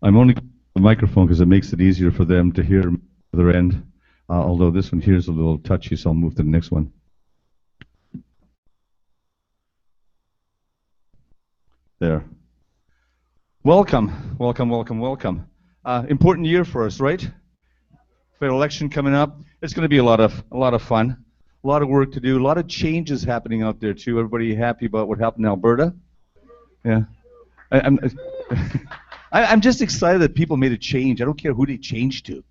I'm only the microphone because it makes it easier for them to hear the other end. Although this one here is a little touchy, so I'll move to the next one. There. Welcome, welcome, welcome, welcome. Important year for us, right? Federal election coming up. It's going to be a lot of fun, a lot of work to do, a lot of changes happening out there too. Everybody happy about what happened in Alberta? Yeah. I'm I'm just excited that people made a change. I don't care who they changed to.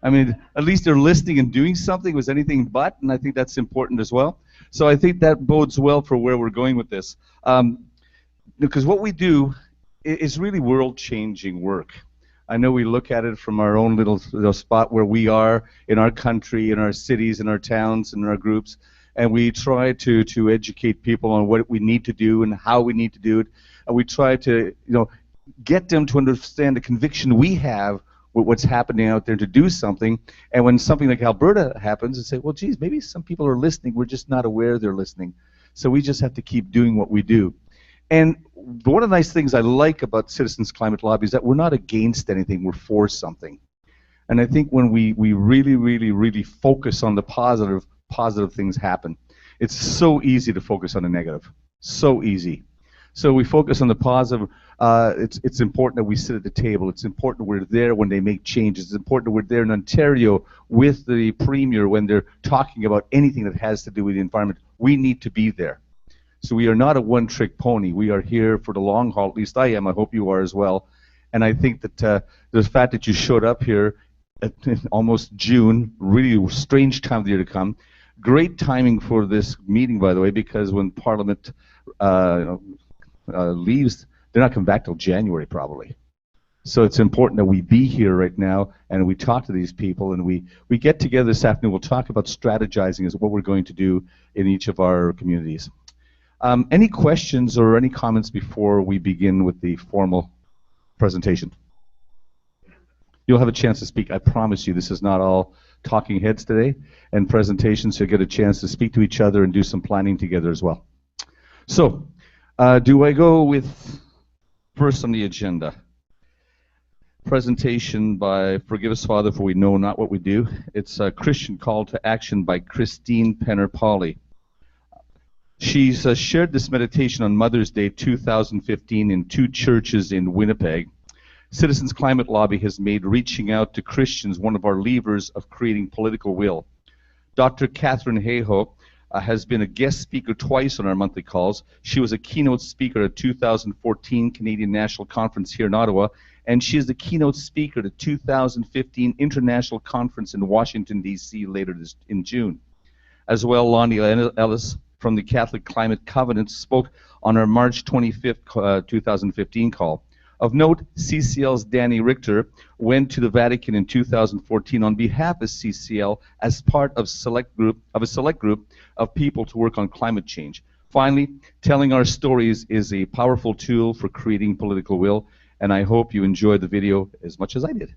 I mean, at least they're listening and doing something. It was anything but, and I think that's important as well. So I think that bodes well for where we're going with this. Because what we do is really world-changing work. I know we look at it from our own little spot where we are in our country, in our cities, in our towns, in our groups, and we try to educate people on what we need to do and how we need to do it, and we try to get them to understand the conviction we have with what's happening out there to do something. And when something like Alberta happens, and say, well, geez, maybe some people are listening. We're just not aware they're listening. So we just have to keep doing what we do. And one of the nice things I like about Citizens Climate Lobby is that we're not against anything, we're for something. And I think when we really, really, really focus on the positive things happen. It's so easy to focus on the negative, so easy. So we focus on the positive. It's important that we sit at the table. It's important we're there when they make changes. It's important we're there in Ontario with the Premier when they're talking about anything that has to do with the environment. We need to be there. So we are not a one-trick pony. We are here for the long haul. At least I am. I hope you are as well. And I think that the fact that you showed up here at almost June, really strange time of the year to come. Great timing for this meeting, by the way, because when Parliament leaves, they're not coming back till January probably. So it's important that we be here right now and we talk to these people, and we get together this afternoon. We'll talk about strategizing as what we're going to do in each of our communities. Any questions or any comments before we begin with the formal presentation? You'll have a chance to speak. I promise you this is not all talking heads today and presentations, so you'll get a chance to speak to each other and do some planning together as well. So, do I go with first on the agenda? Presentation by Forgive Us, Father, for we know not what we do. It's a Christian call to action by Christine Penner-Pauley. She's shared this meditation on Mother's Day 2015 in 2 churches in Winnipeg. Citizens Climate Lobby has made reaching out to Christians one of our levers of creating political will. Dr. Catherine Hayhoe has been a guest speaker twice on our monthly calls. She was a keynote speaker at 2014 Canadian National Conference here in Ottawa, and she is the keynote speaker at the 2015 International Conference in Washington, D.C. later in June. As well, Lonnie Ellis from the Catholic Climate Covenant spoke on our March 25th, 2015 call. Of note, CCL's Danny Richter went to the Vatican in 2014 on behalf of CCL as part of a select group of people to work on climate change. Finally, telling our stories is a powerful tool for creating political will, and I hope you enjoyed the video as much as I did.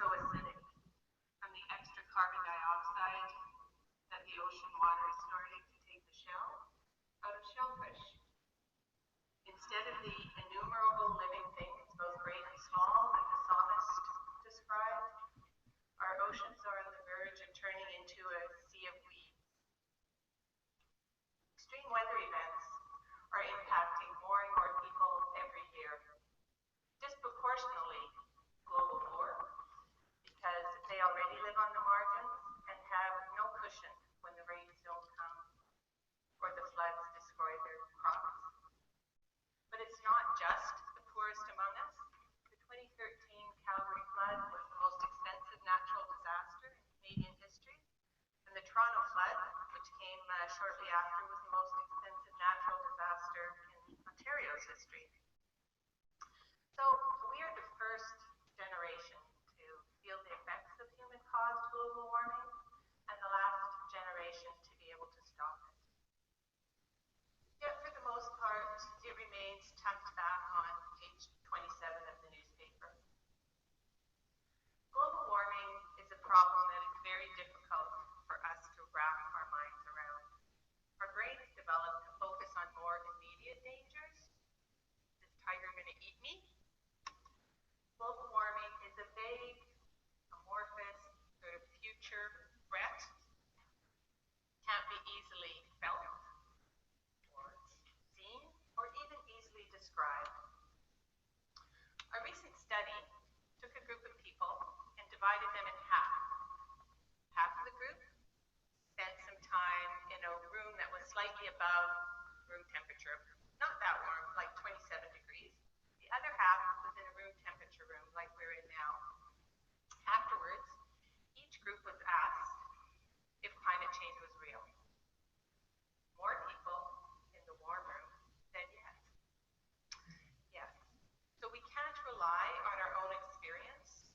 so acidic from the extra carbon dioxide that the ocean water is starting to take the shell out of shellfish. Instead of the innumerable living things, both great and small, that the psalmist described, our oceans are on the verge of turning into a sea of weeds. Extreme weather events are impacting more and more people every year. Disproportionately, global poor, because they already live on the margins and have no cushion when the rains don't come or the floods destroy their crops. But it's not just the poorest among us. The 2013 Calgary flood was the most expensive natural disaster in Canadian history, and the Toronto flood, which came shortly after, was the most expensive natural disaster in Ontario's history. So we are the first generation to feel the effects of human-caused global warming, and the last generation to be able to stop it. Yet for the most part, it remains tucked back on page 27 of the newspaper. Global warming is a problem that is very difficult for us to wrap our minds around. Our brains develop to focus on more immediate dangers. Is this tiger going to eat me? Global warming is a vague, amorphous, sort of future threat. Can't be easily felt, or seen, or even easily described. A recent study took a group of people and divided them in half. Half of the group spent some time in a room that was slightly above room temperature, not that warm, like 27 degrees. The other half was in a room temperature room, like we're in now. Afterwards, each group was asked if climate change was real. More people in the warm room said yes. Yes. So we can't rely on our own experience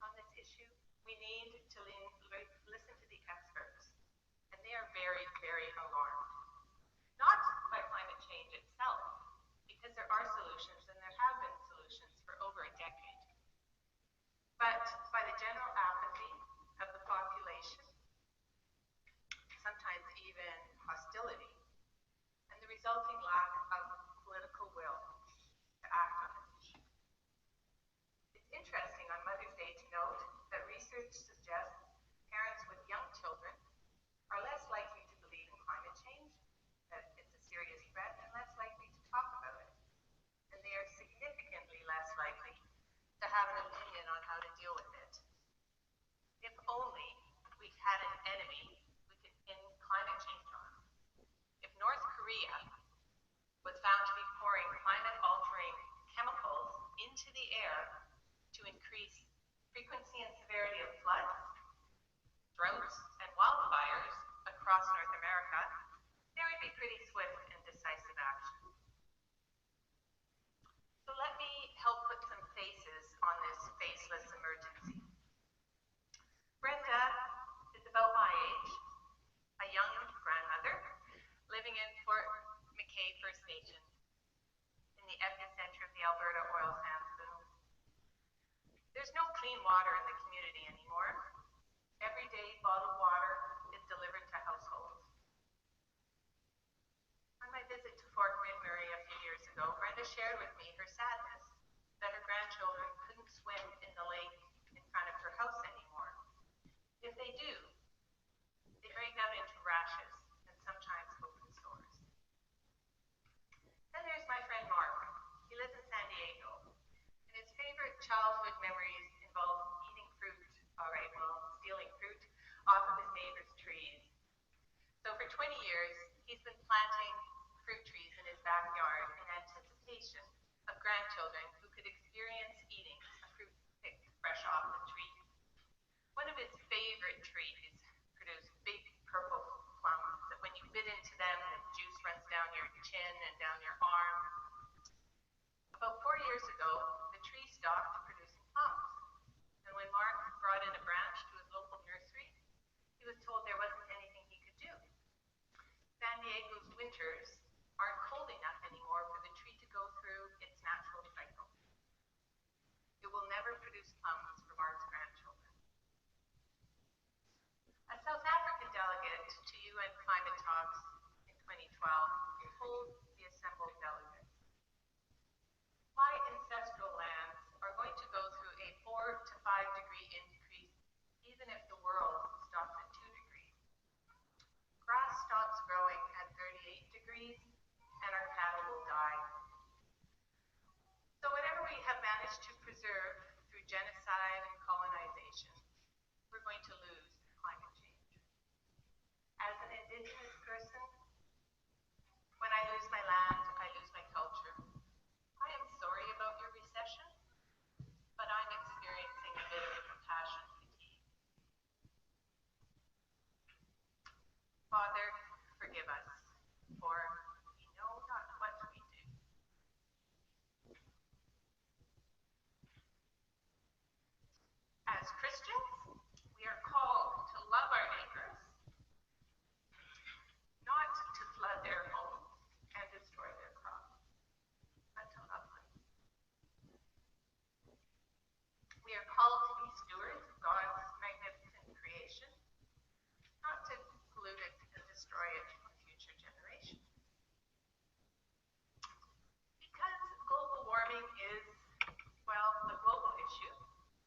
on this issue. We need to listen to the experts. And they are very, very alarmed. Not by climate change itself, because there are solutions and there have been solutions for over a decade, but by the general apathy of the population, sometimes even hostility, and the resulting lack of political will to act on this issue. It's interesting on Mother's Day to note that research suggests parents with young children are less likely to believe in climate change, that it's a serious threat, and less likely to talk about it. And they are significantly less likely to have an opinion on how to deal with it. If only we had an enemy we could pin climate change on. If North Korea was found to be pouring climate-altering chemicals into the air to increase frequency and severity of floods, droughts, and wildfires across North America, there would be pretty swift and decisive action. So let me help put some faces on this faceless emergency. Brenda is about my age, a young grandmother living in Fort McKay First Nation in the epicenter of the Alberta oil sands boom. There's no clean water in the community anymore. Every day, bottled water is delivered to households. On my visit to Fort McMurray a few years ago, Brenda shared with me her sadness that her grandchildren couldn't swim in the lake in front of her house anymore. If they do, they break out into rashes and sometimes open sores. Then there's my friend Mark. He lives in San Diego, and his favorite childhood memories involve eating fruit, stealing fruit off of his neighbor's trees. So for 20 years, he's been planting fruit trees in his backyard in anticipation of grandchildren who could experience eating a fruit picked fresh off the tree. One of his favorite trees produced big purple plums that when you bit into them, the juice runs down your chin and down your arm. About 4 years ago, the tree stopped producing plums. And when Mark brought in a branch to his local nursery, he was told there wasn't anything he could do. San Diego's winters aren't cold enough anymore for the tree to go through its natural cycle. It will never produce plums for Mark's grandchildren. managed to preserve through genocide and colonization, we're going to lose climate change. As an Indigenous person, when I lose my land, I lose my culture. I am sorry about your recession, but I'm experiencing a bit of compassion fatigue. Father, forgive us, for we know not what we do. As Christians, we are called to love our neighbors, not to flood their homes and destroy their crops, but to love them. We are called to be stewards of God's magnificent creation, not to pollute it and destroy it for future generations. Because global warming is, well, a global issue,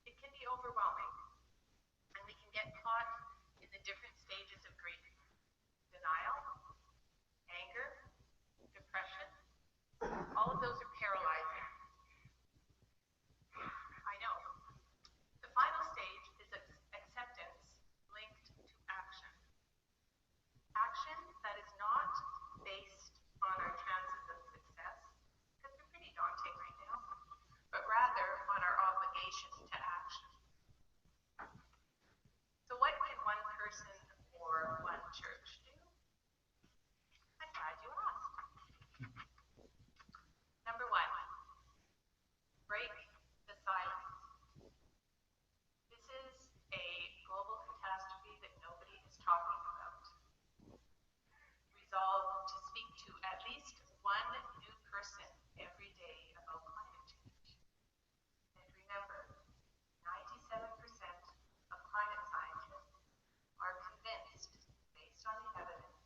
it can be overwhelming, and we can get caught in the different stages of grief: denial, anger, depression. All of those are paralyzing. I know. The final stage is acceptance linked to action. Action that is not based on our chances of success, because they're pretty daunting right now, but rather on our obligation to action. So what can one person or one church do? I'm glad you asked. Number one, break the silence. This is a global catastrophe that nobody is talking about. Resolve to speak to at least one new person every day about climate change. And remember, 97% of climate scientists are convinced, based on the evidence,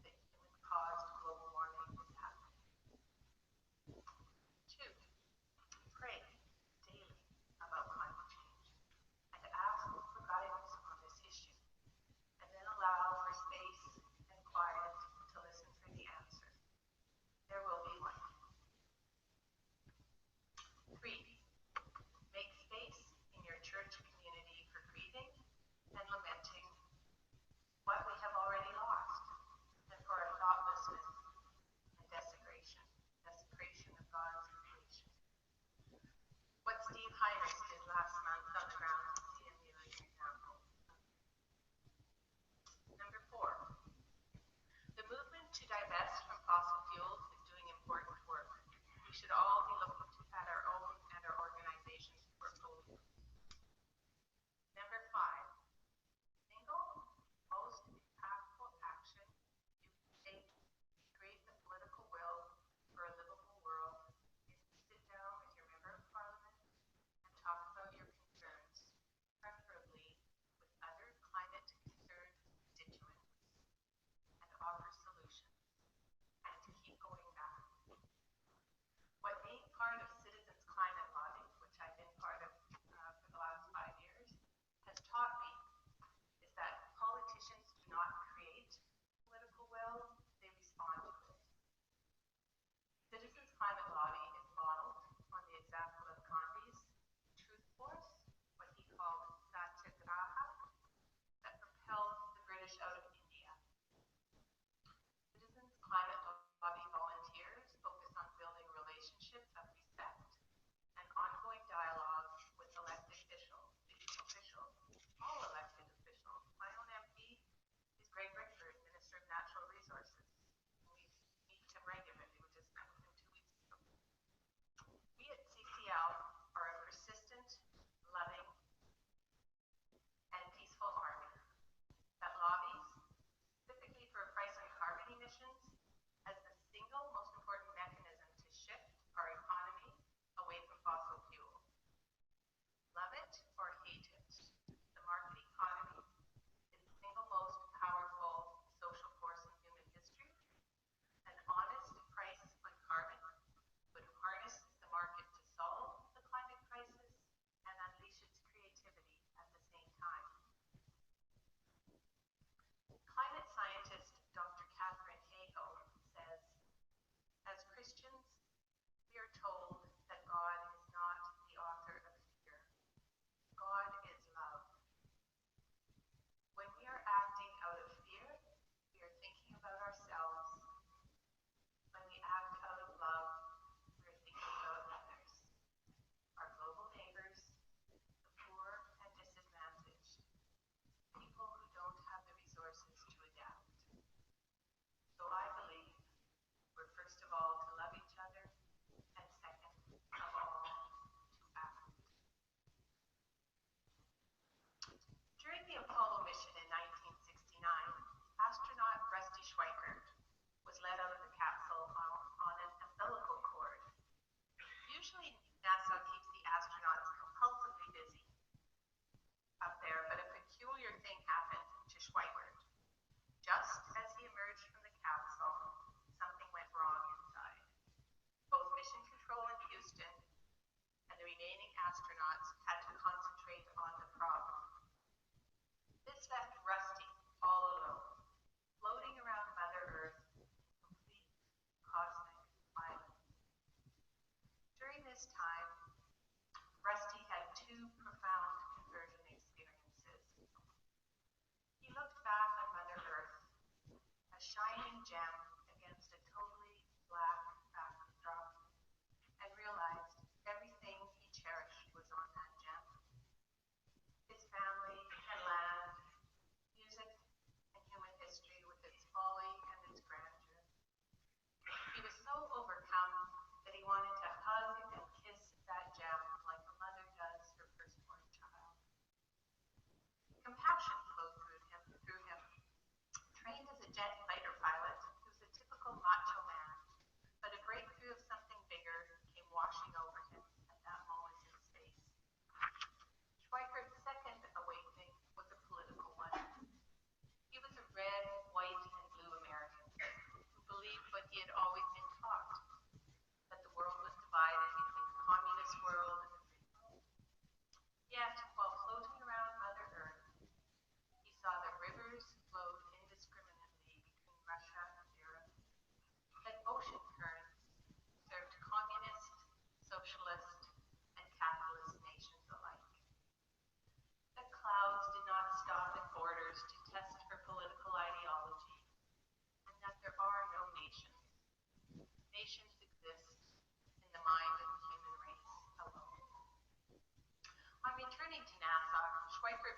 that human-caused global warming is happening. 2, pray daily about climate change and ask for guidance on this issue, and then allow for space and quiet to listen for the answer. There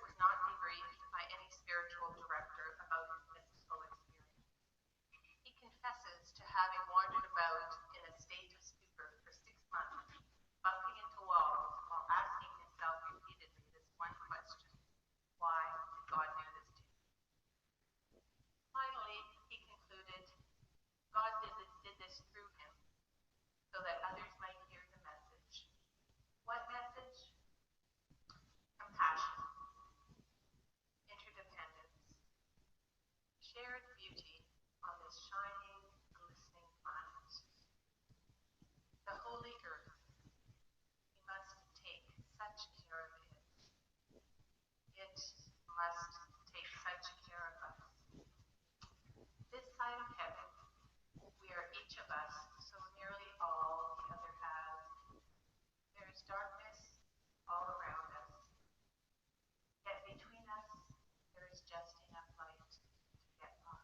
was not debriefed by any spiritual director about his mystical experience. He confesses to having wandered about in a state of stupor for 6 months, bumping into walls while asking himself repeatedly this one question: why did God do this to me? Finally, he concluded, God did this through him so that others might hear the message. What message? Compassion, interdependence, shared beauty on this shining, glistening planet. The holy earth, we must take such care of it. It must take such care of us. This side of heaven, we are each of us so nearly all the other has. There is darkness all around us. Yet between us, there is just enough light to get by.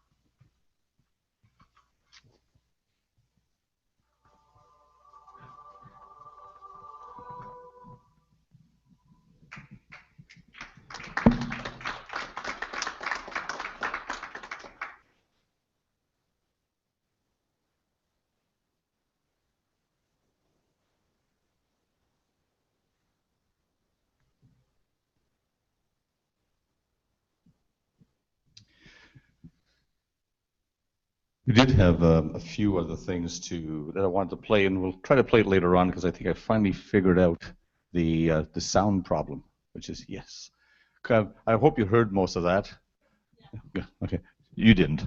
We did have a few other things that I wanted to play, and we'll try to play it later on because I think I finally figured out the sound problem, which is yes. I hope you heard most of that. Yeah, okay, you didn't,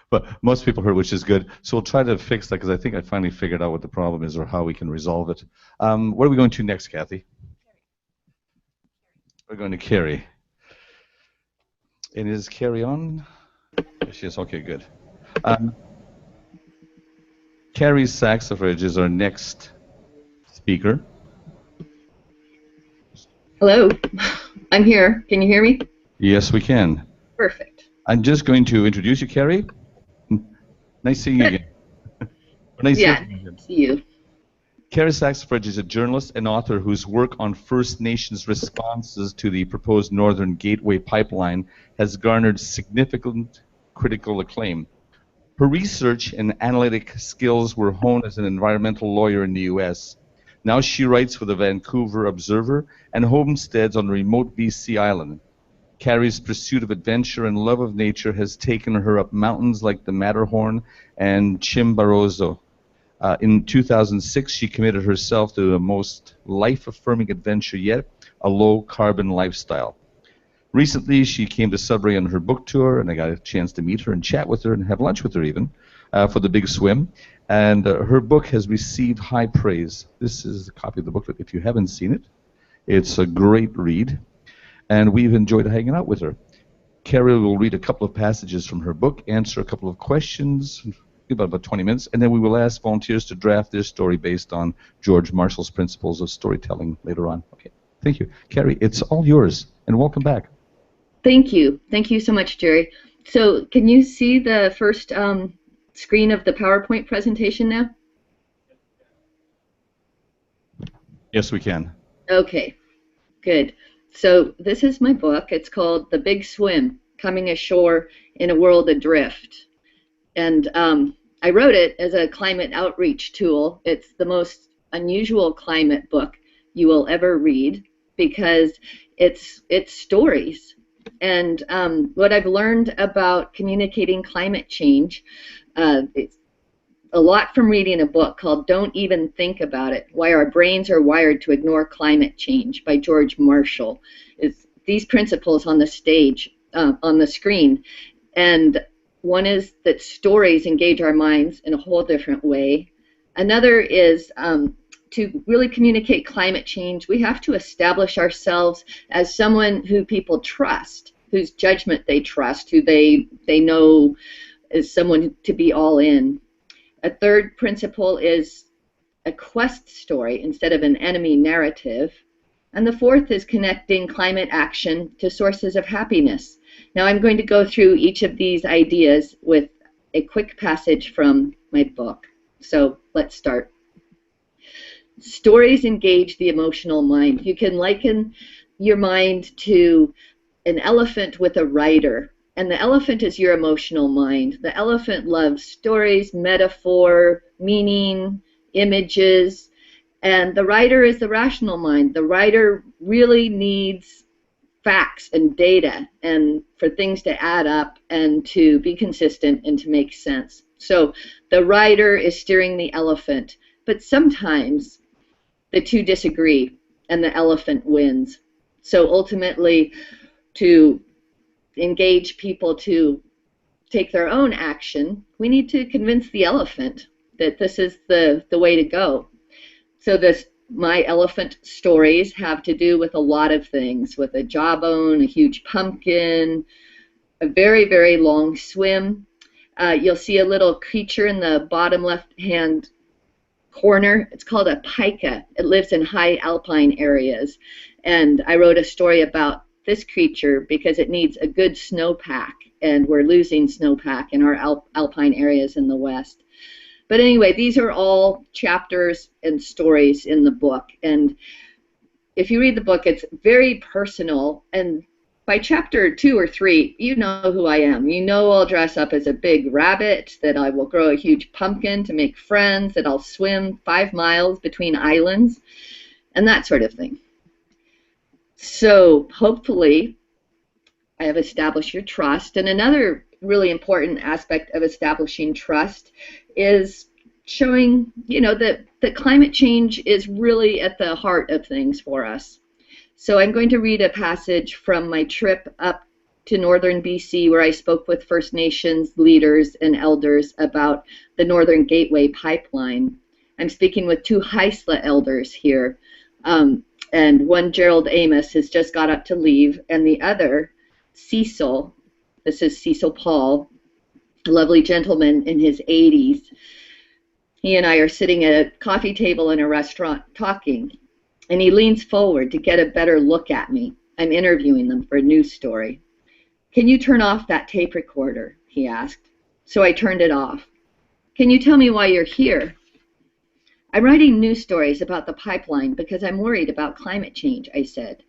but most people heard, which is good. So we'll try to fix that because I think I finally figured out what the problem is or how we can resolve it. Where are we going to next, Kathy? We're going to Carrie. And is Carrie on? Yes, she is. Okay, good. Carrie Saxifrage is our next speaker. Hello, I'm here. Can you hear me? Yes, we can. Perfect. I'm just going to introduce you, Carrie. Nice seeing you again. Nice Yeah, hearing you again. see you. Carrie Saxifrage is a journalist and author whose work on First Nations responses to the proposed Northern Gateway Pipeline has garnered significant critical acclaim. Her research and analytic skills were honed as an environmental lawyer in the U.S. Now she writes for the Vancouver Observer and homesteads on a remote BC island. Carrie's pursuit of adventure and love of nature has taken her up mountains like the Matterhorn and Chimborazo. In 2006, she committed herself to the most life-affirming adventure yet, a low-carbon lifestyle. Recently, she came to Sudbury on her book tour, and I got a chance to meet her and chat with her and have lunch with her even for the Big Swim. And her book has received high praise. This is a copy of the booklet if you haven't seen it. It's a great read, and we've enjoyed hanging out with her. Carrie will read a couple of passages from her book, answer a couple of questions, about 20 minutes, and then we will ask volunteers to draft their story based on George Marshall's principles of storytelling later on. Okay, thank you. Carrie, it's all yours, and welcome back. Thank you. Thank you so much, Jerry. So can you see the first screen of the PowerPoint presentation now? Yes, we can. Okay, good. So this is my book. It's called The Big Swim, Coming Ashore in a World Adrift. And I wrote it as a climate outreach tool. It's the most unusual climate book you will ever read because it's stories. And what I've learned about communicating climate change, it's a lot from reading a book called Don't Even Think About It, Why Our Brains Are Wired to Ignore Climate Change by George Marshall. Is these principles on the stage, on the screen. And one is that stories engage our minds in a whole different way. Another is to really communicate climate change, we have to establish ourselves as someone who people trust, whose judgment they trust, who they know is someone to be all in. A third principle is a quest story instead of an enemy narrative. And the fourth is connecting climate action to sources of happiness. Now I'm going to go through each of these ideas with a quick passage from my book. So let's start. Stories engage the emotional mind. You can liken your mind to an elephant with a rider. And the elephant is your emotional mind. The elephant loves stories, metaphor, meaning, images. And the rider is the rational mind. The rider really needs facts and data and for things to add up and to be consistent and to make sense. So the rider is steering the elephant, but sometimes the two disagree and the elephant wins. So ultimately, to engage people to take their own action, we need to convince the elephant that this is the way to go. So my elephant stories have to do with a lot of things, with a jawbone, a huge pumpkin, a very, very long swim. You'll see a little creature in the bottom left-hand corner. It's called a pika. It lives in high alpine areas. And I wrote a story about this creature because it needs a good snowpack, and we're losing snowpack in our alpine areas in the West. But anyway, these are all chapters and stories in the book. And if you read the book, it's very personal. And by chapter 2 or 3, you know who I am. You know I'll dress up as a big rabbit, that I will grow a huge pumpkin to make friends, that I'll swim 5 miles between islands, and that sort of thing. So hopefully I have established your trust. And another really important aspect of establishing trust is showing, that climate change is really at the heart of things for us. So I'm going to read a passage from my trip up to northern BC, where I spoke with First Nations leaders and elders about the Northern Gateway pipeline. I'm speaking with 2 Haisla elders here, and one, Gerald Amos, has just got up to leave, and the other, Cecil, this is Cecil Paul, a lovely gentleman in his 80s. He and I are sitting at a coffee table in a restaurant talking, and he leans forward to get a better look at me. I'm interviewing them for a news story. "Can you turn off that tape recorder?" he asked. So I turned it off. "Can you tell me why you're here?" "I'm writing news stories about the pipeline because I'm worried about climate change," I said.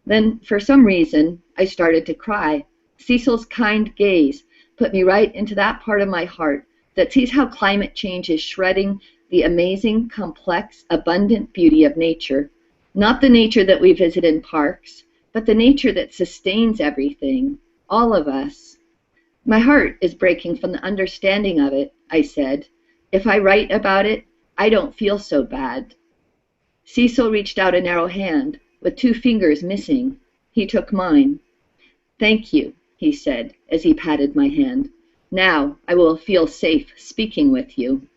Then, for some reason, I started to cry. Cecil's kind gaze put me right into that part of my heart that sees how climate change is shredding the amazing, complex, abundant beauty of nature. Not the nature that we visit in parks, but the nature that sustains everything, all of us. "My heart is breaking from the understanding of it," I said. "If I write about it, I don't feel so bad." Cecil reached out a narrow hand with 2 fingers missing. He took mine. "Thank you," he said as he patted my hand. "Now I will feel safe speaking with you."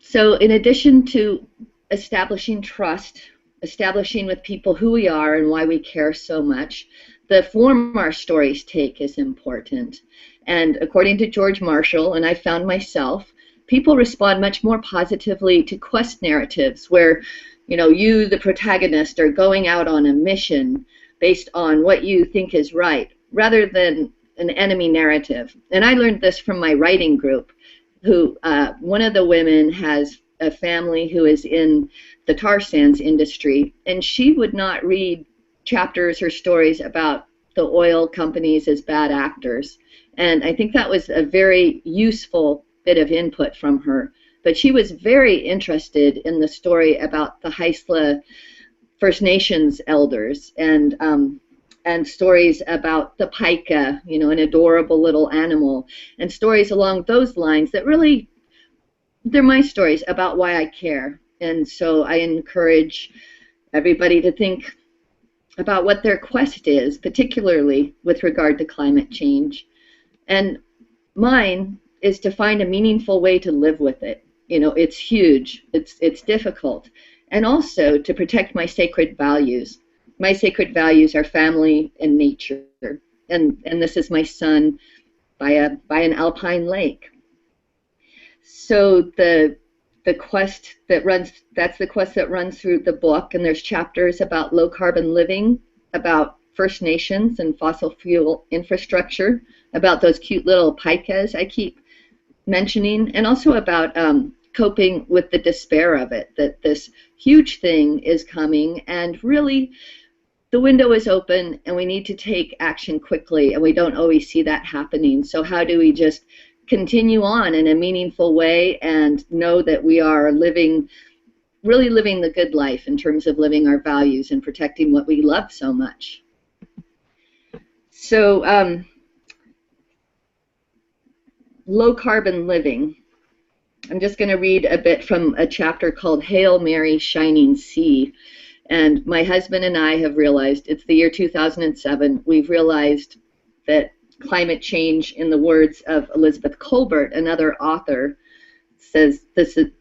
So in addition to establishing trust, establishing with people who we are and why we care so much, the form our stories take is important. And according to George Marshall, and I found myself, people respond much more positively to quest narratives where, you, the protagonist, are going out on a mission based on what you think is right, rather than an enemy narrative. And I learned this from my writing group, who one of the women has a family who is in the tar sands industry, and she would not read chapters or stories about the oil companies as bad actors. And I think that was a very useful bit of input from her. But she was very interested in the story about the Haisla First Nations elders and stories about the pika, an adorable little animal, and stories along those lines that really, they're my stories about why I care. And so I encourage everybody to think about what their quest is, particularly with regard to climate change. And mine is to find a meaningful way to live with it. It's huge, it's difficult. And also to protect my sacred values. My sacred values are family and nature. And this is my son by an alpine lake. So the quest that runs, that's the quest that runs through the book, and there's chapters about low carbon living, about First Nations and fossil fuel infrastructure, about those cute little pikas I keep mentioning, and also about coping with the despair of it, that this huge thing is coming and really the window is open and we need to take action quickly, and we don't always see that happening. So how do we just continue on in a meaningful way and know that we are really living the good life in terms of living our values and protecting what we love so much? So low carbon living. I'm just going to read a bit from a chapter called Hail Mary Shining Sea. And my husband and I have realized, it's the year 2007, we've realized that climate change, in the words of Elizabeth Colbert, another author, says,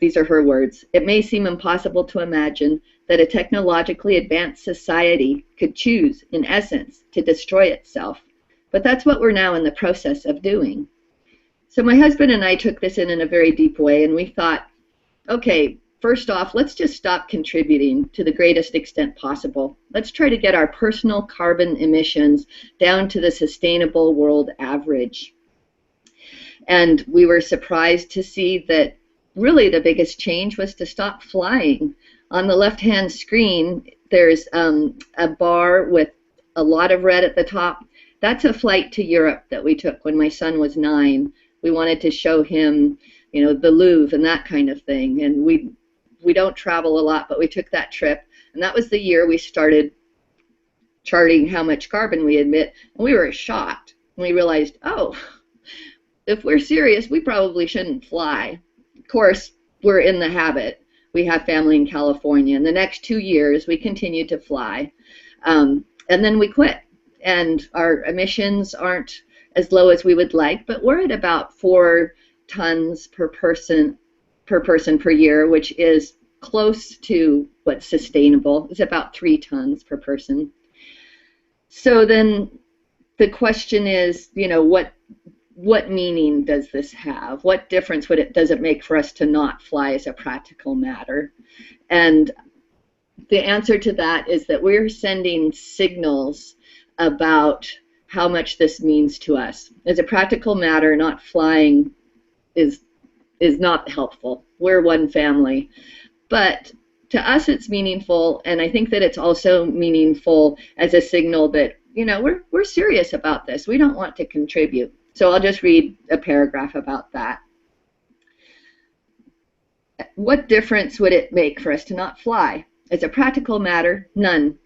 these are her words, "It may seem impossible to imagine that a technologically advanced society could choose, in essence, to destroy itself. But that's what we're now in the process of doing." So my husband and I took this in a very deep way, and we thought, okay, first off, let's just stop contributing to the greatest extent possible. Let's try to get our personal carbon emissions down to the sustainable world average. And we were surprised to see that really the biggest change was to stop flying. On the left-hand screen, there's a bar with a lot of red at the top. That's a flight to Europe that we took when my son was 9. We wanted to show him, you know, the Louvre and that kind of thing. And we don't travel a lot, but we took that trip. And that was the year we started charting how much carbon we emit. And we were shocked. And we realized, oh, if we're serious, we probably shouldn't fly. Of course, we're in the habit. We have family in California. In the next 2 years, we continued to fly. And then we quit. And our emissions aren't as low as we would like, but we're at about 4 tons per person per year, which is close to what's sustainable. It's about 3 tons per person. So then the question is, you know, what meaning does this have? What difference does it make for us to not fly as a practical matter? And the answer to that is that we're sending signals about how much this means to us. As a practical matter, not flying is not helpful. We're one family. But to us it's meaningful, and I think that it's also meaningful as a signal that, you know, we're serious about this. We don't want to contribute. So I'll just read a paragraph about that. What difference would it make for us to not fly? As a practical matter, none.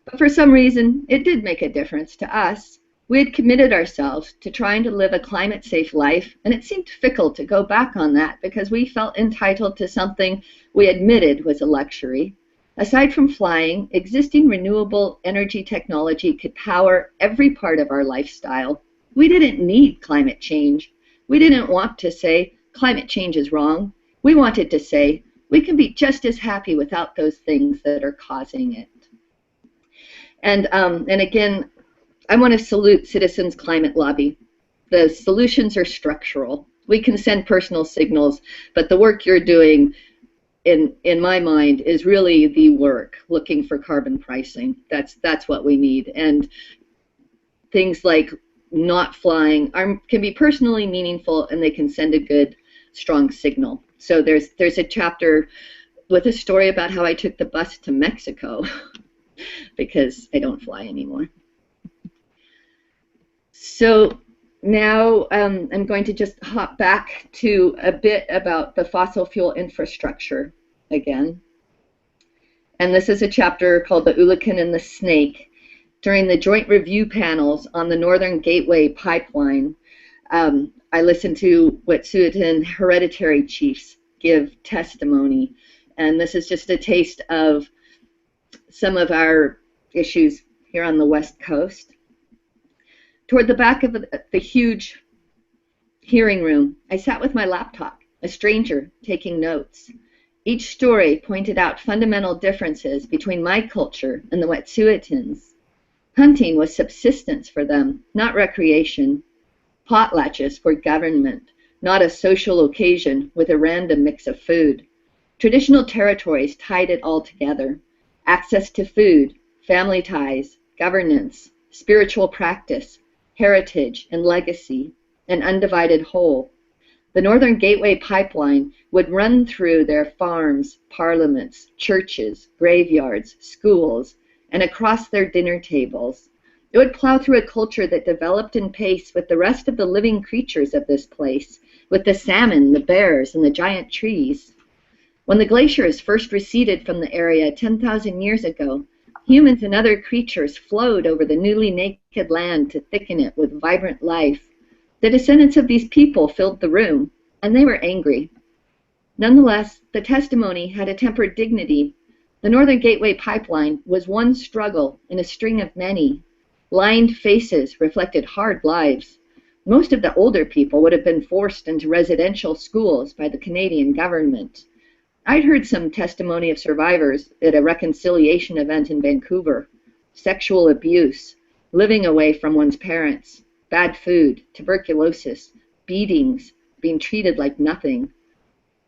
But for some reason, it did make a difference to us. We had committed ourselves to trying to live a climate-safe life, and it seemed fickle to go back on that because we felt entitled to something we admitted was a luxury. Aside from flying, existing renewable energy technology could power every part of our lifestyle. We didn't need climate change. We didn't want to say climate change is wrong. We wanted to say we can be just as happy without those things that are causing it. And again, I want to salute Citizens Climate Lobby. The solutions are structural. We can send personal signals, but the work you're doing, in my mind, is really the work, looking for carbon pricing. That's what we need. And things like not flying can be personally meaningful, and they can send a good, strong signal. So there's a chapter with a story about how I took the bus to Mexico because I don't fly anymore. So now I'm going to just hop back to a bit about the fossil fuel infrastructure again. And this is a chapter called The Oolakan and the Snake. During the joint review panels on the Northern Gateway Pipeline, I listened to Wet'suwet'en hereditary chiefs give testimony. And this is just a taste of some of our issues here on the West Coast. Toward the back of the huge hearing room, I sat with my laptop, a stranger, taking notes. Each story pointed out fundamental differences between my culture and the Wet'suwet'ens. Hunting was subsistence for them, not recreation. Potlatches were government, not a social occasion with a random mix of food. Traditional territories tied it all together. Access to food, family ties, governance, spiritual practice, heritage and legacy, an undivided whole. The Northern Gateway pipeline would run through their farms, parliaments, churches, graveyards, schools, and across their dinner tables. It would plow through a culture that developed in pace with the rest of the living creatures of this place, with the salmon, the bears, and the giant trees. When the glaciers first receded from the area 10,000 years ago, humans and other creatures flowed over the newly naked land to thicken it with vibrant life. The descendants of these people filled the room, and they were angry. Nonetheless, the testimony had a tempered dignity. The Northern Gateway pipeline was one struggle in a string of many. Lined faces reflected hard lives. Most of the older people would have been forced into residential schools by the Canadian government. I'd heard some testimony of survivors at a reconciliation event in Vancouver. Sexual abuse, living away from one's parents, bad food, tuberculosis, beatings, being treated like nothing.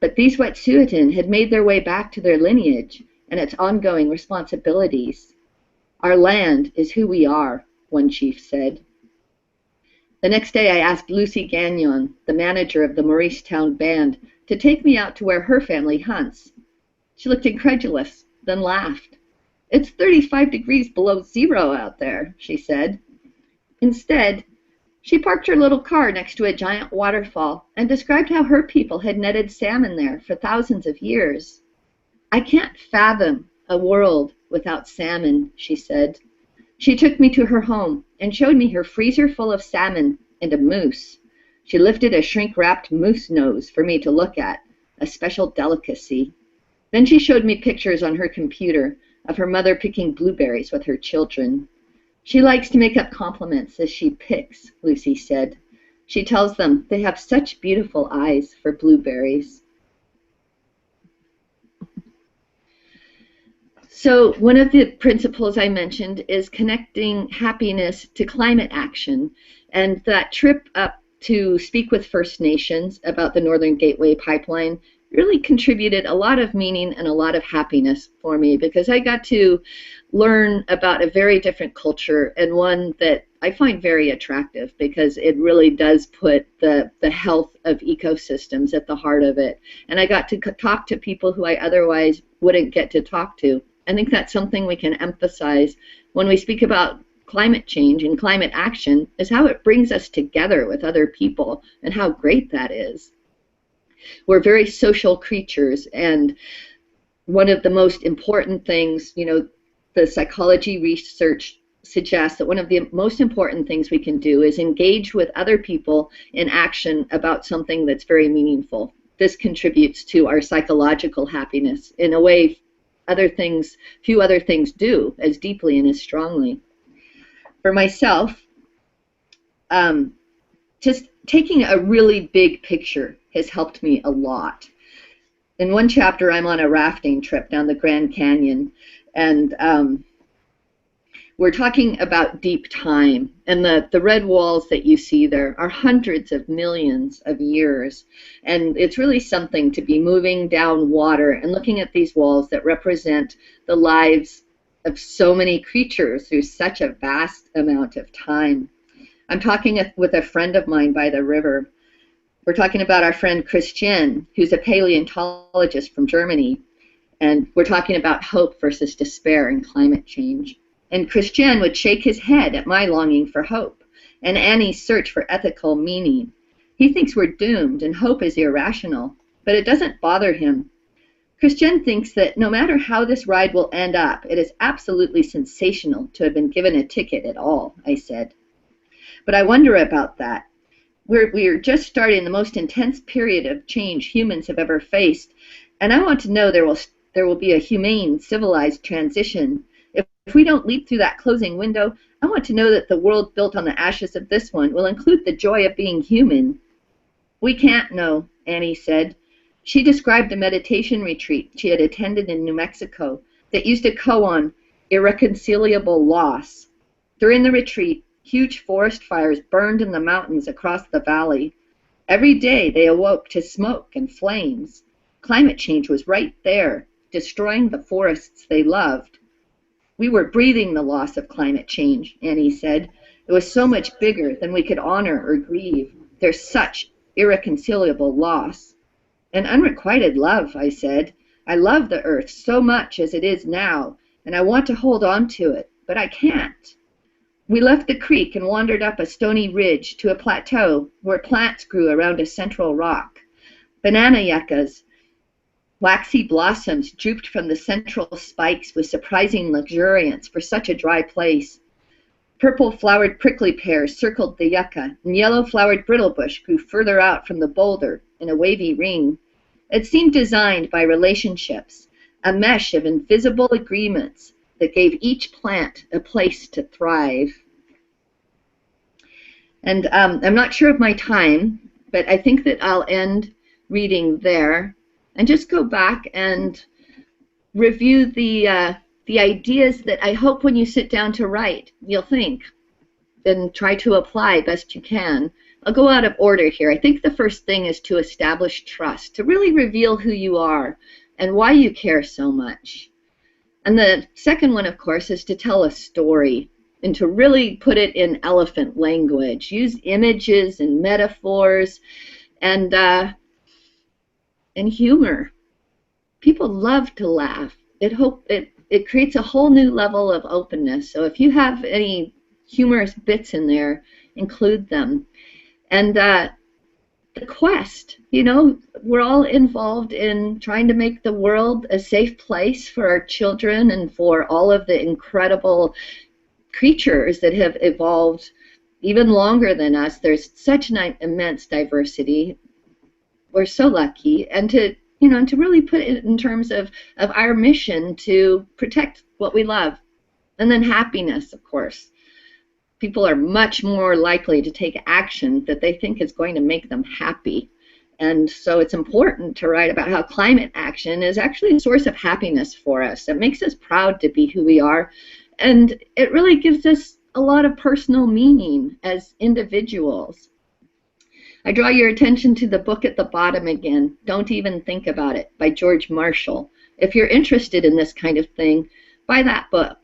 But these Wet'suwet'en had made their way back to their lineage and its ongoing responsibilities. Our land is who we are, one chief said. The next day I asked Lucy Gagnon, the manager of the Maurice-Town band, to take me out to where her family hunts. She looked incredulous, then laughed. "It's 35 degrees below zero out there," she said. Instead, she parked her little car next to a giant waterfall and described how her people had netted salmon there for thousands of years. "I can't fathom a world without salmon," she said. She took me to her home and showed me her freezer full of salmon and a moose. She lifted a shrink-wrapped moose nose for me to look at, a special delicacy. Then she showed me pictures on her computer of her mother picking blueberries with her children. "She likes to make up compliments as she picks," Lucy said. "She tells them they have such beautiful eyes for blueberries." So one of the principles I mentioned is connecting happiness to climate action. And that trip up to speak with First Nations about the Northern Gateway pipeline really contributed a lot of meaning and a lot of happiness for me, because I got to learn about a very different culture, and one that I find very attractive because it really does put the health of ecosystems at the heart of it. And I got to talk to people who I otherwise wouldn't get to talk to. I think that's something we can emphasize when we speak about climate change and climate action, is how it brings us together with other people and how great that is. We're very social creatures, and one of the most important things, the psychology research suggests that one of the most important things we can do is engage with other people in action about something that's very meaningful. This contributes to our psychological happiness in a way few other things do as deeply and as strongly. For myself, just taking a really big picture has helped me a lot. In one chapter, I'm on a rafting trip down the Grand Canyon, and we're talking about deep time. And the red walls that you see there are hundreds of millions of years. And it's really something to be moving down water and looking at these walls that represent the lives of so many creatures through such a vast amount of time. I'm talking with a friend of mine by the river. We're talking about our friend Christian, who's a paleontologist from Germany, and we're talking about hope versus despair in climate change. And Christian would shake his head at my longing for hope and Annie's search for ethical meaning. He thinks we're doomed and hope is irrational, but it doesn't bother him. Christian thinks that no matter how this ride will end up, it is absolutely sensational to have been given a ticket at all, I said. But I wonder about that. We're just starting the most intense period of change humans have ever faced, and I want to know there will be a humane, civilized transition. If we don't leap through that closing window, I want to know that the world built on the ashes of this one will include the joy of being human. "We can't know," Annie said. She described a meditation retreat she had attended in New Mexico that used a koan, irreconcilable loss. During the retreat, huge forest fires burned in the mountains across the valley. Every day they awoke to smoke and flames. Climate change was right there, destroying the forests they loved. "We were breathing the loss of climate change," Annie said. "It was so much bigger than we could honor or grieve. There's such irreconcilable loss. An unrequited love, I said. I love the earth so much as it is now, and I want to hold on to it, but I can't. We left the creek and wandered up a stony ridge to a plateau where plants grew around a central rock. Banana yuccas, waxy blossoms drooped from the central spikes with surprising luxuriance for such a dry place. Purple-flowered prickly pears circled the yucca, and yellow-flowered brittlebush grew further out from the boulder in a wavy ring. It seemed designed by relationships, a mesh of invisible agreements that gave each plant a place to thrive. And I'm not sure of my time, but I think that I'll end reading there and just go back and review the ideas that I hope when you sit down to write, you'll think and try to apply best you can. I'll go out of order here. I think the first thing is to establish trust, to really reveal who you are and why you care so much. And the second one, of course, is to tell a story and to really put it in elephant language. Use images and metaphors and humor. People love to laugh. It creates a whole new level of openness. So if you have any humorous bits in there, include them. And the quest, we're all involved in trying to make the world a safe place for our children and for all of the incredible creatures that have evolved even longer than us. There's such an immense diversity. We're so lucky. And to really put it in terms of our mission to protect what we love. And then happiness, of course. People are much more likely to take action that they think is going to make them happy. And so it's important to write about how climate action is actually a source of happiness for us. It makes us proud to be who we are. And it really gives us a lot of personal meaning as individuals. I draw your attention to the book at the bottom again, Don't Even Think About It, by George Marshall. If you're interested in this kind of thing, buy that book.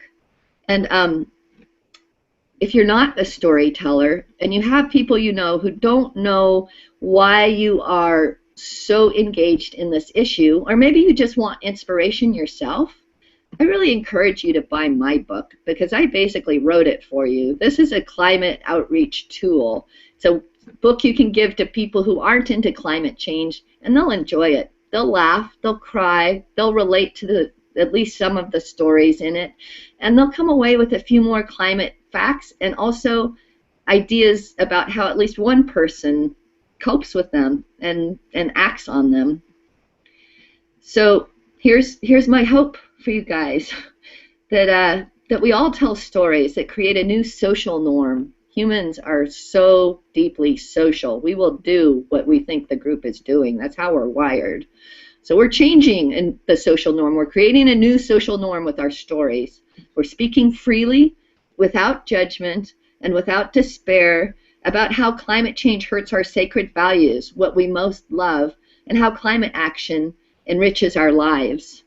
And if you're not a storyteller and you have people you know who don't know why you are so engaged in this issue, or maybe you just want inspiration yourself, I really encourage you to buy my book because I basically wrote it for you. This is a climate outreach tool. It's a book you can give to people who aren't into climate change, and they'll enjoy it. They'll laugh, they'll cry, they'll relate to at least some of the stories in it, and they'll come away with a few more climate facts and also ideas about how at least one person copes with them and acts on them. So here's my hope for you guys, that we all tell stories that create a new social norm. Humans are so deeply social. We will do what we think the group is doing. That's how we're wired. So we're changing in the social norm. We're creating a new social norm with our stories. We're speaking freely, without judgment, and without despair about how climate change hurts our sacred values, what we most love, and how climate action enriches our lives.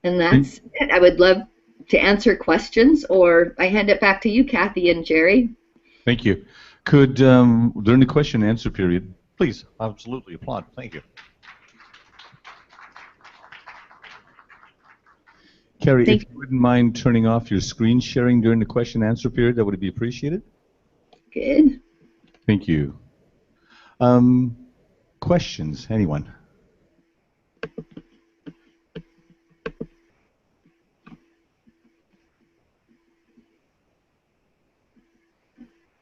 And that's it. I would love to answer questions, or I hand it back to you, Kathy and Jerry. Thank you. Could, during the question and answer period, please, absolutely applaud. Thank you. Carrie, if you wouldn't mind turning off your screen sharing during the question and answer period, that would be appreciated. Good. Thank you. Questions, anyone?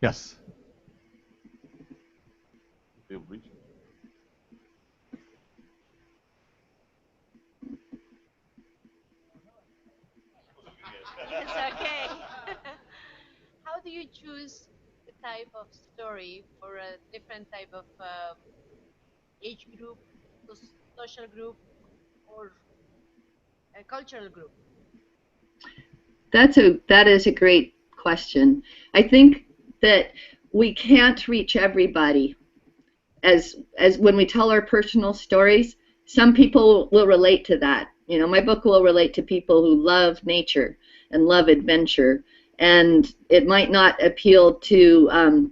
Yes. It's okay. How do you choose the type of story for a different type of age group, social group, or a cultural group? That is a great question. I think that we can't reach everybody. As when we tell our personal stories, some people will relate to that. My book will relate to people who love nature and love adventure, and it might not appeal to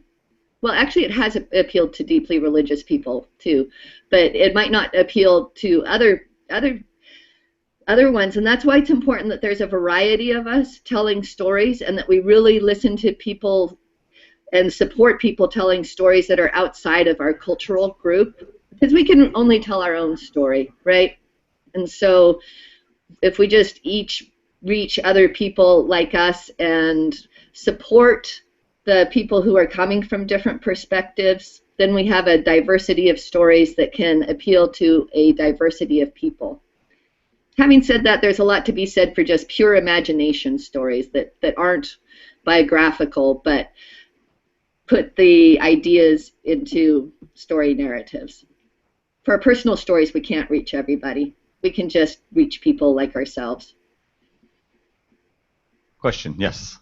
well, actually, it has appealed to deeply religious people too, but it might not appeal to other ones. And that's why it's important that there's a variety of us telling stories, and that we really listen to people and support people telling stories that are outside of our cultural group, because we can only tell our own story, right? And so if we just each reach other people like us and support the people who are coming from different perspectives, then we have a diversity of stories that can appeal to a diversity of people. Having said that, there's a lot to be said for just pure imagination stories that aren't biographical, but put the ideas into story narratives. For our personal stories, we can't reach everybody. We can just reach people like ourselves. Question, yes.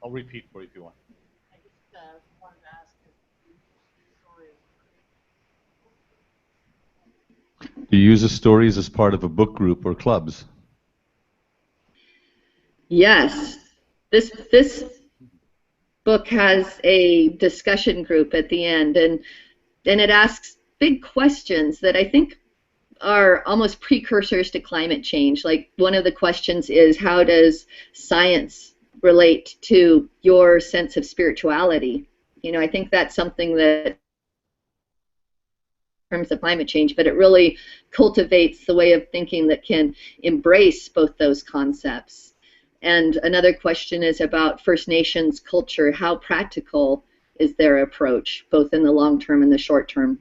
I'll repeat for you if you want. I just wanted to ask if Do you use the stories as part of a book group or clubs? Yes. This book has a discussion group at the end, and it asks big questions that I think are almost precursors to climate change. Like, one of the questions is, how does science relate to your sense of spirituality? You know, I think that's something that, in terms of climate change, but it really cultivates the way of thinking that can embrace both those concepts. And another question is about First Nations culture. How practical is their approach, both in the long term and the short term?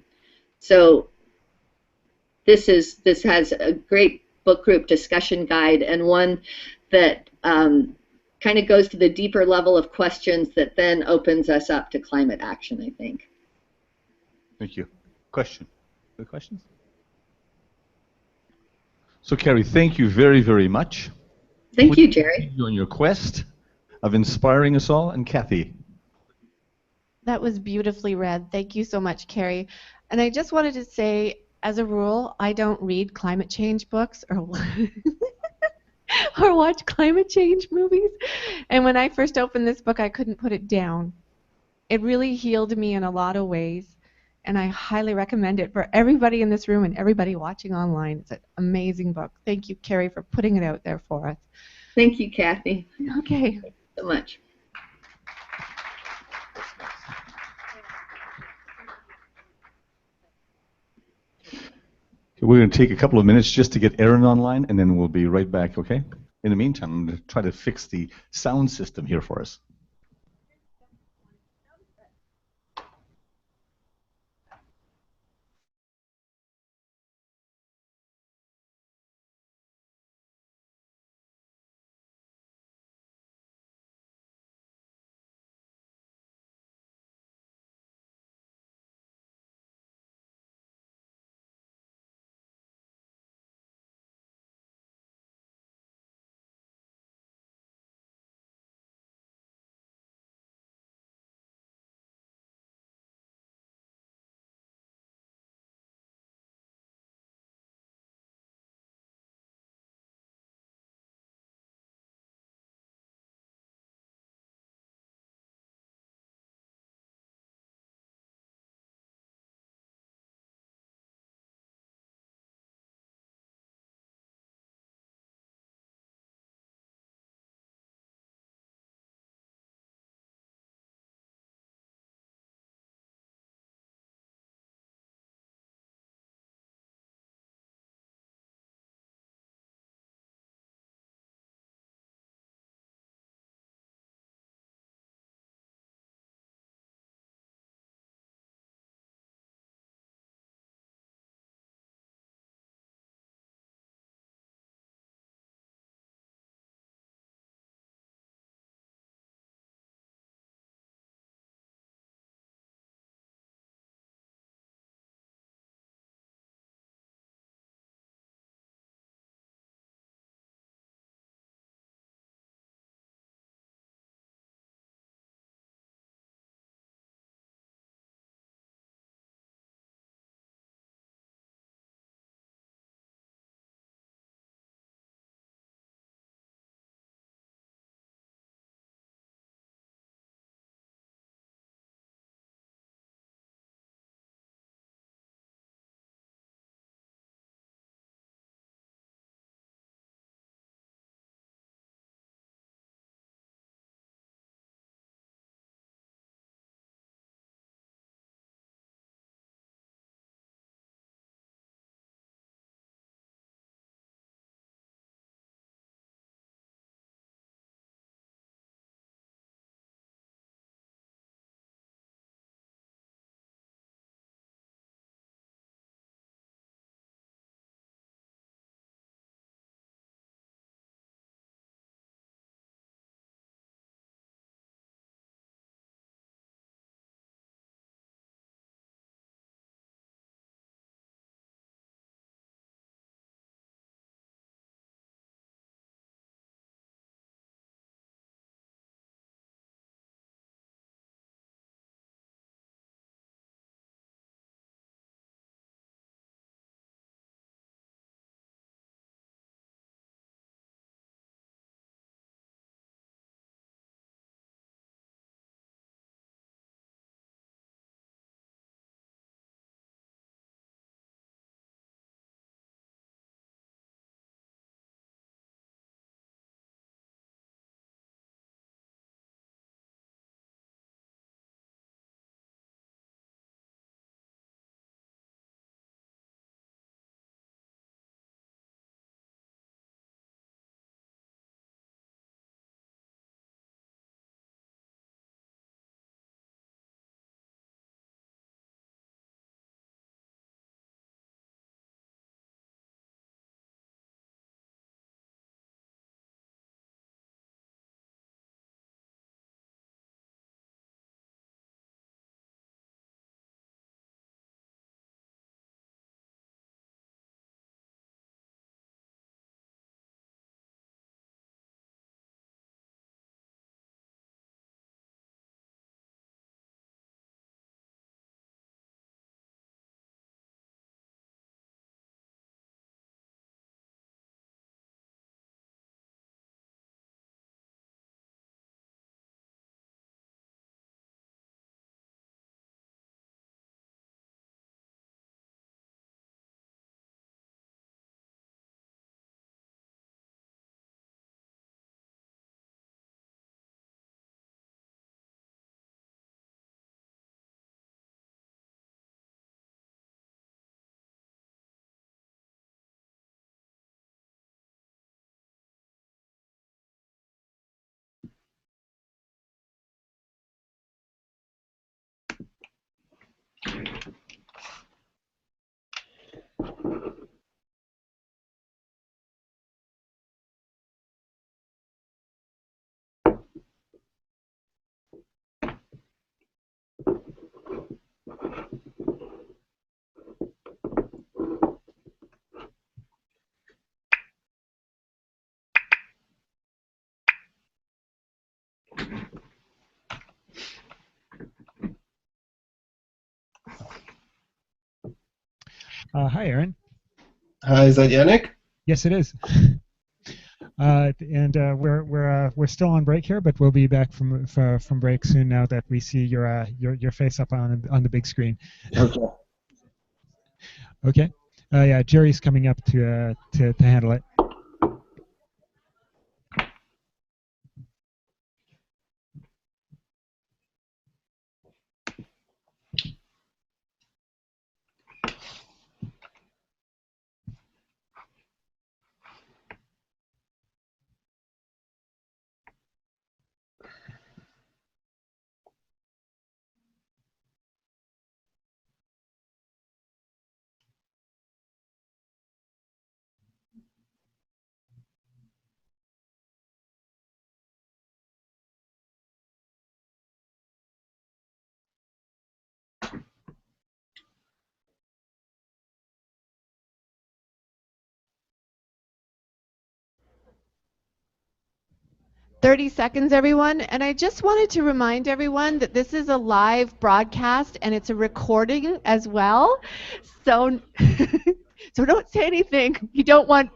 So this has a great book group discussion guide, and one that kind of goes to the deeper level of questions that then opens us up to climate action, I think. Thank you. Question? Other questions? So, Carrie, thank you very, very much. Thank you, Jerry. Continue on your quest of inspiring us all. And Kathy. That was beautifully read. Thank you so much, Carrie. And I just wanted to say, as a rule, I don't read climate change books or or watch climate change movies. And when I first opened this book, I couldn't put it down. It really healed me in a lot of ways, and I highly recommend it for everybody in this room and everybody watching online. It's an amazing book. Thank you, Carrie, for putting it out there for us. Thank you, Kathy. Okay. Thank you so much. We're going to take a couple of minutes just to get Erin online, and then we'll be right back, okay? In the meantime, I'm going to try to fix the sound system here for us. Hi, Aaron. Hi, is that Yannick? Yes, it is. We're still on break here, but we'll be back from break soon. Now that we see your face up on the big screen. Okay. Okay. Yeah, Jerry's coming up to handle it. "30 seconds, everyone. And I just wanted to remind everyone that this is a live broadcast and it's a recording as well. So, so don't say anything you don't want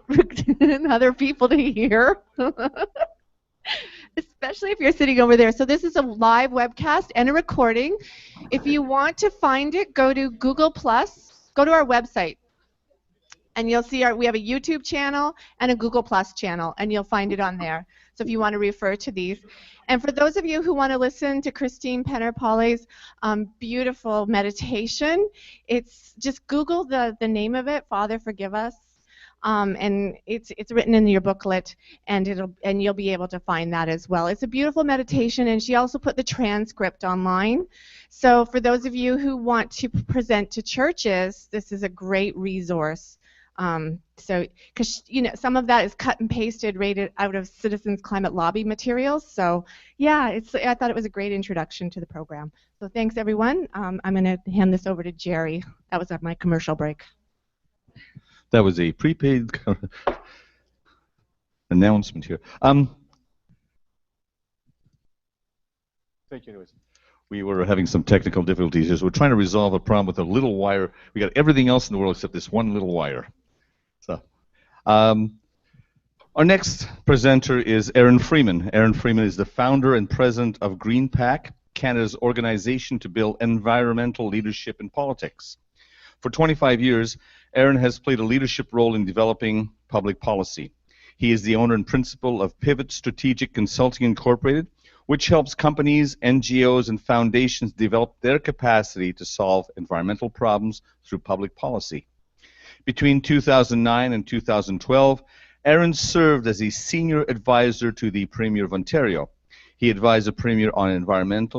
other people to hear. Especially if you're sitting over there. So this is a live webcast and a recording. If you want to find it, go to Google+, go to our website. And you'll see we have a YouTube channel and a Google Plus channel, and you'll find it on there. So if you want to refer to these. And for those of you who want to listen to Christine Penner-Pauly's beautiful meditation, it's just Google the name of it, Father Forgive Us. And it's written in your booklet, and you'll be able to find that as well. It's a beautiful meditation, and she also put the transcript online. So for those of you who want to present to churches, this is a great resource. Because some of that is cut and pasted right out of Citizens Climate Lobby materials. So yeah, I thought it was a great introduction to the program. So thanks everyone. I'm going to hand this over to Jerry. That was my commercial break. That was a prepaid announcement here. Thank you anyways. We were having some technical difficulties here, so we're trying to resolve a problem with a little wire. We got everything else in the world except this one little wire. So, our next presenter is Aaron Freeman. Aaron Freeman is the founder and president of GreenPAC, Canada's organization to build environmental leadership in politics. For 25 years, Aaron has played a leadership role in developing public policy. He is the owner and principal of Pivot Strategic Consulting Incorporated, which helps companies, NGOs, and foundations develop their capacity to solve environmental problems through public policy. Between 2009 and 2012, Aaron served as a senior advisor to the Premier of Ontario. He advised the Premier on environment,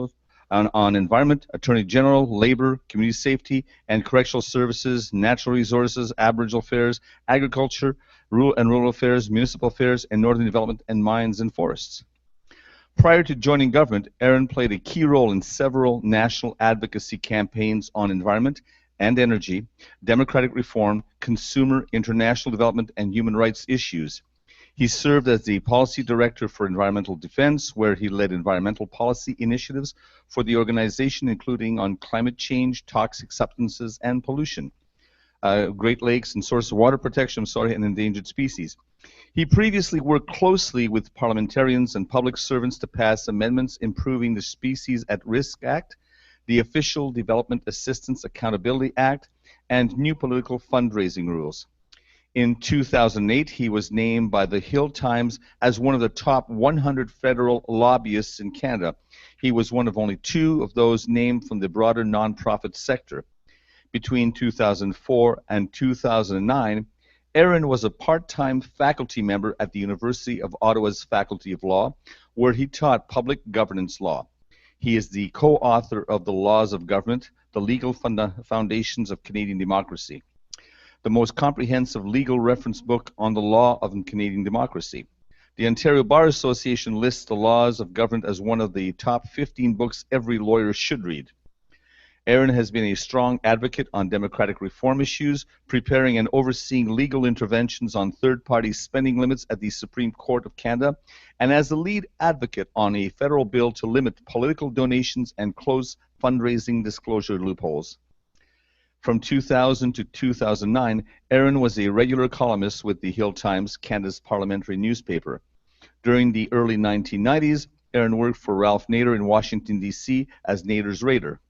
Attorney General, Labour, Community Safety and Correctional Services, Natural Resources, Aboriginal Affairs, Agriculture, Rural Affairs, Municipal Affairs, and Northern Development and Mines and Forests. Prior to joining government, Aaron played a key role in several national advocacy campaigns on environment and energy, democratic reform, consumer, international development, and human rights issues. He served as the policy director for environmental defense, where he led environmental policy initiatives for the organization, including on climate change, toxic substances, and pollution, Great Lakes and source of water protection, and endangered species. He previously worked closely with parliamentarians and public servants to pass amendments improving the Species at Risk Act, the Official Development Assistance Accountability Act, and new political fundraising rules. In 2008, he was named by the Hill Times as one of the top 100 federal lobbyists in Canada. He was one of only 2 of those named from the broader nonprofit sector. Between 2004 and 2009, Aaron was a part-time faculty member at the University of Ottawa's Faculty of Law, where he taught public governance law. He is the co-author of The Laws of Government, The Legal Foundations of Canadian Democracy, the most comprehensive legal reference book on the law of Canadian democracy. The Ontario Bar Association lists the laws of government as one of the top 15 books every lawyer should read. Erin has been a strong advocate on democratic reform issues, preparing and overseeing legal interventions on third-party spending limits at the Supreme Court of Canada, and as the lead advocate on a federal bill to limit political donations and close fundraising disclosure loopholes. From 2000 to 2009, Erin was a regular columnist with the Hill Times, Canada's parliamentary newspaper. During the early 1990s, Erin worked for Ralph Nader in Washington, D.C. as Nader's Raider.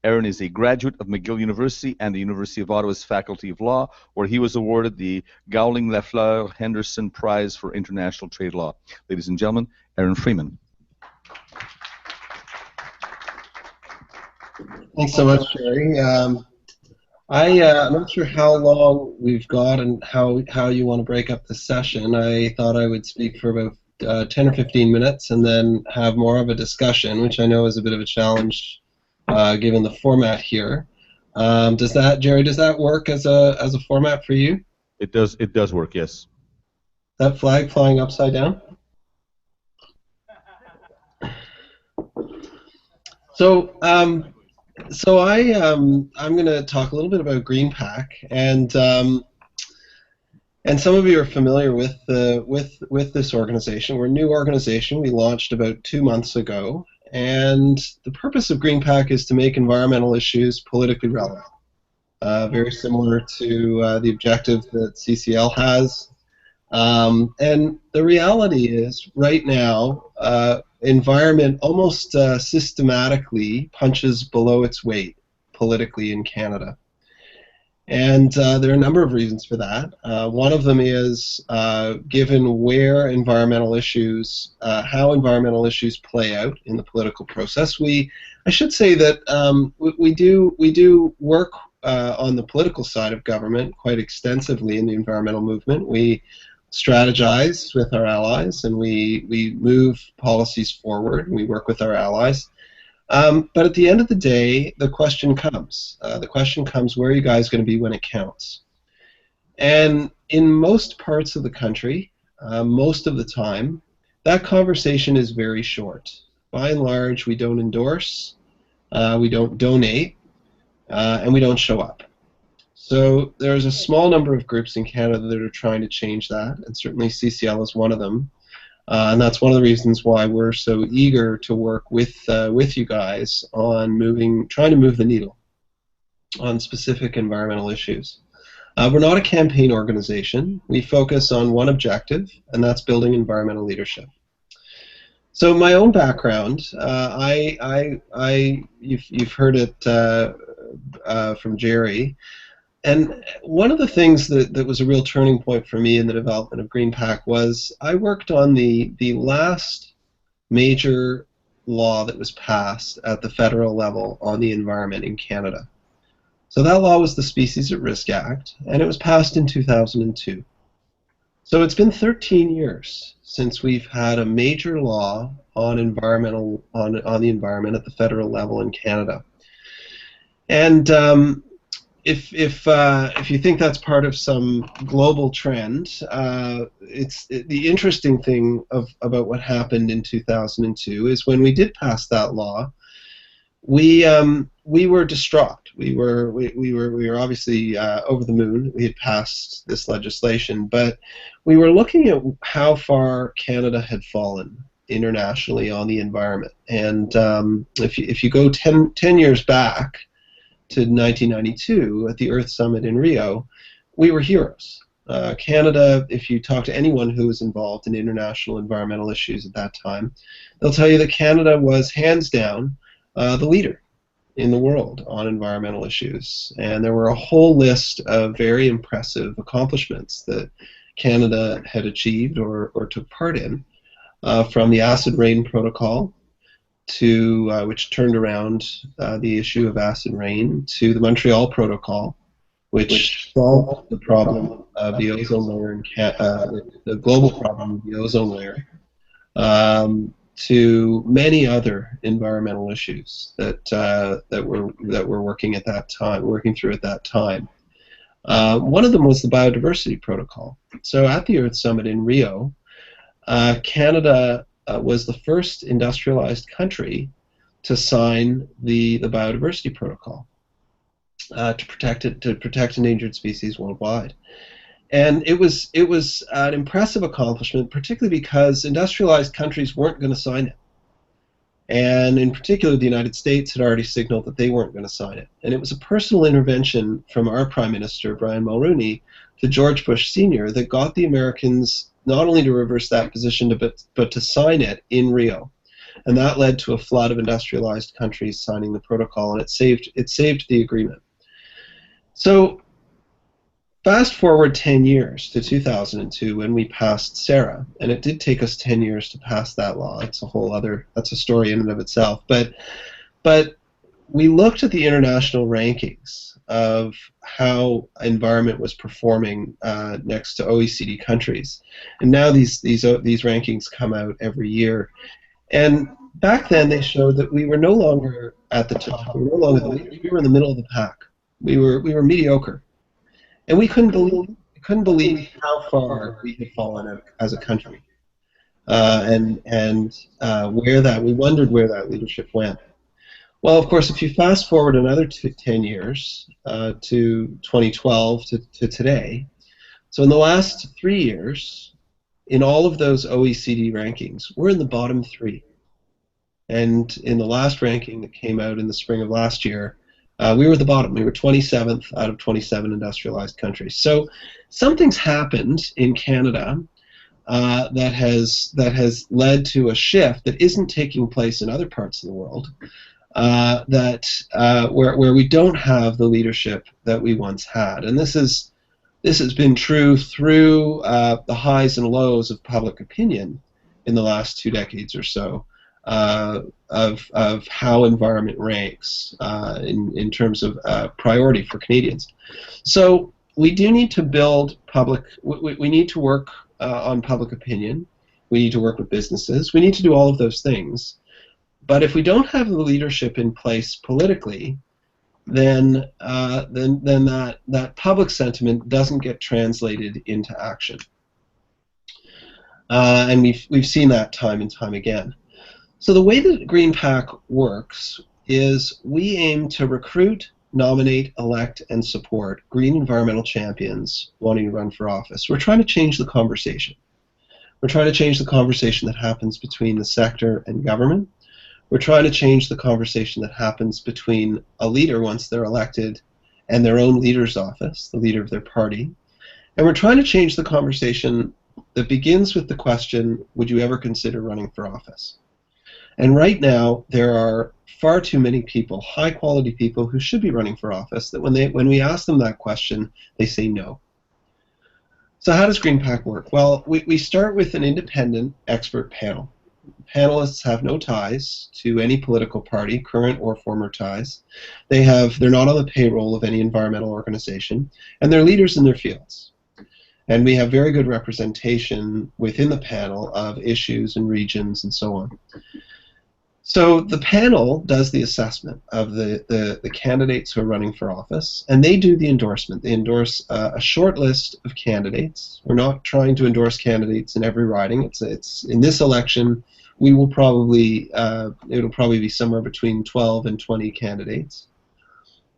Erin is a graduate of McGill University and the University of Ottawa's Faculty of Law, where he was awarded the Gowling-Lafleur Henderson Prize for International Trade Law. Ladies and gentlemen, Erin Freeman. Thanks so much, Jerry. I'm not sure how long we've got and how you want to break up the session. I thought I would speak for about 10 or 15 minutes and then have more of a discussion, which I know is a bit of a challenge given the format here. Jerry, does that work as a format for you? It does work, yes. That flag flying upside down? So I'm going to talk a little bit about GreenPAC, and some of you are familiar with this organization. We're a new organization. We launched about 2 months ago, and the purpose of GreenPAC is to make environmental issues politically relevant. Very similar to the objective that CCL has. And the reality is, right now, environment almost systematically punches below its weight politically in Canada. And there are a number of reasons for that. One of them is given where environmental issues, how environmental issues play out in the political process. I should say that we do work on the political side of government quite extensively in the environmental movement. We strategize with our allies, and we move policies forward, and we work with our allies. But at the end of the day, the question comes. Where are you guys going to be when it counts? And in most parts of the country, most of the time, that conversation is very short. By and large, we don't endorse, we don't donate, and we don't show up. So there's a small number of groups in Canada that are trying to change that, and certainly CCL is one of them. And that's one of the reasons why we're so eager to work with you guys on trying to move the needle on specific environmental issues. We're not a campaign organization. We focus on one objective, and that's building environmental leadership. So my own background, you've heard it from Jerry. And one of the things that was a real turning point for me in the development of GreenPAC was I worked on the last major law that was passed at the federal level on the environment in Canada. So that law was the Species at Risk Act, and it was passed in 2002. So it's been 13 years since we've had a major law on the environment at the federal level in Canada. And if you think that's part of some global trend, the interesting thing about what happened in 2002 is when we did pass that law, we were distraught. We were obviously over the moon. We had passed this legislation, but we were looking at how far Canada had fallen internationally on the environment. And if you go 10 years back to 1992 at the Earth Summit in Rio, we were heroes. Canada, if you talk to anyone who was involved in international environmental issues at that time, they'll tell you that Canada was hands down the leader in the world on environmental issues. And there were a whole list of very impressive accomplishments that Canada had achieved or took part in, from the Acid Rain Protocol, to which turned around the issue of acid rain, to the Montreal Protocol, which solved the problem of the ozone layer, the global problem of the ozone layer, to many other environmental issues that we're working through at that time. One of them was the biodiversity protocol. So at the Earth Summit in Rio, Canada was the first industrialized country to sign the biodiversity protocol to protect endangered species worldwide. And it was an impressive accomplishment, particularly because industrialized countries weren't going to sign it. And in particular, the United States had already signaled that they weren't going to sign it. And it was a personal intervention from our Prime Minister, Brian Mulroney, to George Bush Sr. that got the Americans not only to reverse that position, but to sign it in Rio. And that led to a flood of industrialized countries signing the protocol, and it saved the agreement. So fast forward 10 years to 2002 when we passed SARA, and it did take us 10 years to pass that law. That's a story in and of itself. But we looked at the international rankings of how environment was performing next to OECD countries, and now these rankings come out every year. And back then they showed that we were no longer at the top. We were no longer we were in the middle of the pack. We were mediocre. And we couldn't believe how far we had fallen as a country, and we wondered where that leadership went. Well, of course, if you fast forward another 10 years to 2012 to today, so in the last 3 years, in all of those OECD rankings, we're in the bottom 3. And in the last ranking that came out in the spring of last year, we were at the bottom. We were 27th out of 27 industrialized countries. So something's happened in Canada that has led to a shift that isn't taking place in other parts of the world, where we don't have the leadership that we once had. And this has been true through the highs and lows of public opinion in the last 2 decades or so. Of how environment ranks in terms of priority for Canadians. So we do need to build we need to work on public opinion. We need to work with businesses. We need to do all of those things. But if we don't have the leadership in place politically, then that public sentiment doesn't get translated into action. And we've seen that time and time again. So the way that GreenPAC works is we aim to recruit, nominate, elect, and support green environmental champions wanting to run for office. We're trying to change the conversation. We're trying to change the conversation that happens between the sector and government. We're trying to change the conversation that happens between a leader once they're elected and their own leader's office, the leader of their party. And we're trying to change the conversation that begins with the question, would you ever consider running for office? And right now, there are far too many people, high-quality people, who should be running for office, that when we ask them that question, they say no. So how does GreenPAC work? Well, we start with an independent expert panel. Panelists have no ties to any political party, current or former ties. They're not on the payroll of any environmental organization, and they're leaders in their fields. And we have very good representation within the panel of issues and regions and so on. So the panel does the assessment of the candidates who are running for office, and they do the endorsement. They endorse a short list of candidates. We're not trying to endorse candidates in every riding. It's in this election, we will probably it'll probably be somewhere between 12 and 20 candidates,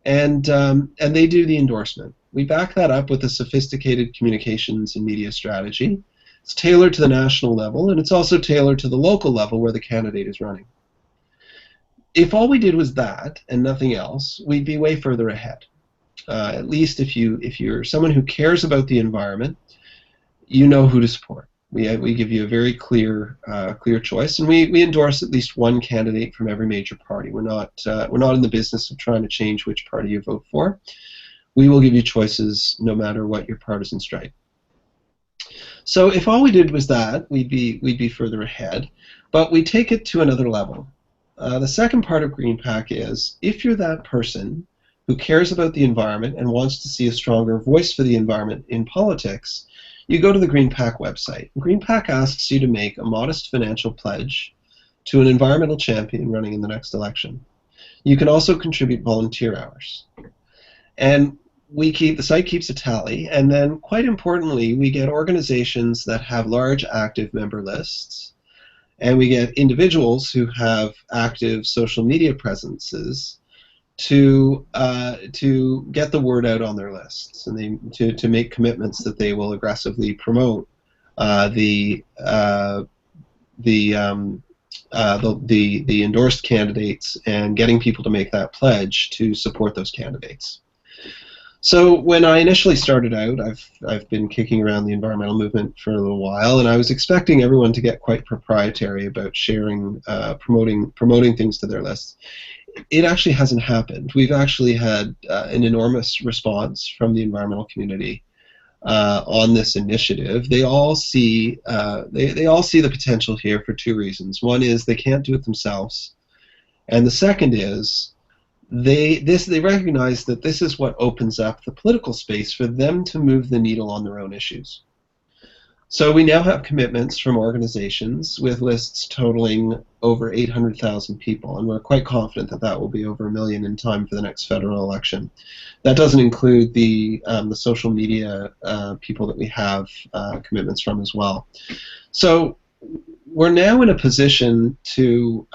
and they do the endorsement. We back that up with a sophisticated communications and media strategy. It's tailored to the national level, and it's also tailored to the local level where the candidate is running. If all we did was that and nothing else, we'd be way further ahead. At least if you're someone who cares about the environment, you know who to support. We give you a very clear choice, and we endorse at least one candidate from every major party. We're not in the business of trying to change which party you vote for. We will give you choices no matter what your partisan stripe. So if all we did was that, we'd be further ahead, but we take it to another level. The second part of GreenPAC is, if you're that person who cares about the environment and wants to see a stronger voice for the environment in politics, you go to the GreenPAC website. GreenPAC asks you to make a modest financial pledge to an environmental champion running in the next election. You can also contribute volunteer hours. And the site keeps a tally, and then quite importantly, we get organizations that have large active member lists, and we get individuals who have active social media presences to get the word out on their lists, and to make commitments that they will aggressively promote the endorsed candidates, and getting people to make that pledge to support those candidates. So when I initially started out, I've been kicking around the environmental movement for a little while, and I was expecting everyone to get quite proprietary about sharing, promoting things to their lists. It actually hasn't happened. We've actually had an enormous response from the environmental community on this initiative. They all see they all see the potential here for two reasons. One is they can't do it themselves, and the second is they recognize that this is what opens up the political space for them to move the needle on their own issues. So we now have commitments from organizations with lists totaling over 800,000 people, and we're quite confident that that will be over 1 million in time for the next federal election. That doesn't include the social media people that we have commitments from as well. So we're now in a position to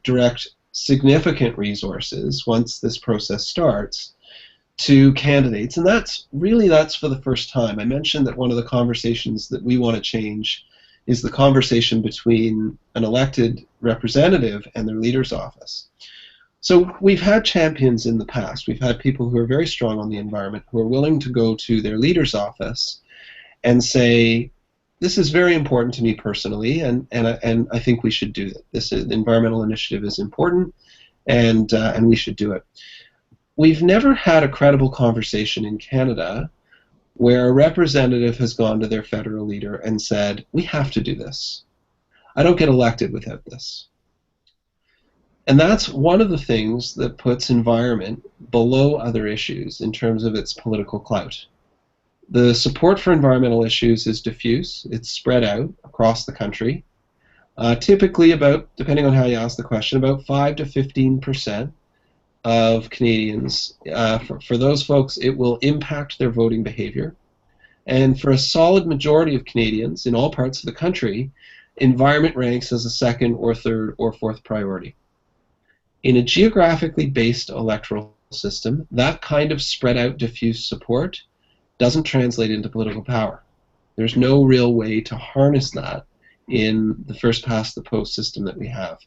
direct significant resources once this process starts to candidates, and that's for the first time. I mentioned that one of the conversations that we want to change is the conversation between an elected representative and their leader's office. So we've had champions in the past. We've had people who are very strong on the environment who are willing to go to their leader's office and say, this is very important to me personally, and I think we should do it. This environmental initiative is important, and we should do it. We've never had a credible conversation in Canada where a representative has gone to their federal leader and said, we have to do this. I don't get elected without this. And that's one of the things that puts environment below other issues in terms of its political clout. The support for environmental issues is diffuse. It's spread out across the country. Typically about, depending on how you ask the question, about 5 to 15% of Canadians. For those folks, it will impact their voting behavior. And for a solid majority of Canadians in all parts of the country, environment ranks as a second or third or fourth priority. In a geographically based electoral system, that kind of spread out diffuse support doesn't translate into political power. There's no real way to harness that in the first past the post system that we have.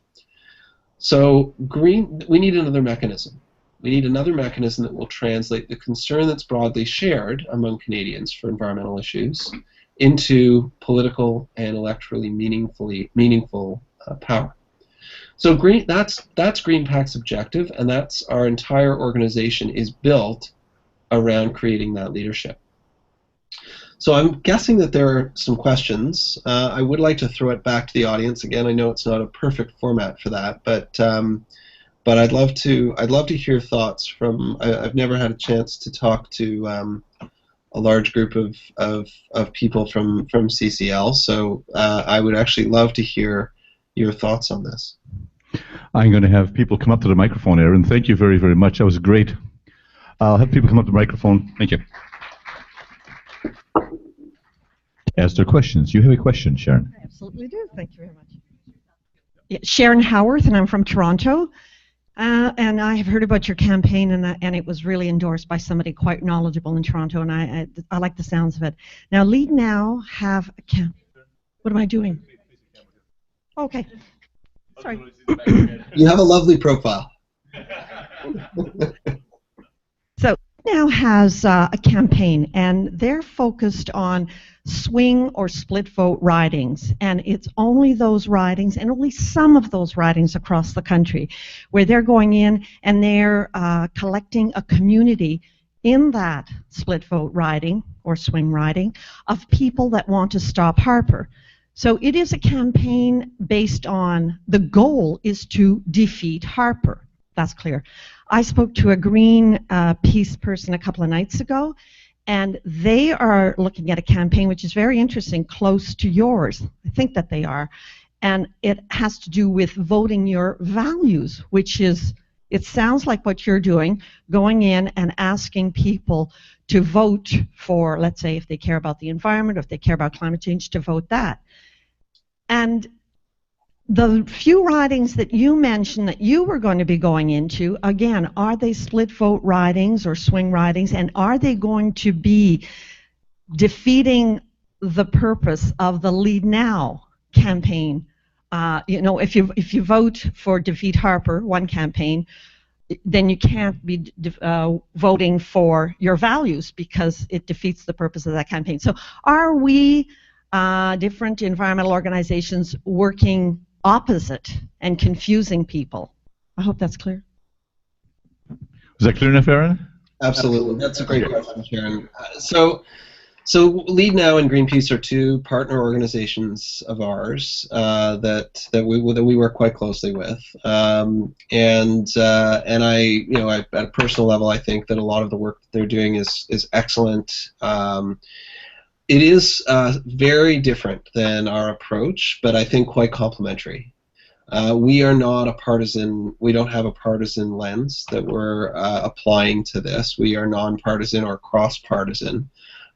So we need another mechanism. We need another mechanism that will translate the concern that's broadly shared among Canadians for environmental issues into political and electorally meaningful power. So that's GreenPAC's objective, and that's our entire organization is built around creating that leadership. So I'm guessing that there are some questions. I would like to throw it back to the audience. Again, I know it's not a perfect format for that, but I'd love to hear thoughts from. I've never had a chance to talk to a large group of people from CCL, so I would actually love to hear your thoughts on this. I'm going to have people come up to the microphone, Aaron. Thank you very, very much. That was great. I'll have people come up to the microphone. Thank you. Ask their questions. You have a question, Sharon. I absolutely do. Thank you very much. Yeah, Sharon Howarth, and I'm from Toronto. And I have heard about your campaign, and it was really endorsed by somebody quite knowledgeable in Toronto, and I like the sounds of it. Now, Lead Now have a what am I doing? Okay. Sorry. You have a lovely profile. So Now has a campaign, and they're focused on swing or split vote ridings, and it's only those ridings and only some of those ridings across the country where they're going in and they're collecting a community in that split vote riding or swing riding of people that want to stop Harper. So it is a campaign based on the goal is to defeat Harper. That's clear. I spoke to a Green Peace person a couple of nights ago, and they are looking at a campaign which is very interesting, close to yours. I think that they are. and it has to do with voting your values, which is, it sounds like what you're doing, going in and asking people to vote for, let's say, if they care about the environment, or if they care about climate change, to vote that. And the few ridings that you mentioned that you were going to be going into, again, are they split vote ridings or swing ridings, and are they going to be defeating the purpose of the Lead Now campaign? If you vote for Defeat Harper, one campaign, then you can't be voting for your values because it defeats the purpose of that campaign. So are we, different environmental organizations, working opposite and confusing people? I hope that's clear. Is that clear enough, Aaron? Absolutely. That's a great question, Sharon. So Lead Now and Greenpeace are two partner organizations of ours that we work quite closely with, and I, at a personal level, I think that a lot of the work that they're doing is excellent. It is very different than our approach, but I think quite complementary. We are not a partisan. We don't have a partisan lens that we're applying to this. We are nonpartisan or cross-partisan.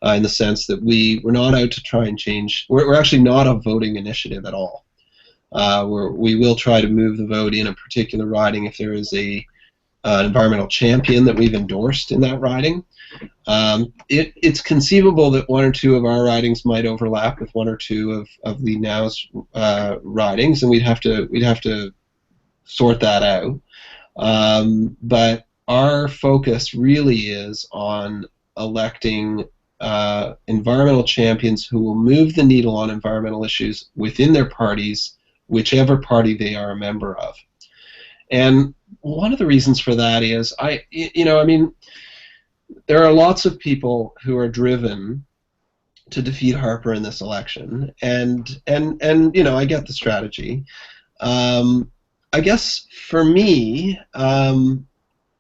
In the sense that we're not out to try and change. We're actually not a voting initiative at all. We will try to move the vote in a particular riding if there is an environmental champion that we've endorsed in that riding. It's conceivable that one or two of our ridings might overlap with one or two of Lead Now's ridings, and we'd have to sort that out. But our focus really is on electing environmental champions who will move the needle on environmental issues within their parties, whichever party they are a member of. And one of the reasons for that is, there are lots of people who are driven to defeat Harper in this election, and I get the strategy. I guess for me,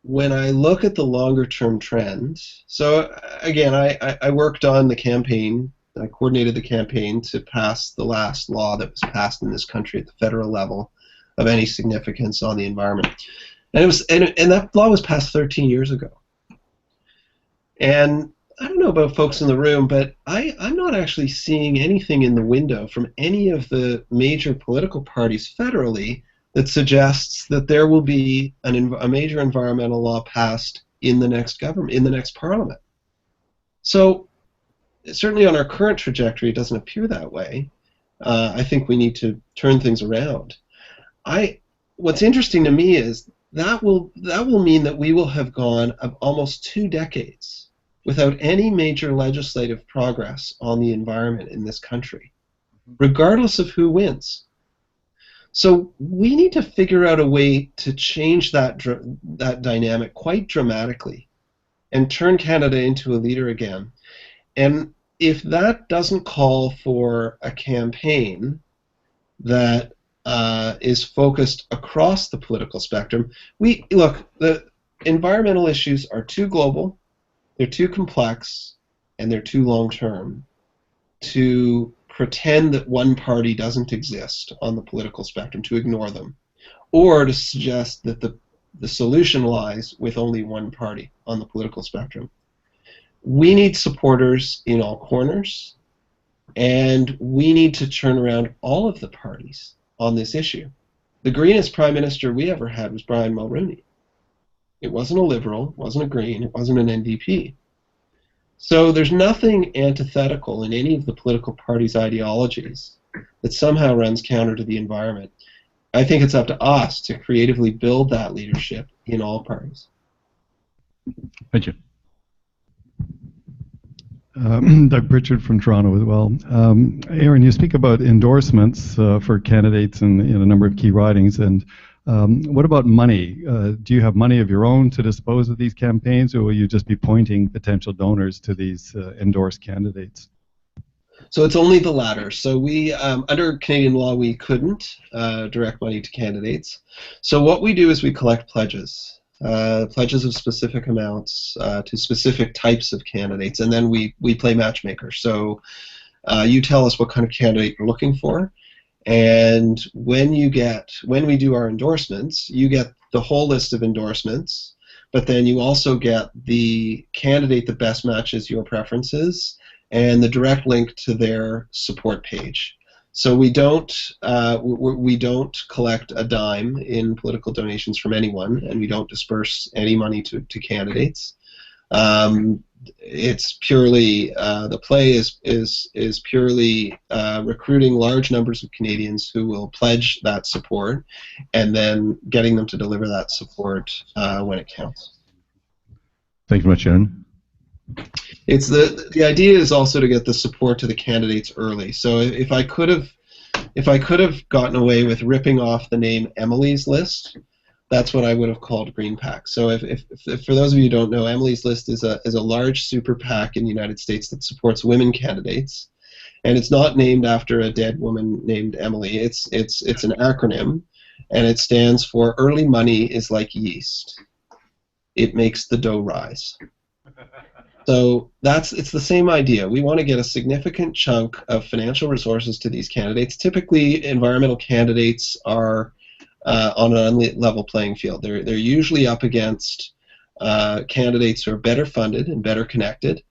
when I look at the longer-term trend, so again, I worked on the campaign, I coordinated the campaign to pass the last law that was passed in this country at the federal level of any significance on the environment, and that law was passed 13 years ago. And I don't know about folks in the room, but I'm not actually seeing anything in the window from any of the major political parties federally that suggests that there will be a major environmental law passed in the next government, in the next parliament. So certainly on our current trajectory, it doesn't appear that way. I think we need to turn things around. What's interesting to me is that will mean that we will have gone almost 2 decades without any major legislative progress on the environment in this country, regardless of who wins. So we need to figure out a way to change that dynamic quite dramatically and turn Canada into a leader again. And if that doesn't call for a campaign that is focused across the political spectrum, look, the environmental issues are too global, they're too complex, and they're too long-term to pretend that one party doesn't exist on the political spectrum, to ignore them, or to suggest that the solution lies with only one party on the political spectrum. We need supporters in all corners, and we need to turn around all of the parties on this issue. The greenest prime minister we ever had was Brian Mulroney. It wasn't a Liberal, it wasn't a Green, it wasn't an NDP. So there's nothing antithetical in any of the political parties' ideologies that somehow runs counter to the environment. I think it's up to us to creatively build that leadership in all parties. Thank you. Doug Pritchard from Toronto as well. Aaron, you speak about endorsements for candidates in a number of key ridings, and what about money? Do you have money of your own to dispose of these campaigns, or will you just be pointing potential donors to these endorsed candidates? So it's only the latter. So we, under Canadian law, we couldn't direct money to candidates. So what we do is we collect pledges. Pledges of specific amounts to specific types of candidates, and then we play matchmaker. So you tell us what kind of candidate you're looking for, And when we do our endorsements, you get the whole list of endorsements, but then you also get the candidate that best matches your preferences and the direct link to their support page. So we don't collect a dime in political donations from anyone, and we don't disperse any money to candidates. It's purely the play is purely recruiting large numbers of Canadians who will pledge that support, and then getting them to deliver that support when it counts. Thank you much, Aaron. It's the idea is also to get the support to the candidates early. So if I could have gotten away with ripping off the name Emily's List, that's what I would have called Green PAC. So if for those of you who don't know, Emily's List is a large super PAC in the United States that supports women candidates, and it's not named after a dead woman named Emily. It's an acronym, and it stands for Early Money is Like Yeast. It makes the dough rise. So it's the same idea. We want to get a significant chunk of financial resources to these candidates. Typically, environmental candidates are on an unlevel playing field. They're usually up against candidates who are better funded and better connected,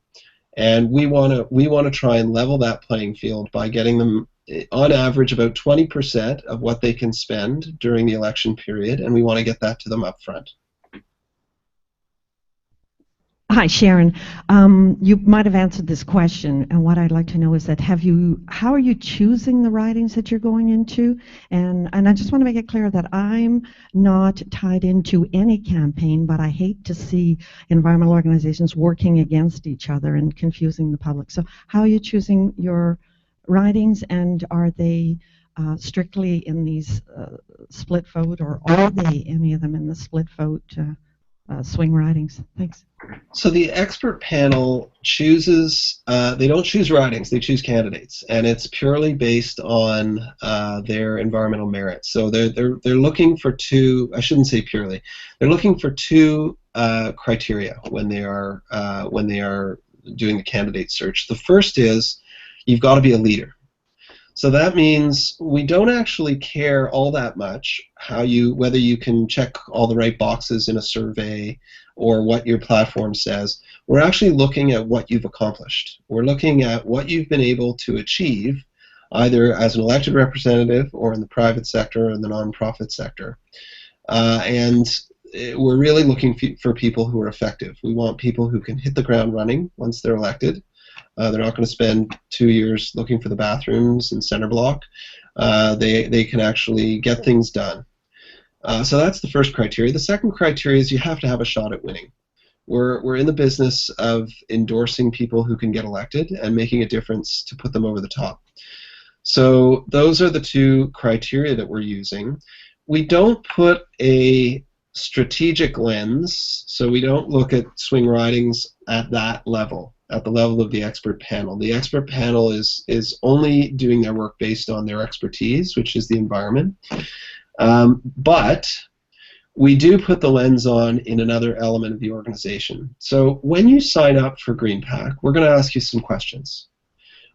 and we want to try and level that playing field by getting them on average about 20% of what they can spend during the election period, and we want to get that to them up front. Hi, Sharon. You might have answered this question, and what I'd like to know is that how are you choosing the ridings that you're going into? And I just want to make it clear that I'm not tied into any campaign, but I hate to see environmental organizations working against each other and confusing the public. So how are you choosing your ridings, and are they strictly in these split vote, or are they any of them in the split vote swing ridings? Thanks. So the expert panel chooses, they don't choose ridings, they choose candidates, and it's purely based on their environmental merit. So they're looking for two, I shouldn't say purely, they're looking for two criteria when they are doing the candidate search. The first is you've got to be a leader. So that means we don't actually care all that much whether you can check all the right boxes in a survey or what your platform says. We're actually looking at what you've accomplished. We're looking at what you've been able to achieve, either as an elected representative or in the private sector or in the nonprofit sector. And we're really looking for people who are effective. We want people who can hit the ground running once they're elected. They're not going to spend 2 years looking for the bathrooms in center block. They can actually get things done. So that's the first criteria. The second criteria is you have to have a shot at winning. We're in the business of endorsing people who can get elected and making a difference to put them over the top. So those are the two criteria that we're using. We don't put a strategic lens, so we don't look at swing ridings at that level, at the level of the expert panel. The expert panel is only doing their work based on their expertise, which is the environment. But we do put the lens on in another element of the organization. So when you sign up for Green PAC, we're going to ask you some questions.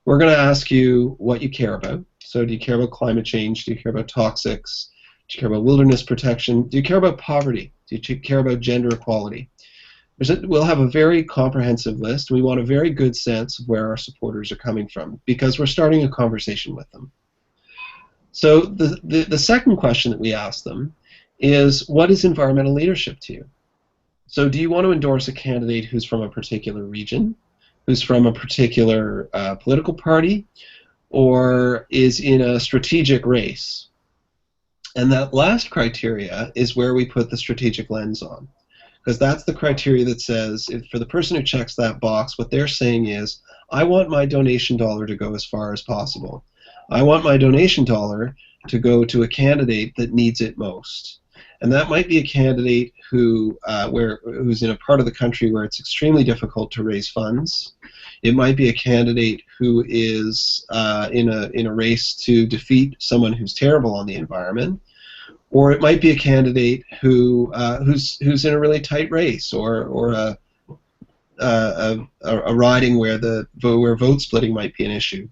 We're going to ask you what you care about. So do you care about climate change? Do you care about toxics? Do you care about wilderness protection? Do you care about poverty? Do you care about gender equality? We'll have a very comprehensive list. We want a very good sense of where our supporters are coming from because we're starting a conversation with them. So the second question that we ask them is, what is environmental leadership to you? So do you want to endorse a candidate who's from a particular region, who's from a particular political party, or is in a strategic race? And that last criteria is where we put the strategic lens on. Because that's the criteria that says, for the person who checks that box, what they're saying is, I want my donation dollar to go as far as possible. I want my donation dollar to go to a candidate that needs it most. And that might be a candidate who's in a part of the country where it's extremely difficult to raise funds. It might be a candidate who is in a race to defeat someone who's terrible on the environment. Or it might be a candidate who's in a really tight race, or a riding where vote splitting might be an issue.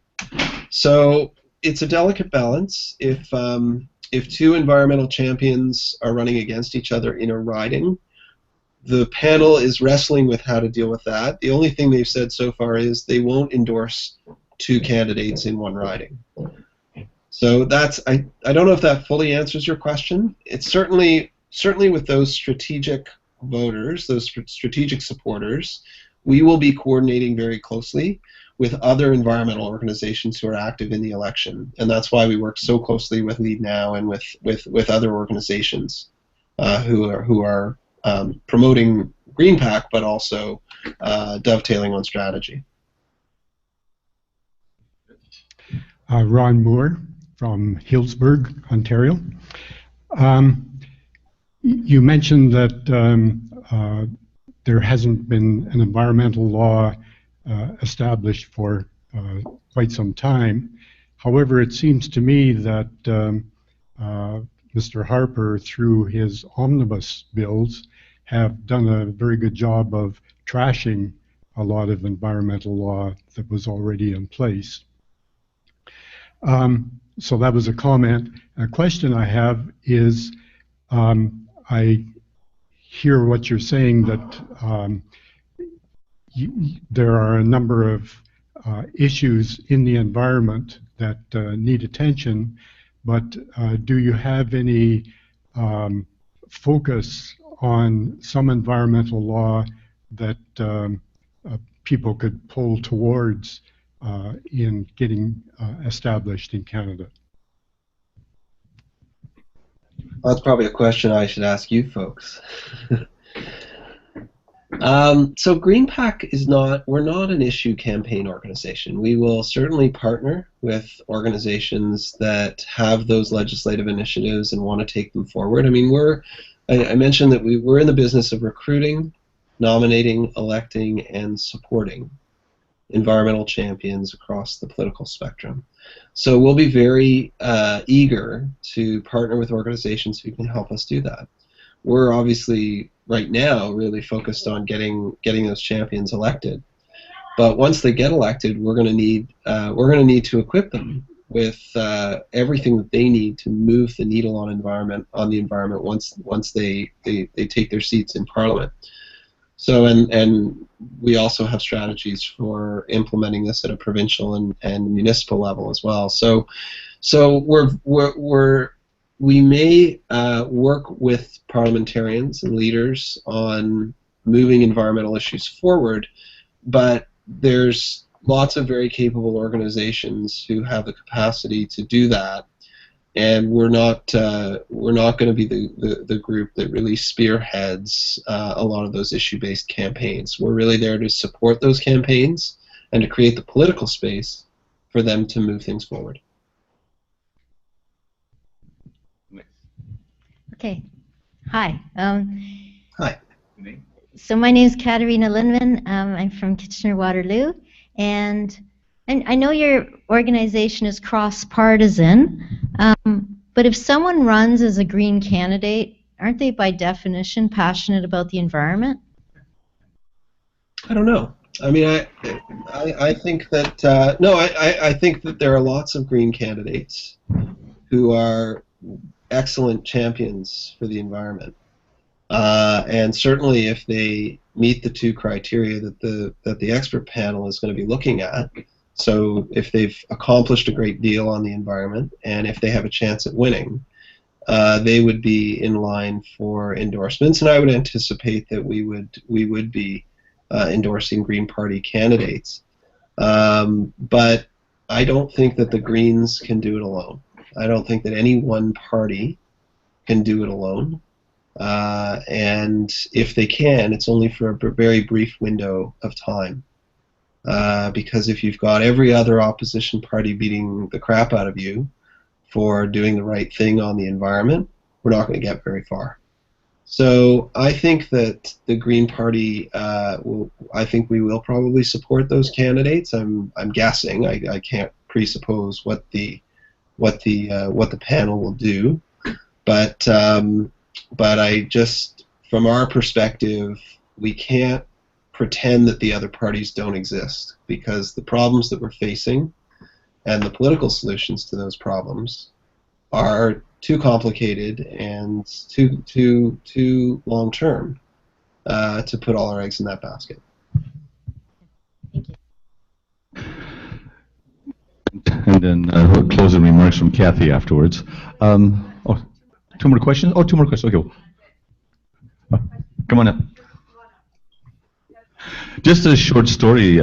So it's a delicate balance. If two environmental champions are running against each other in a riding, the panel is wrestling with how to deal with that. The only thing they've said so far is they won't endorse two candidates in one riding. So that's, I don't know if that fully answers your question. It's certainly with those strategic voters, those strategic supporters, we will be coordinating very closely with other environmental organizations who are active in the election, and that's why we work so closely with Lead Now and with other organizations who are promoting GreenPAC, but also dovetailing on strategy. Ron Moore from Healdsburg, Ontario. You mentioned that there hasn't been an environmental law established for quite some time. However, it seems to me that Mr. Harper, through his omnibus bills, have done a very good job of trashing a lot of environmental law that was already in place. So that was a comment. A question I have is, I hear what you're saying, that there are a number of issues in the environment that need attention, but do you have any focus on some environmental law that people could pull towards in getting established in Canada? That's probably a question I should ask you folks. So GreenPAC is we're not an issue campaign organization. We will certainly partner with organizations that have those legislative initiatives and want to take them forward. I mean, I mentioned that we're in the business of recruiting, nominating, electing, and supporting environmental champions across the political spectrum. So we'll be very eager to partner with organizations who can help us do that. We're obviously right now really focused on getting those champions elected, but once they get elected, we're going to need to equip them with everything that they need to move the needle on the environment once they take their seats in Parliament. So and we also have strategies for implementing this at a provincial and municipal level as well. So we may work with parliamentarians and leaders on moving environmental issues forward, but there's lots of very capable organizations who have the capacity to do that, and we're not going to be the group that really spearheads a lot of those issue-based campaigns. We're really there to support those campaigns and to create the political space for them to move things forward. Okay. Hi. Hi. So my name is Katerina Lindman. I'm from Kitchener-Waterloo, and I know your organization is cross-partisan, but if someone runs as a Green candidate, aren't they by definition passionate about the environment? I don't know. I mean, I think that no, I think that there are lots of Green candidates who are excellent champions for the environment, and certainly if they meet the two criteria that the expert panel is going to be looking at. So if they've accomplished a great deal on the environment, and if they have a chance at winning, they would be in line for endorsements, and I would anticipate that we would be endorsing Green Party candidates. But I don't think that the Greens can do it alone. I don't think that any one party can do it alone. And if they can, it's only for a very brief window of time. Because if you've got every other opposition party beating the crap out of you for doing the right thing on the environment, we're not going to get very far. So I think that the Green Party, I think we will probably support those candidates. I'm guessing. I can't presuppose what the panel will do, but I just, from our perspective, we can't pretend that the other parties don't exist, because the problems that we're facing and the political solutions to those problems are too complicated and too long term to put all our eggs in that basket. And then closing remarks from Kathy afterwards. Oh, two more questions? Oh, two more questions. Okay. Come on up. Just a short story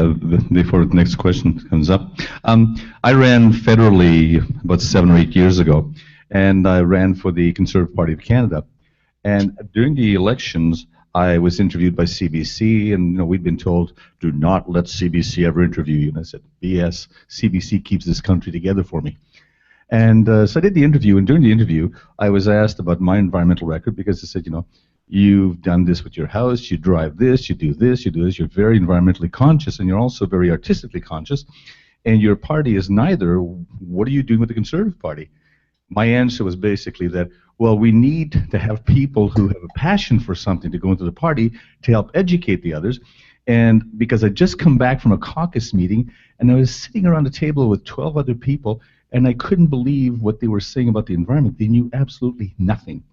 before the next question comes up. I ran federally about 7 or 8 years ago, and I ran for the Conservative Party of Canada. And during the elections, I was interviewed by CBC, and we'd been told, do not let CBC ever interview you. And I said, BS, CBC keeps this country together for me. And so I did the interview, and during the interview, I was asked about my environmental record because they said, you've done this with your house, you drive this, you do this, you do this, you're very environmentally conscious, and you're also very artistically conscious, and your party is neither. What are you doing with the Conservative Party? My answer was basically that, well, we need to have people who have a passion for something to go into the party to help educate the others. And because I'd just come back from a caucus meeting, and I was sitting around a table with 12 other people, and I couldn't believe what they were saying about the environment. They knew absolutely nothing.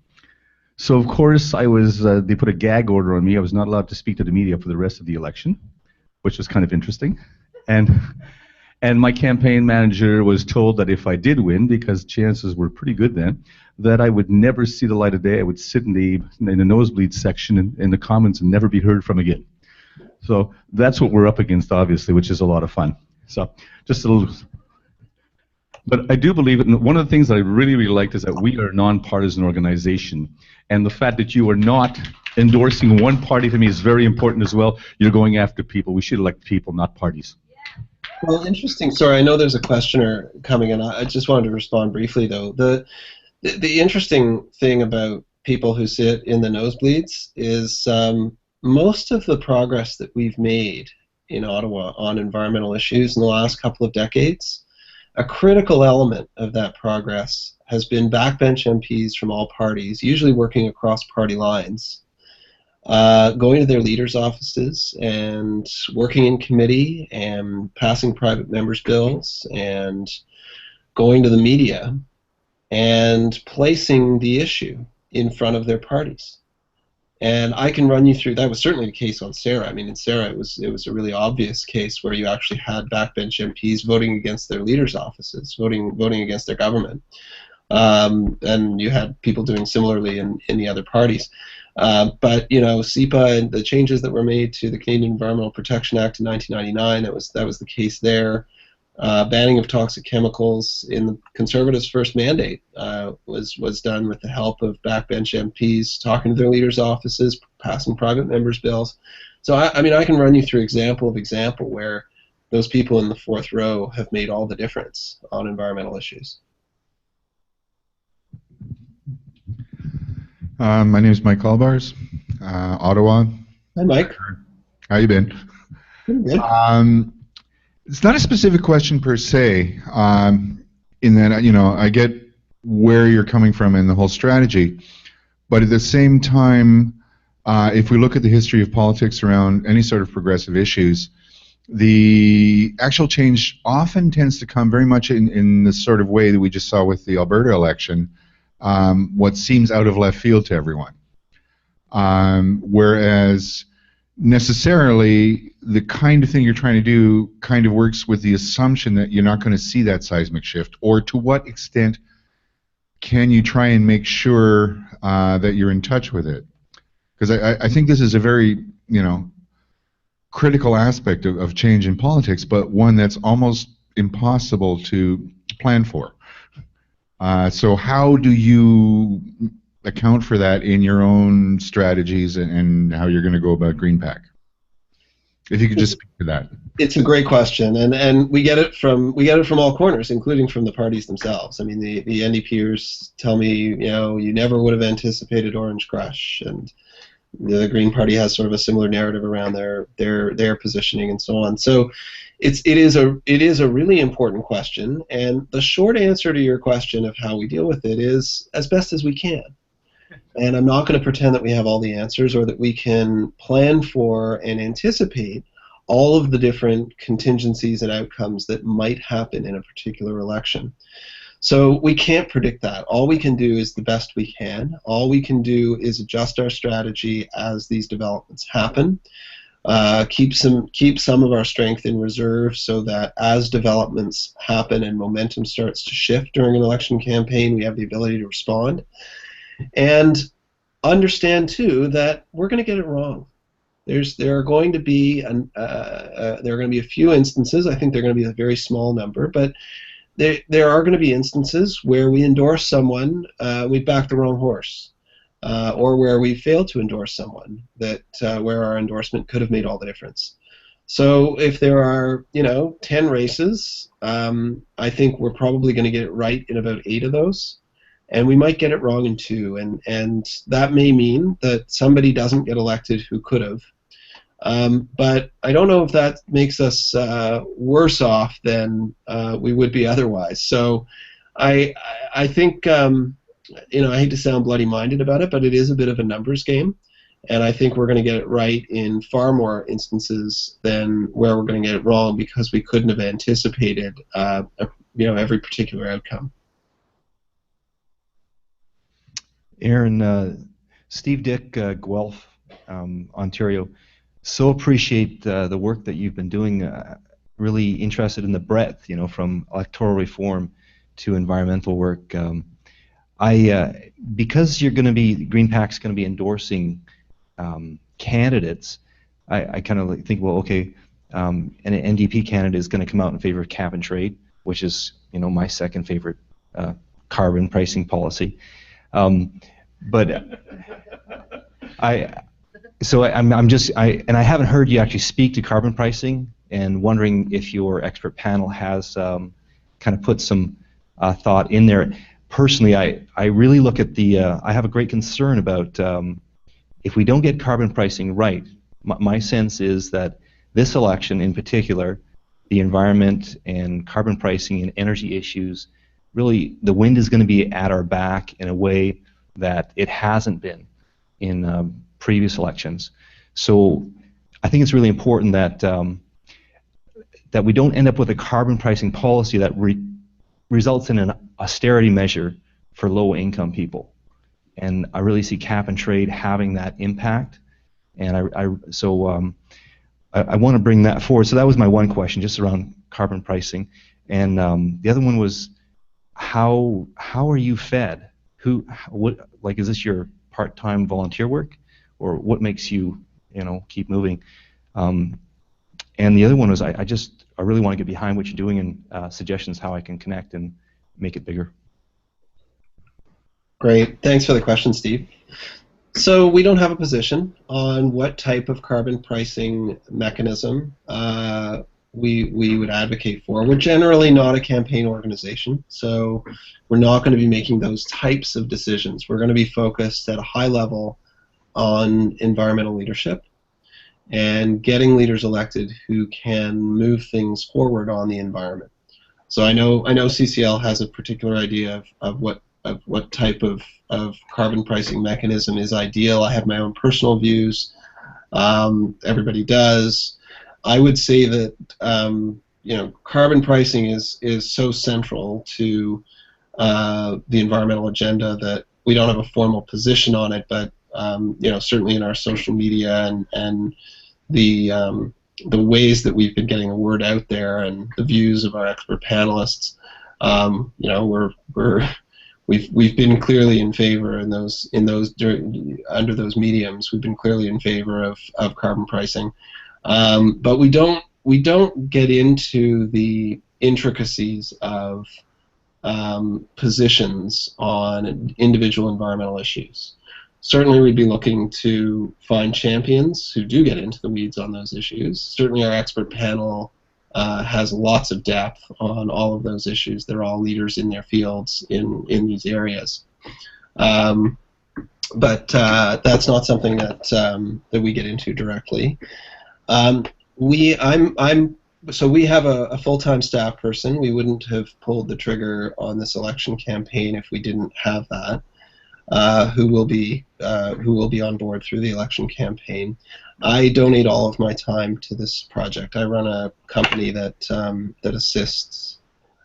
So, of course, I was. They put a gag order on me. I was not allowed to speak to the media for the rest of the election, which was kind of interesting. And my campaign manager was told that if I did win, because chances were pretty good then, that I would never see the light of day. I would sit in the nosebleed section in the Commons and never be heard from again. So that's what we're up against, obviously, which is a lot of fun. So just a little. But I do believe it. And one of the things that I really, really liked is that we are a nonpartisan organization. And the fact that you are not endorsing one party to me is very important as well. You're going after people. We should elect people, not parties. Well, interesting. Sorry, I know there's a questioner coming in. I just wanted to respond briefly, though. The interesting thing about people who sit in the nosebleeds is most of the progress that we've made in Ottawa on environmental issues in the last couple of decades, a critical element of that progress has been backbench MPs from all parties, usually working across party lines, going to their leaders' offices and working in committee and passing private members' bills and going to the media and placing the issue in front of their parties. And I can run you through, that was certainly the case on Sarah. I mean, in Sarah, it was a really obvious case where you actually had backbench MPs voting against their leaders' offices, voting against their government. And you had people doing similarly in the other parties. But CEPA and the changes that were made to the Canadian Environmental Protection Act in 1999, that was the case there. Banning of toxic chemicals in the Conservatives' first mandate was done with the help of backbench MPs talking to their leaders' offices, passing private members' bills. So I mean, I can run you through example where those people in the fourth row have made all the difference on environmental issues. My name is Mike Albars, Ottawa. Hi, Mike. How you been? Pretty good. It's not a specific question per se, in that I get where you're coming from in the whole strategy, but at the same time, if we look at the history of politics around any sort of progressive issues, the actual change often tends to come very much in the sort of way that we just saw with the Alberta election, what seems out of left field to everyone. Whereas necessarily the kind of thing you're trying to do kind of works with the assumption that you're not going to see that seismic shift, or to what extent can you try and make sure that you're in touch with it? Because I think this is a very critical aspect of change in politics, but one that's almost impossible to plan for. So how do you account for that in your own strategies and how you're going to go about GreenPAC? If you could just speak to that. It's a great question, and we get it from all corners, including from the parties themselves. I mean, the NDPers tell me, you never would have anticipated Orange Crush, and the Green Party has sort of a similar narrative around their positioning and so on. So it is a really important question, and the short answer to your question of how we deal with it is as best as we can. And I'm not going to pretend that we have all the answers or that we can plan for and anticipate all of the different contingencies and outcomes that might happen in a particular election. So we can't predict that. All we can do is the best we can. All we can do is adjust our strategy as these developments happen. Keep some of our strength in reserve so that as developments happen and momentum starts to shift during an election campaign, we have the ability to respond. And understand too that we're going to get it wrong. There are going to be a few instances. I think they're going to be a very small number, but there are going to be instances where we endorse someone, we back the wrong horse. Or where we fail to endorse someone where our endorsement could have made all the difference. So if there are 10 races, I think we're probably going to get it right in about 8 of those, and we might get it wrong in 2, and that may mean that somebody doesn't get elected who could have. But I don't know if that makes us worse off than we would be otherwise. So I think. I hate to sound bloody-minded about it, but it is a bit of a numbers game, and I think we're going to get it right in far more instances than where we're going to get it wrong because we couldn't have anticipated, every particular outcome. Aaron, Steve Dick, Guelph, Ontario. So appreciate the work that you've been doing. Really interested in the breadth, from electoral reform to environmental work. Because Green PAC's going to be endorsing candidates, I kind of think, well, okay, an NDP candidate is going to come out in favor of cap and trade, which is, my second favorite carbon pricing policy. But I haven't heard you actually speak to carbon pricing, and wondering if your expert panel has kind of put some thought in there. Personally, I really look at I have a great concern about if we don't get carbon pricing right. My sense is that this election in particular, the environment and carbon pricing and energy issues, really the wind is going to be at our back in a way that it hasn't been in previous elections. So I think it's really important that that we don't end up with a carbon pricing policy that results in an austerity measure for low-income people, and I really see cap and trade having that impact, and I want to bring that forward. So that was my one question, just around carbon pricing, and the other one was how are you fed? Is this your part-time volunteer work, or what makes you keep moving? And the other one was I really want to get behind what you're doing and suggestions how I can connect and make it bigger. Great. Thanks for the question, Steve. So we don't have a position on what type of carbon pricing mechanism we would advocate for. We're generally not a campaign organization, so we're not going to be making those types of decisions. We're going to be focused at a high level on environmental leadership and getting leaders elected who can move things forward on the environment. So I know CCL has a particular idea of what type of carbon pricing mechanism is ideal. I have my own personal views. Everybody does. I would say that carbon pricing is so central to the environmental agenda that we don't have a formal position on it, but certainly in our social media and the ways that we've been getting the word out there and the views of our expert panelists, we've been clearly in favor under those mediums. We've been clearly in favor of carbon pricing, but we don't get into the intricacies of positions on individual environmental issues. Certainly we'd be looking to find champions who do get into the weeds on those issues. Certainly our expert panel has lots of depth on all of those issues. They're all leaders in their fields in these areas. But that's not something that we get into directly. So we have a full-time staff person. We wouldn't have pulled the trigger on this election campaign if we didn't have that. who will be on board through the election campaign. I donate all of my time to this project. I run a company that that assists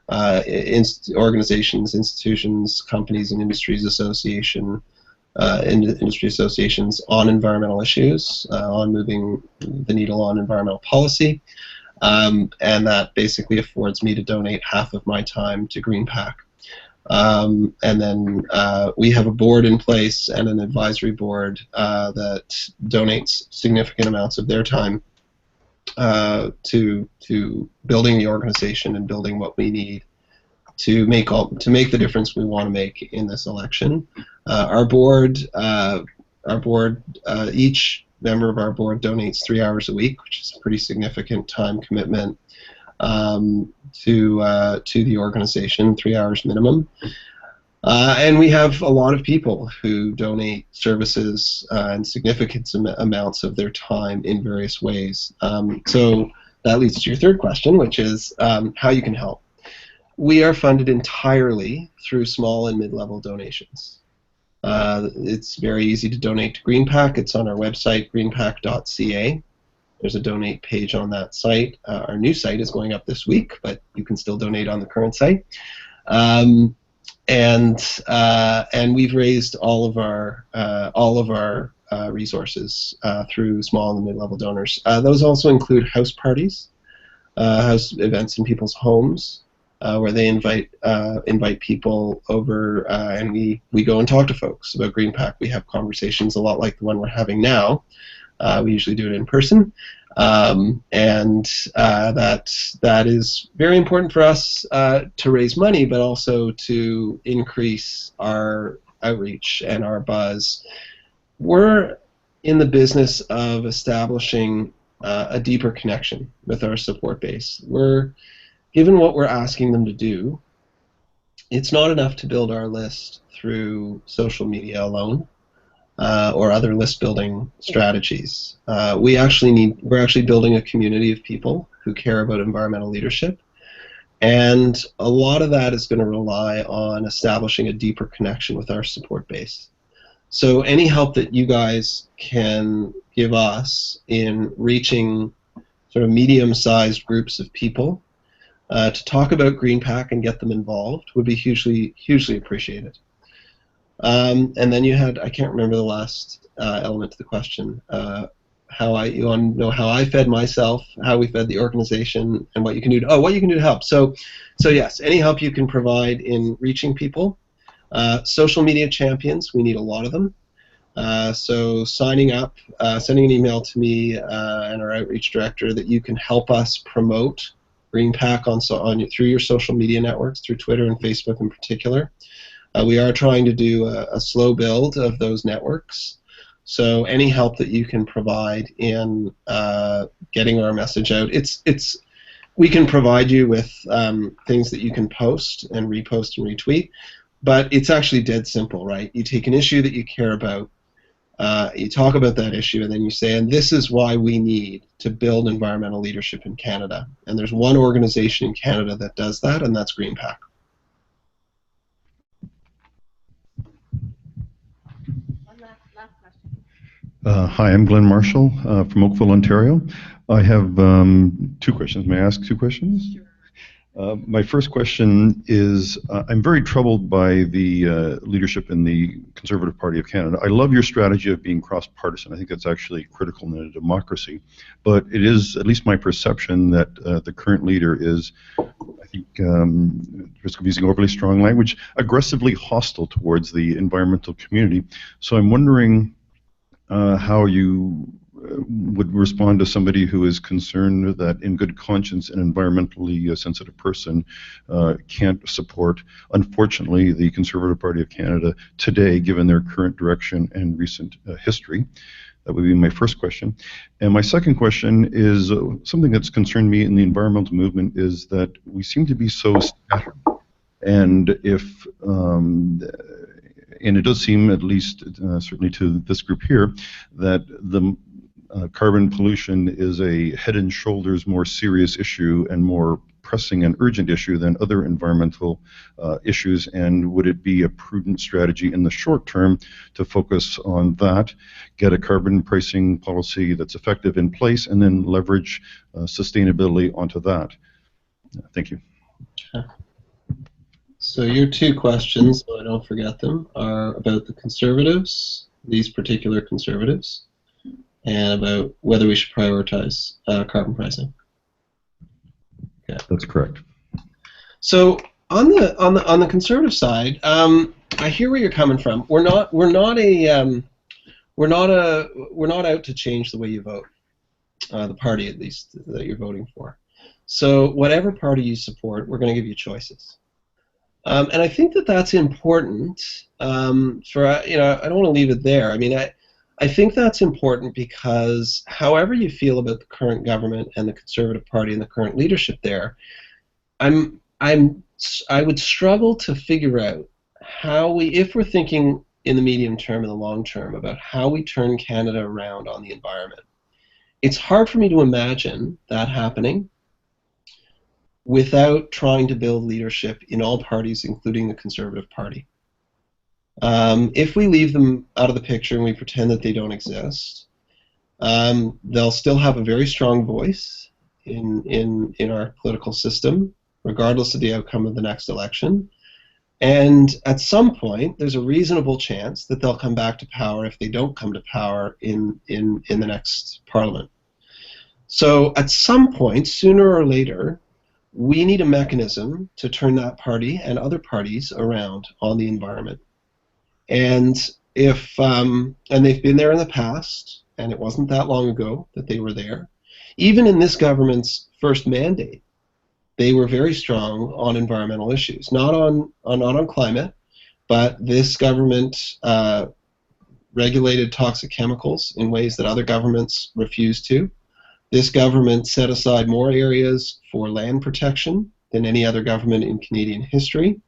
organizations, institutions, companies, and industry associations on environmental issues, on moving the needle on environmental policy, and that basically affords me to donate half of my time to GreenPAC. And then we have a board in place and an advisory board that donates significant amounts of their time to building the organization and building what we need to make the difference we want to make in this election. Our board, each member of our board donates 3 hours a week, which is a pretty significant time commitment to the organization, 3 hours minimum. And we have a lot of people who donate services and significant amounts of their time in various ways. So that leads to your third question, which is how you can help. We are funded entirely through small and mid-level donations. It's very easy to donate to GreenPAC. It's on our website, greenpac.ca. There's a donate page on that site. Our new site is going up this week, but you can still donate on the current site. And we've raised all of our resources through small and mid-level donors. Those also include house parties, house events in people's homes, where they invite people over, and we go and talk to folks about GreenPAC. We have conversations a lot like the one we're having now. We usually do it in person, and that is very important for us to raise money, but also to increase our outreach and our buzz. We're in the business of establishing a deeper connection with our support base. Given what we're asking them to do, it's not enough to build our list through social media alone or other list building strategies. We're actually building a community of people who care about environmental leadership, and a lot of that is going to rely on establishing a deeper connection with our support base. So any help that you guys can give us in reaching sort of medium-sized groups of people to talk about GreenPAC and get them involved would be hugely, hugely appreciated. And then you had, I can't remember the last element to the question. You want to know how I fed myself, how we fed the organization, and what you can do to, what you can do to help. So yes, any help you can provide in reaching people. Social media champions, we need a lot of them. So signing up, sending an email to me and our outreach director that you can help us promote GreenPAC through your social media networks, through Twitter and Facebook in particular. We are trying to do a slow build of those networks. So any help that you can provide in getting our message out, we can provide you with things that you can post and repost and retweet, but it's actually dead simple, right? You take an issue that you care about, you talk about that issue, and then you say, and this is why we need to build environmental leadership in Canada. And there's one organization in Canada that does that, and that's GreenPAC. Hi, I'm Glenn Marshall from Oakville, Ontario. I have 2 questions. May I ask 2 questions? Sure. My first question is, I'm very troubled by the leadership in the Conservative Party of Canada. I love your strategy of being cross-partisan. I think that's actually critical in a democracy. But it is, at least my perception, that the current leader is, I think, risk of using overly strong language, aggressively hostile towards the environmental community. So I'm wondering how you would respond to somebody who is concerned that in good conscience an environmentally sensitive person can't support, unfortunately, the Conservative Party of Canada today, given their current direction and recent history. That would be my first question. And my second question is something that's concerned me in the environmental movement is that we seem to be so scattered. And if and it does seem, at least certainly to this group here, that the carbon pollution is a head and shoulders more serious issue and more pressing and urgent issue than other environmental issues, and would it be a prudent strategy in the short term to focus on that, get a carbon pricing policy that's effective in place, and then leverage sustainability onto that? Thank you. So your two questions, so I don't forget them, are about the Conservatives, these particular Conservatives, and about whether we should prioritize carbon pricing. Okay. That's correct. So on the Conservative side, I hear where you're coming from. We're not out to change the way you vote, the party at least that you're voting for. So whatever party you support, we're going to give you choices. And I think that that's important. I don't want to leave it there. I mean, I think that's important because however you feel about the current government and the Conservative Party and the current leadership there, I would struggle to figure out how if we're thinking in the medium term and the long term about how we turn Canada around on the environment. It's hard for me to imagine that happening without trying to build leadership in all parties, including the Conservative Party. If we leave them out of the picture and we pretend that they don't exist, they'll still have a very strong voice in our political system, regardless of the outcome of the next election. And at some point, there's a reasonable chance that they'll come back to power if they don't come to power in the next parliament. So at some point, sooner or later, we need a mechanism to turn that party and other parties around on the environment. And and they've been there in the past, and it wasn't that long ago that they were there. Even in this government's first mandate, they were very strong on environmental issues, not on climate, but this government regulated toxic chemicals in ways that other governments refused to. This government set aside more areas for land protection than any other government in Canadian history.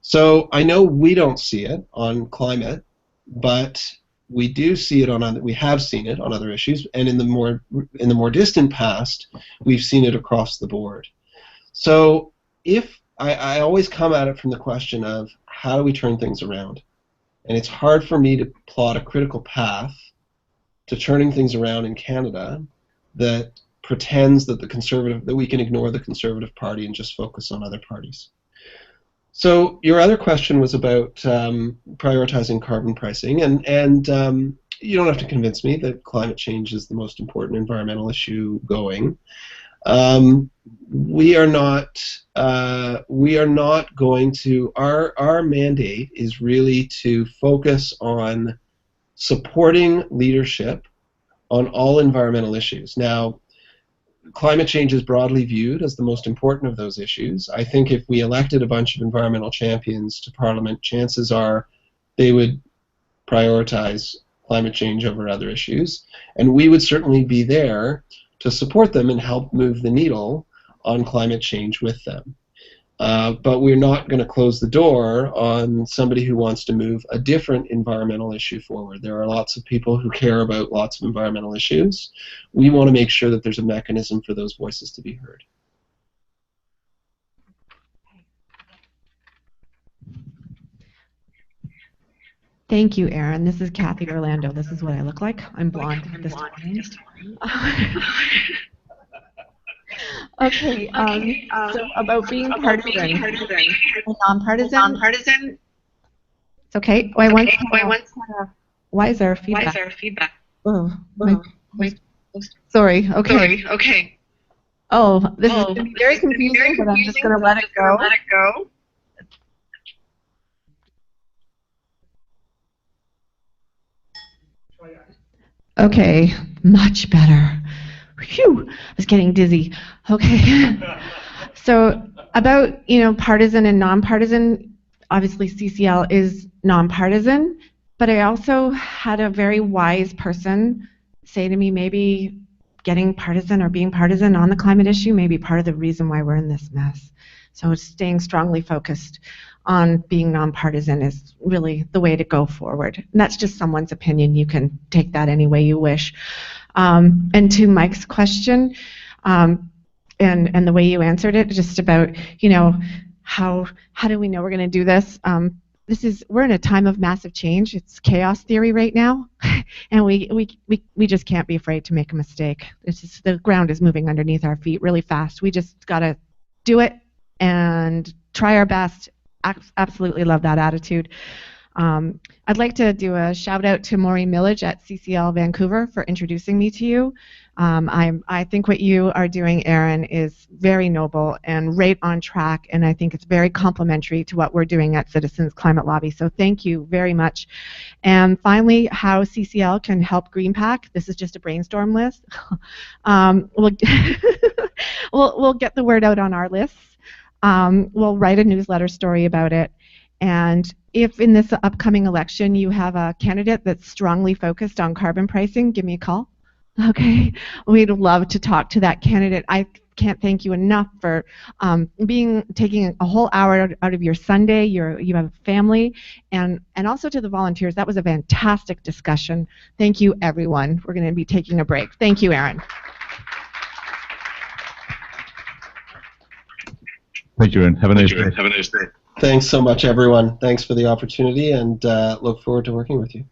So I know we don't see it on climate, but we do see it we have seen it on other issues, and in the more distant past, we've seen it across the board. So if I always come at it from the question of how do we turn things around, and it's hard for me to plot a critical path to turning things around in Canada that pretends that we can ignore the Conservative Party and just focus on other parties. So your other question was about prioritizing carbon pricing, and you don't have to convince me that climate change is the most important environmental issue going. We are not going to. Our mandate is really to focus on supporting leadership on all environmental issues. Now, climate change is broadly viewed as the most important of those issues. I think if we elected a bunch of environmental champions to Parliament, chances are they would prioritize climate change over other issues, and we would certainly be there to support them and help move the needle on climate change with them. But we're not going to close the door on somebody who wants to move a different environmental issue forward. There are lots of people who care about lots of environmental issues. We want to make sure that there's a mechanism for those voices to be heard. Thank you, Aaron. This is Kathy Orlando. This is what I look like. I'm blonde this time. Okay, so about being partisan and nonpartisan. It's okay. Why is there feedback? Oh, sorry. Okay. Oh, this is very confusing, but I'm just going to let it go. Okay, much better. Phew, I was getting dizzy. Okay. So about, partisan and nonpartisan, obviously CCL is nonpartisan, but I also had a very wise person say to me, maybe getting partisan or being partisan on the climate issue may be part of the reason why we're in this mess. So staying strongly focused on being nonpartisan is really the way to go forward. And that's just someone's opinion. You can take that any way you wish. And to Mike's question, and the way you answered it, just about, how do we know we're going to do this? We're in a time of massive change. It's chaos theory right now, and we just can't be afraid to make a mistake. It's just the ground is moving underneath our feet really fast. We just got to do it and try our best. Absolutely love that attitude. I'd like to do a shout out to Maureen Millage at CCL Vancouver for introducing me to you. I think what you are doing, Aaron, is very noble and right on track, and I think it's very complementary to what we're doing at Citizens Climate Lobby. So thank you very much. And finally, how CCL can help GreenPack. This is just a brainstorm list. We'll we'll get the word out on our lists. We'll write a newsletter story about it. And if in this upcoming election you have a candidate that's strongly focused on carbon pricing, give me a call. Okay, we'd love to talk to that candidate. I can't thank you enough for taking a whole hour out of your Sunday. You have a family, and also to the volunteers. That was a fantastic discussion. Thank you, everyone. We're going to be taking a break. Thank you, Aaron. Thank you, Aaron. Have a nice day. Have a nice day. Thanks so much, everyone. Thanks for the opportunity, and look forward to working with you.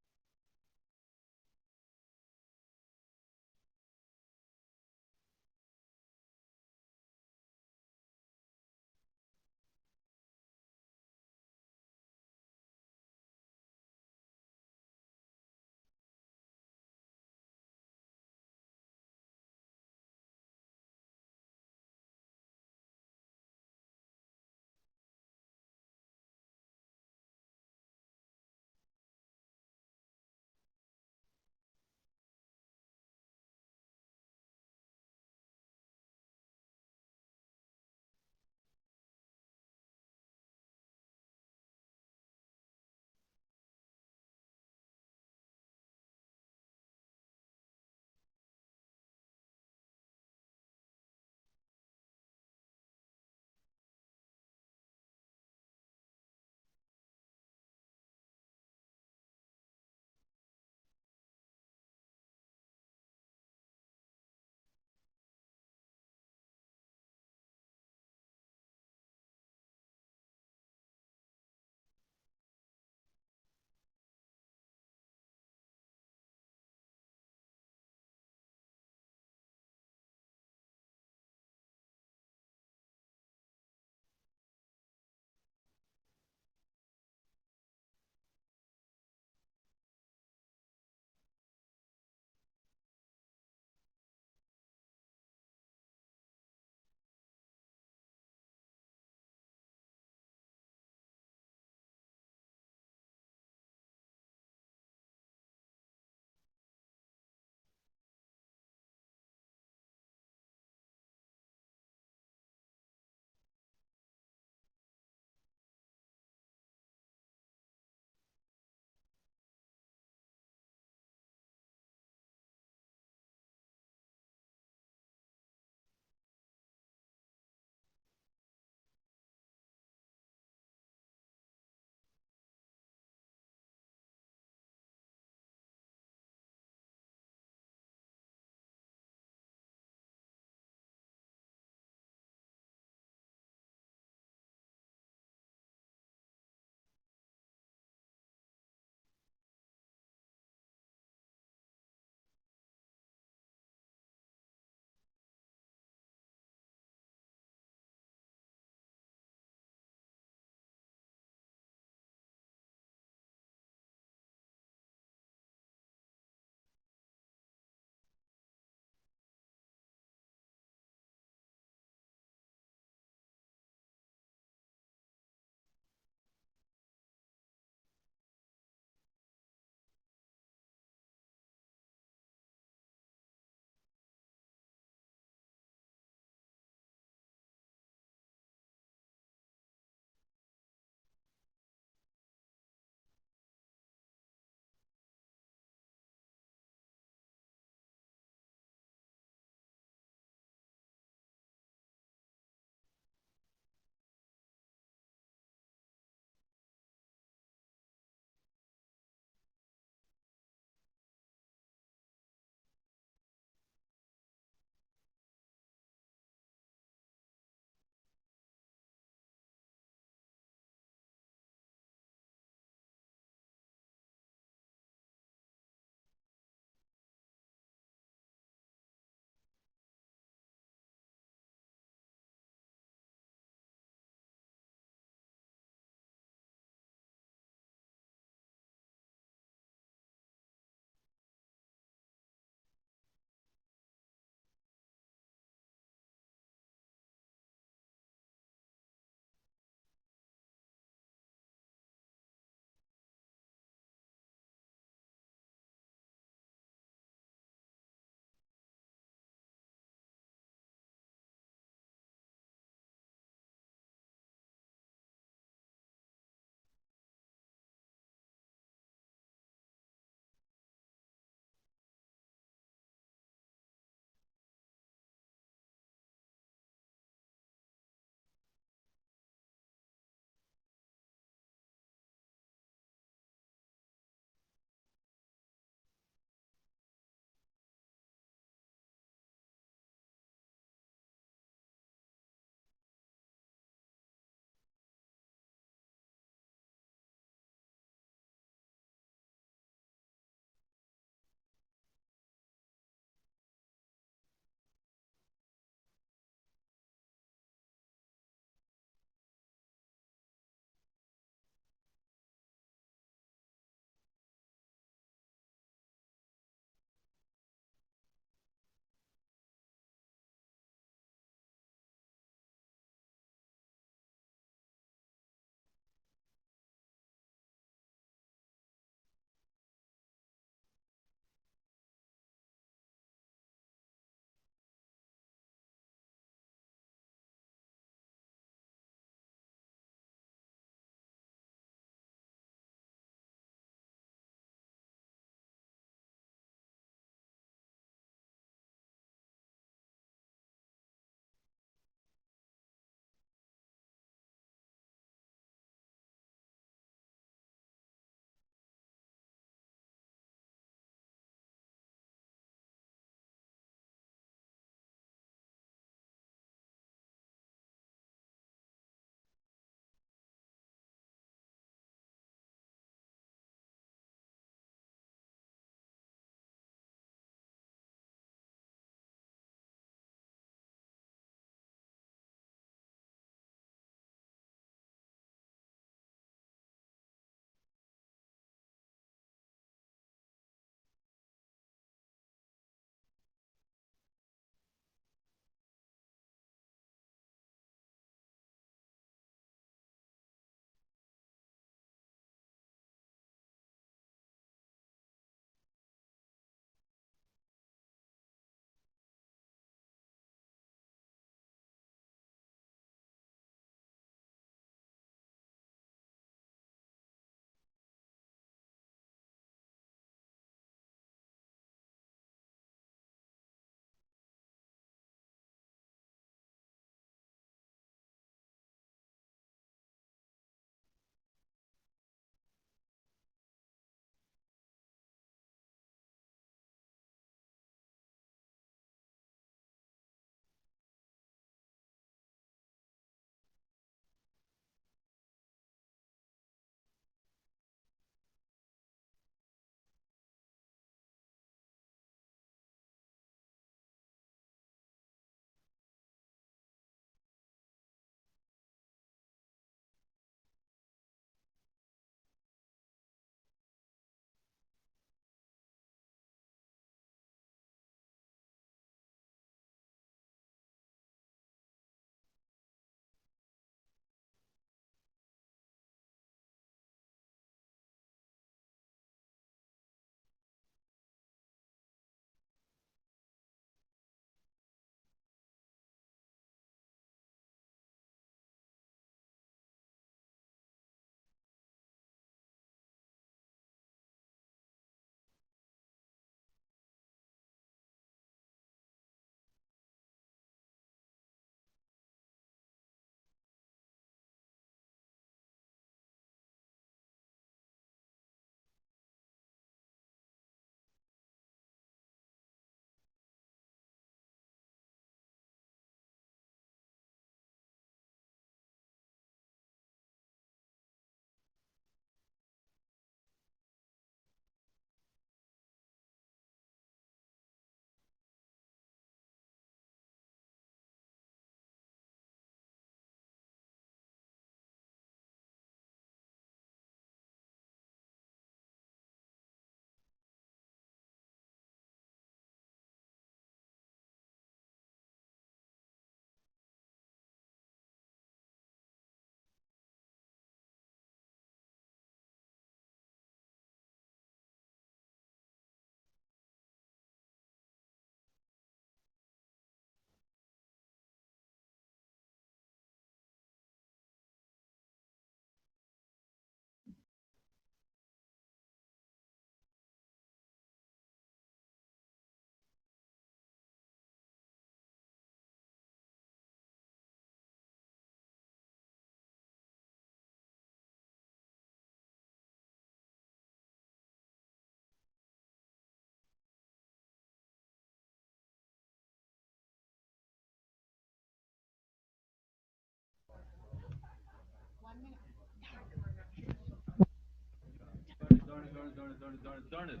Darn it.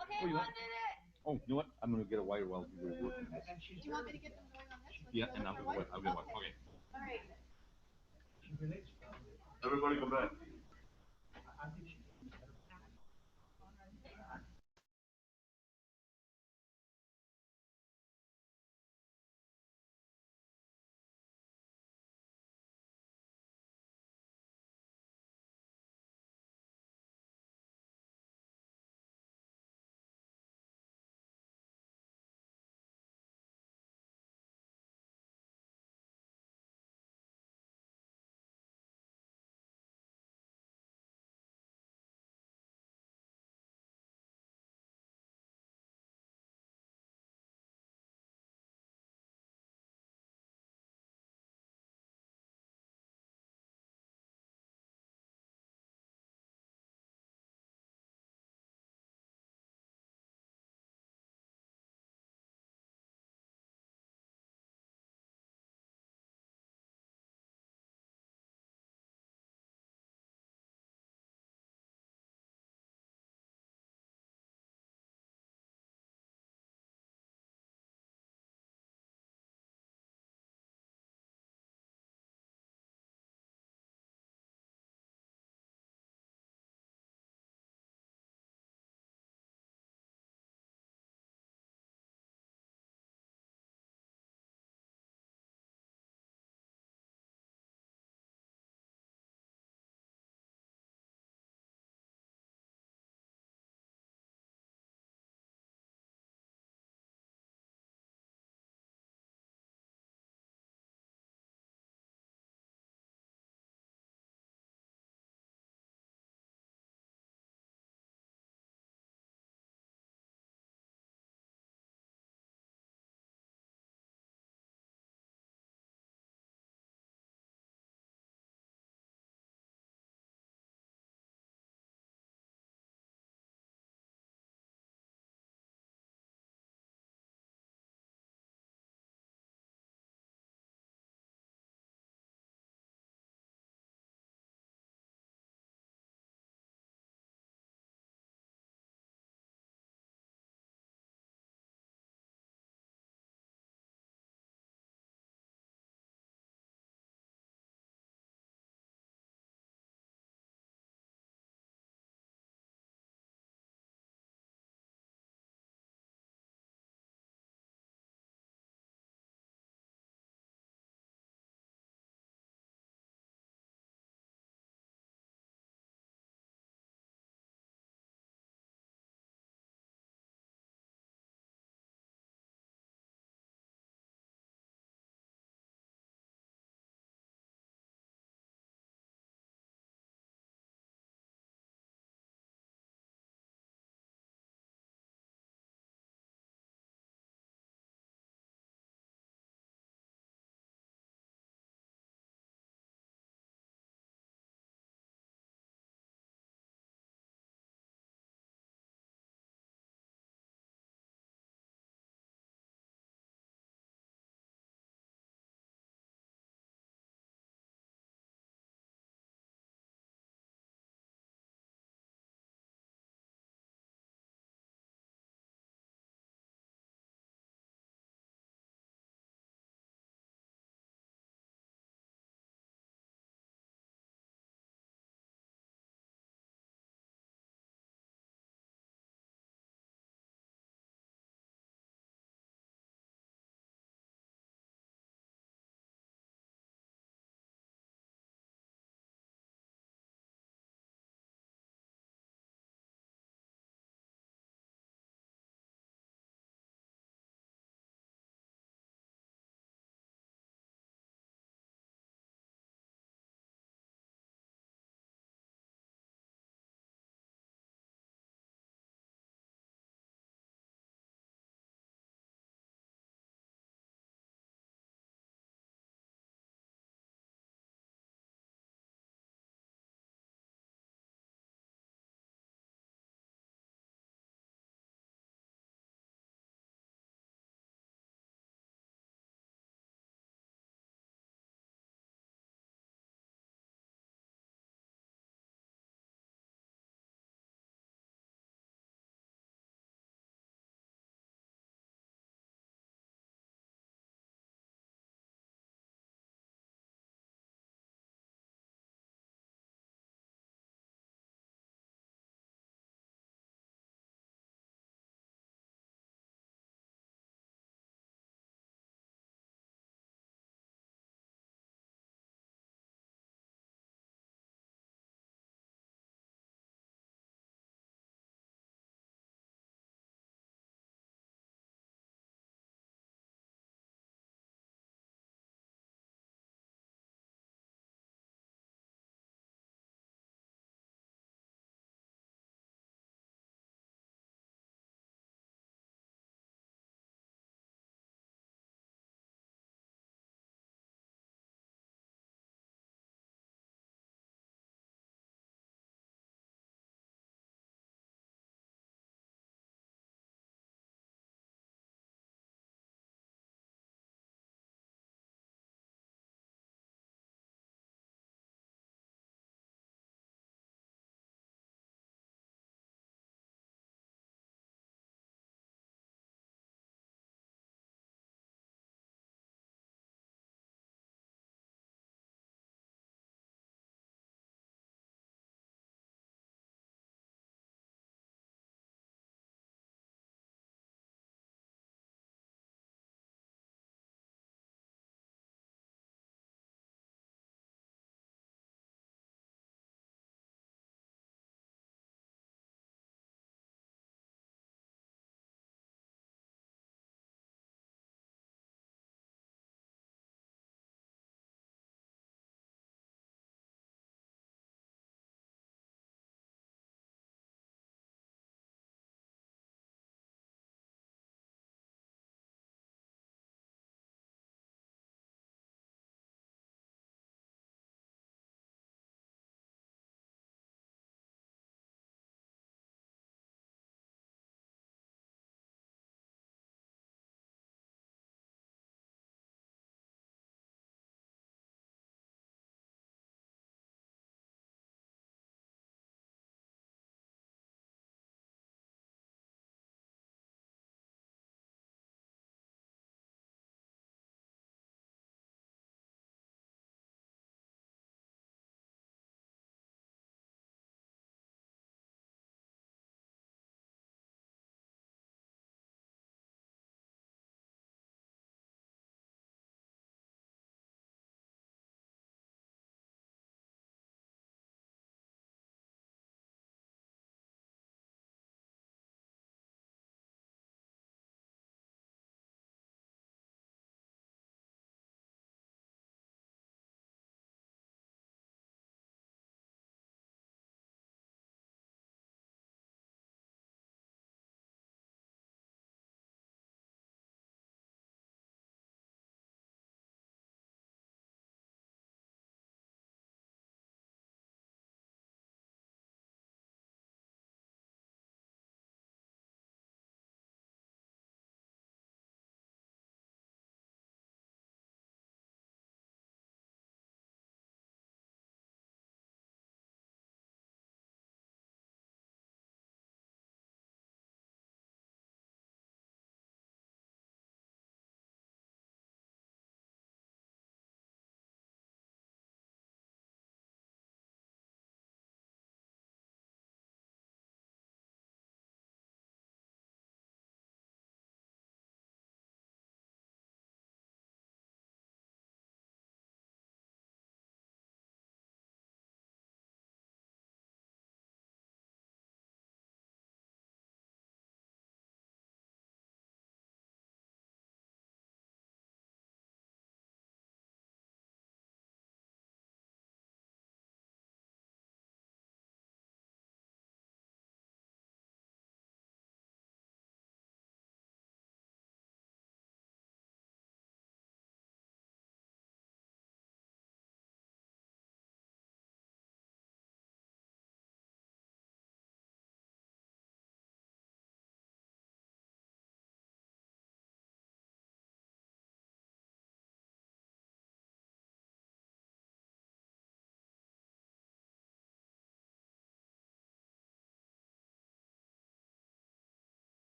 Okay, oh, you want? Oh, you know what? I'm gonna get a wire while you're working on this. Do you want me to get them going on this? Yeah, and I'll get one. Okay. All right. Everybody come back.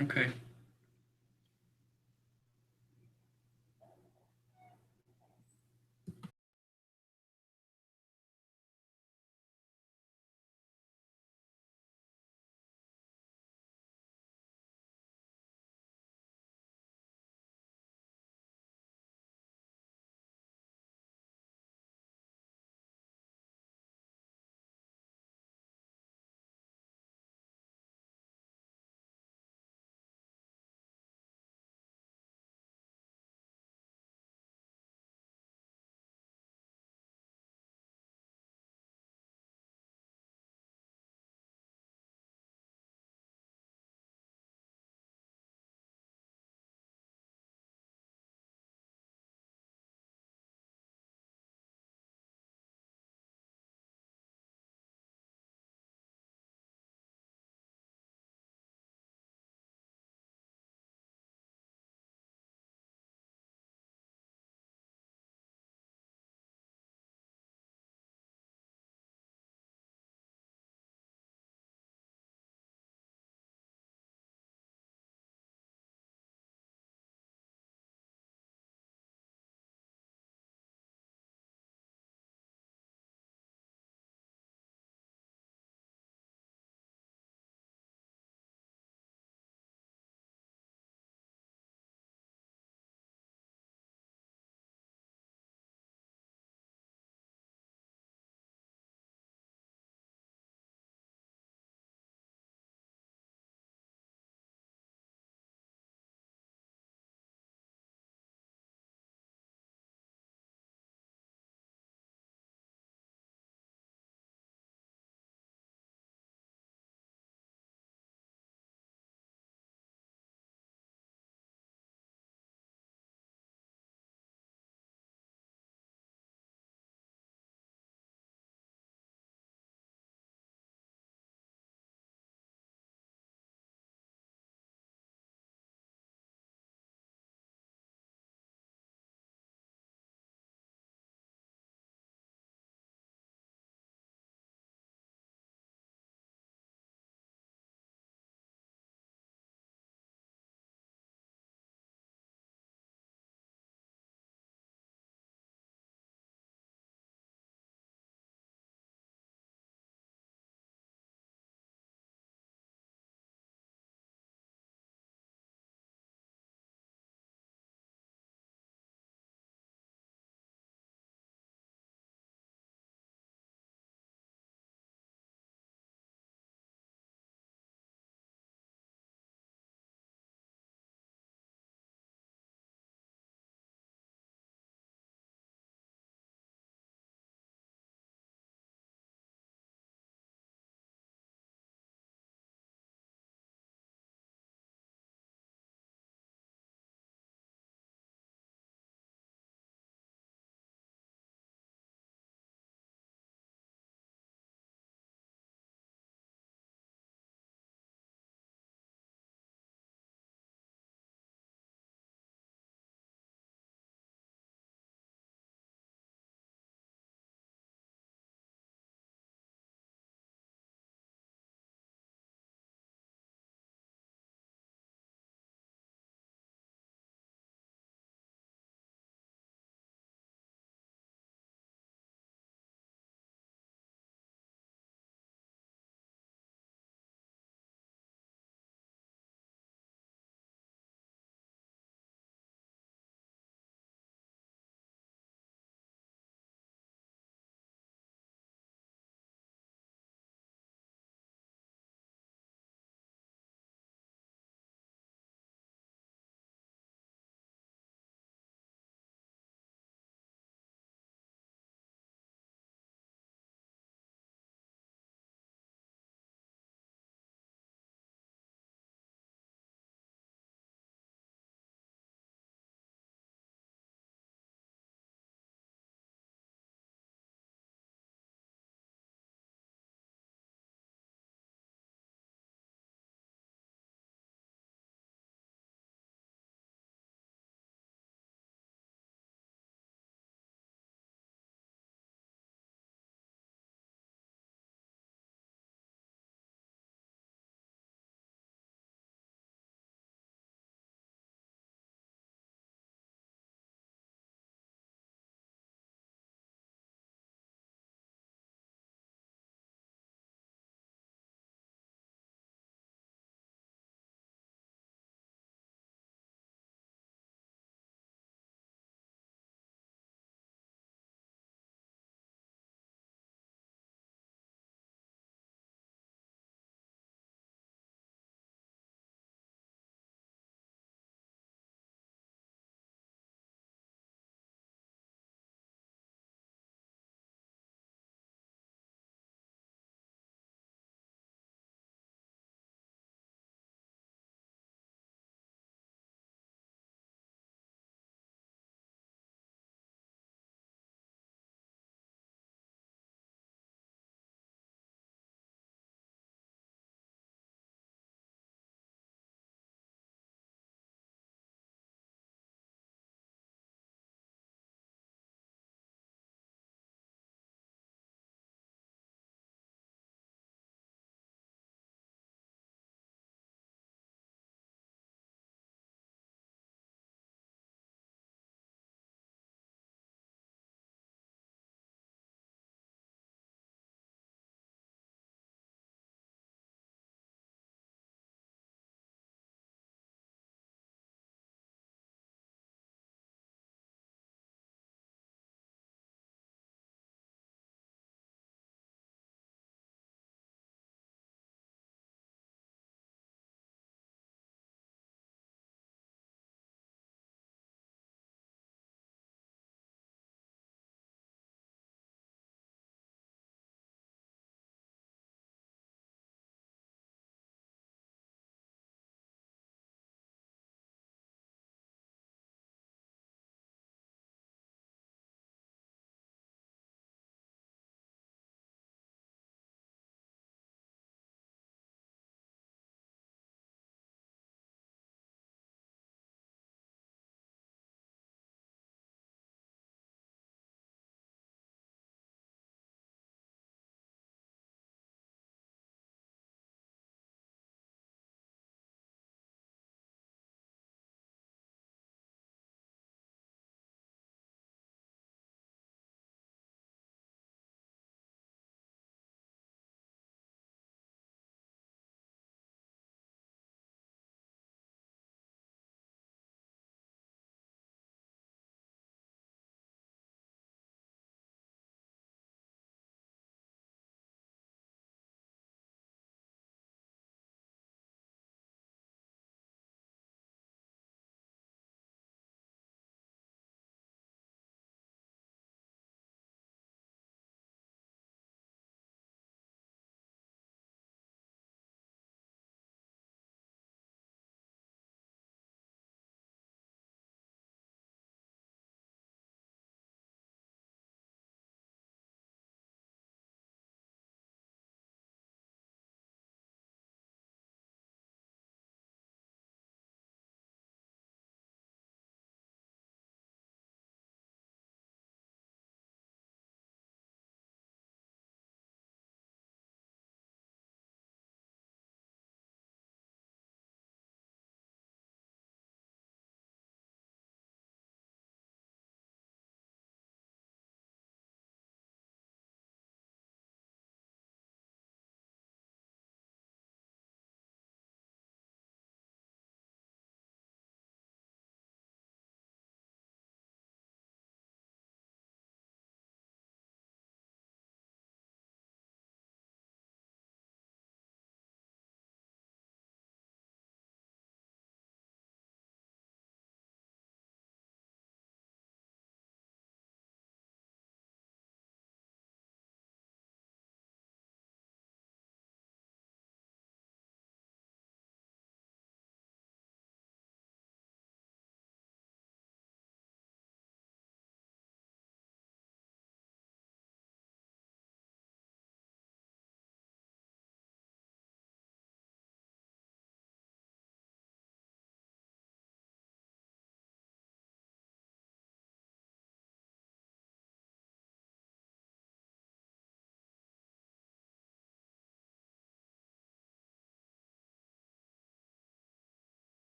Okay.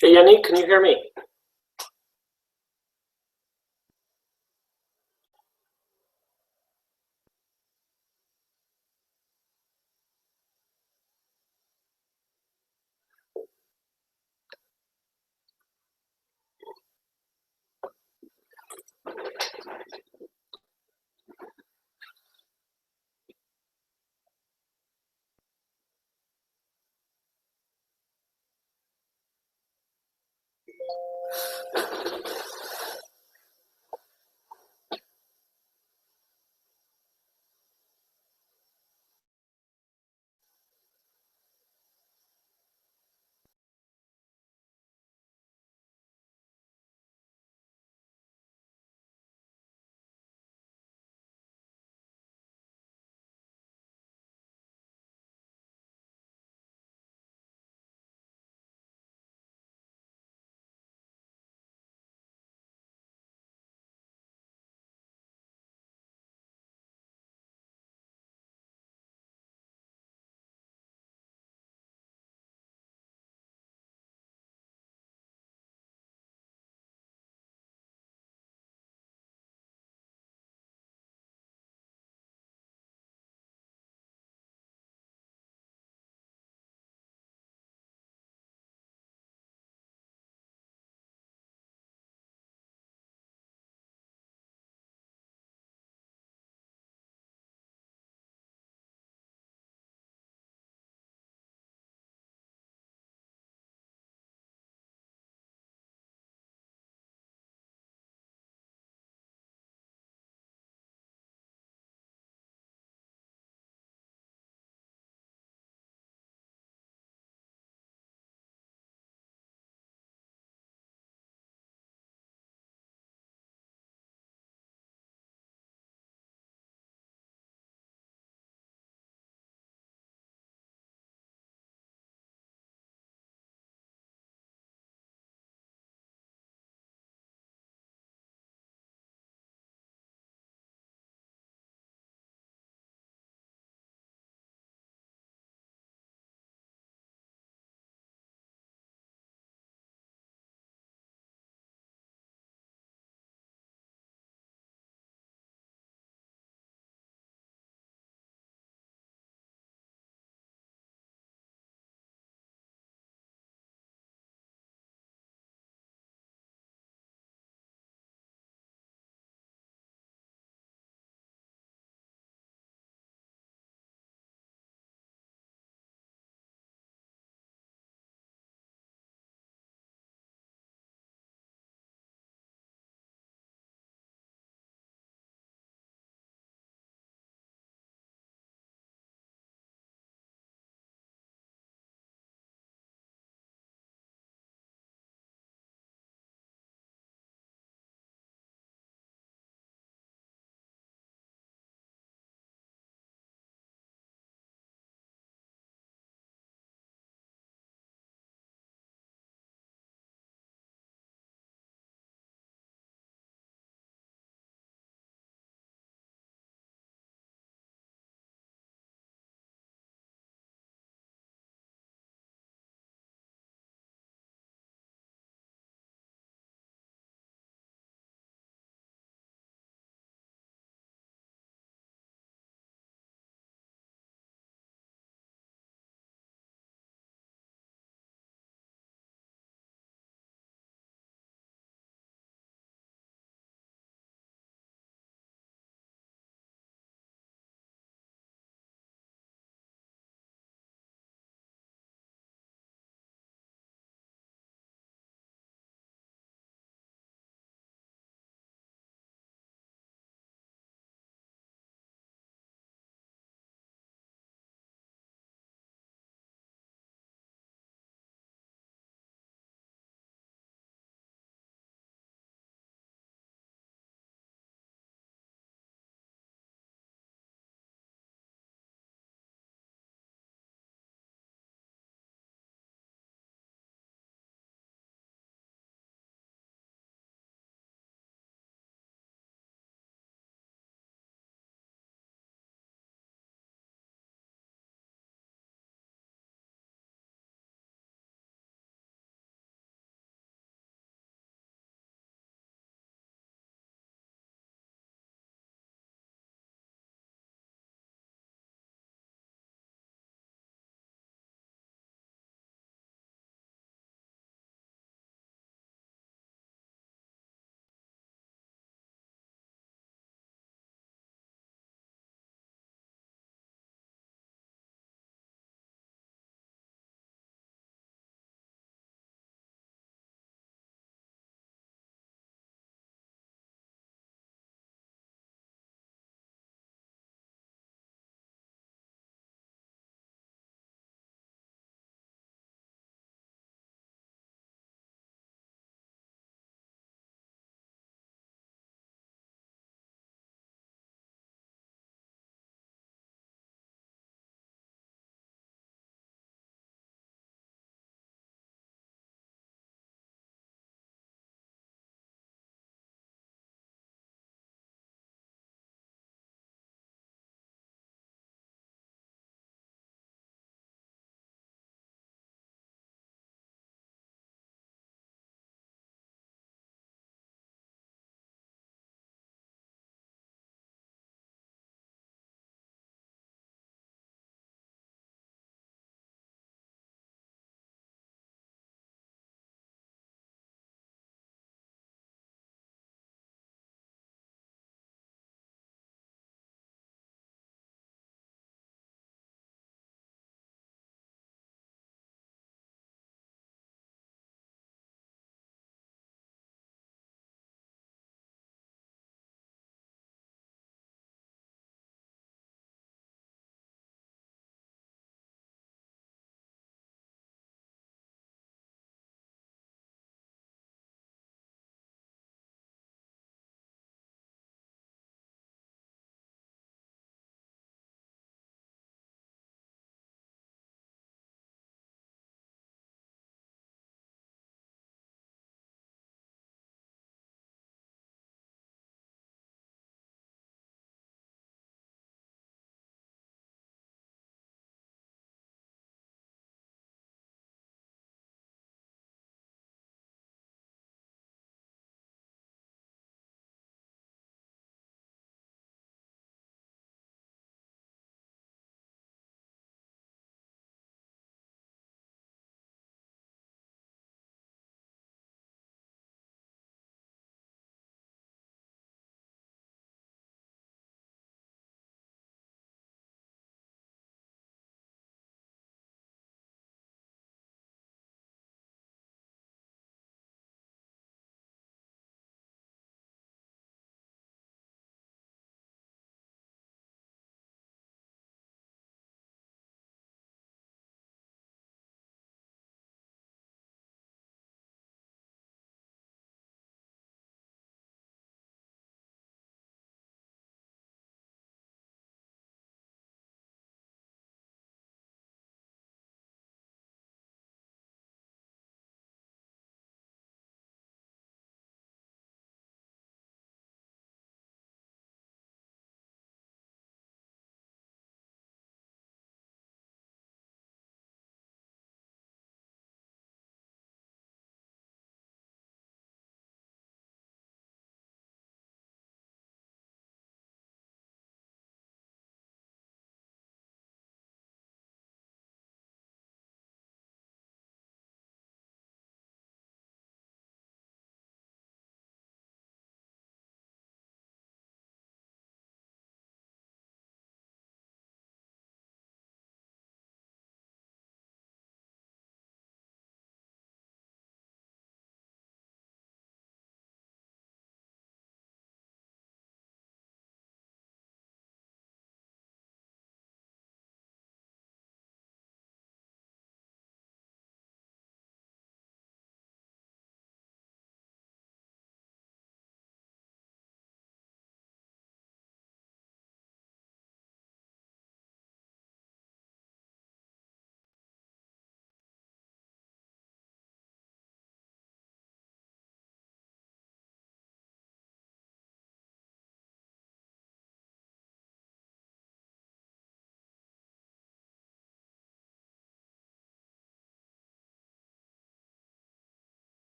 Hey, Yannick, can you hear me?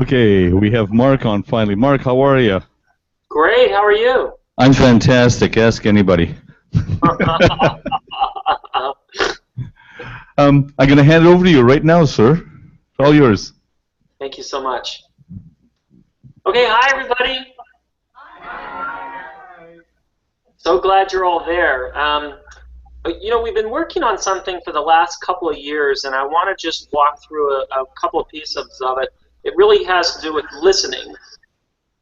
Okay, we have Mark on finally. Mark, how are you? Great, how are you? I'm fantastic. Ask anybody. I'm going to hand it over to you right now, sir. It's all yours. Thank you so much. Okay, hi everybody. So glad you're all there. You know, we've been working on something for the last couple of years, and I want to just walk through a couple of pieces of it. It really has to do with listening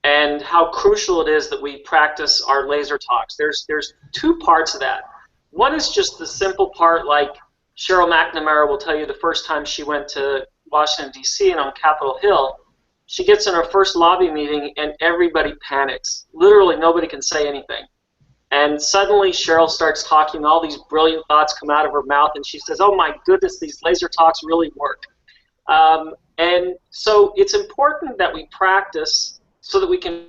and how crucial it is that we practice our laser talks. There's two parts of that. One is just the simple part, like Cheryl McNamara will tell you the first time she went to Washington, D.C. and on Capitol Hill, she gets in her first lobby meeting and everybody panics. Literally nobody can say anything. And suddenly Cheryl starts talking, all these brilliant thoughts come out of her mouth, and she says, oh my goodness, these laser talks really work. And so it's important that we practice so that we can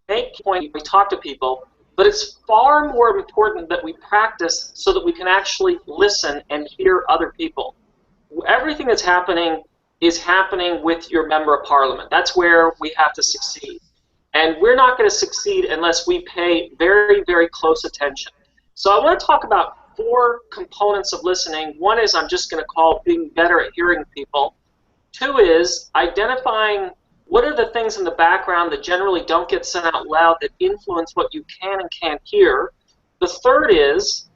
make points, we talk to people, but it's far more important that we practice so that we can actually listen and hear other people. Everything that's happening is happening with your member of parliament. That's where we have to succeed. And we're not going to succeed unless we pay very, very close attention. So I want to talk about 4 components of listening. One is I'm just going to call being better at hearing people. 2 is identifying what are the things in the background that generally don't get said out loud that influence what you can and can't hear. The 3rd is,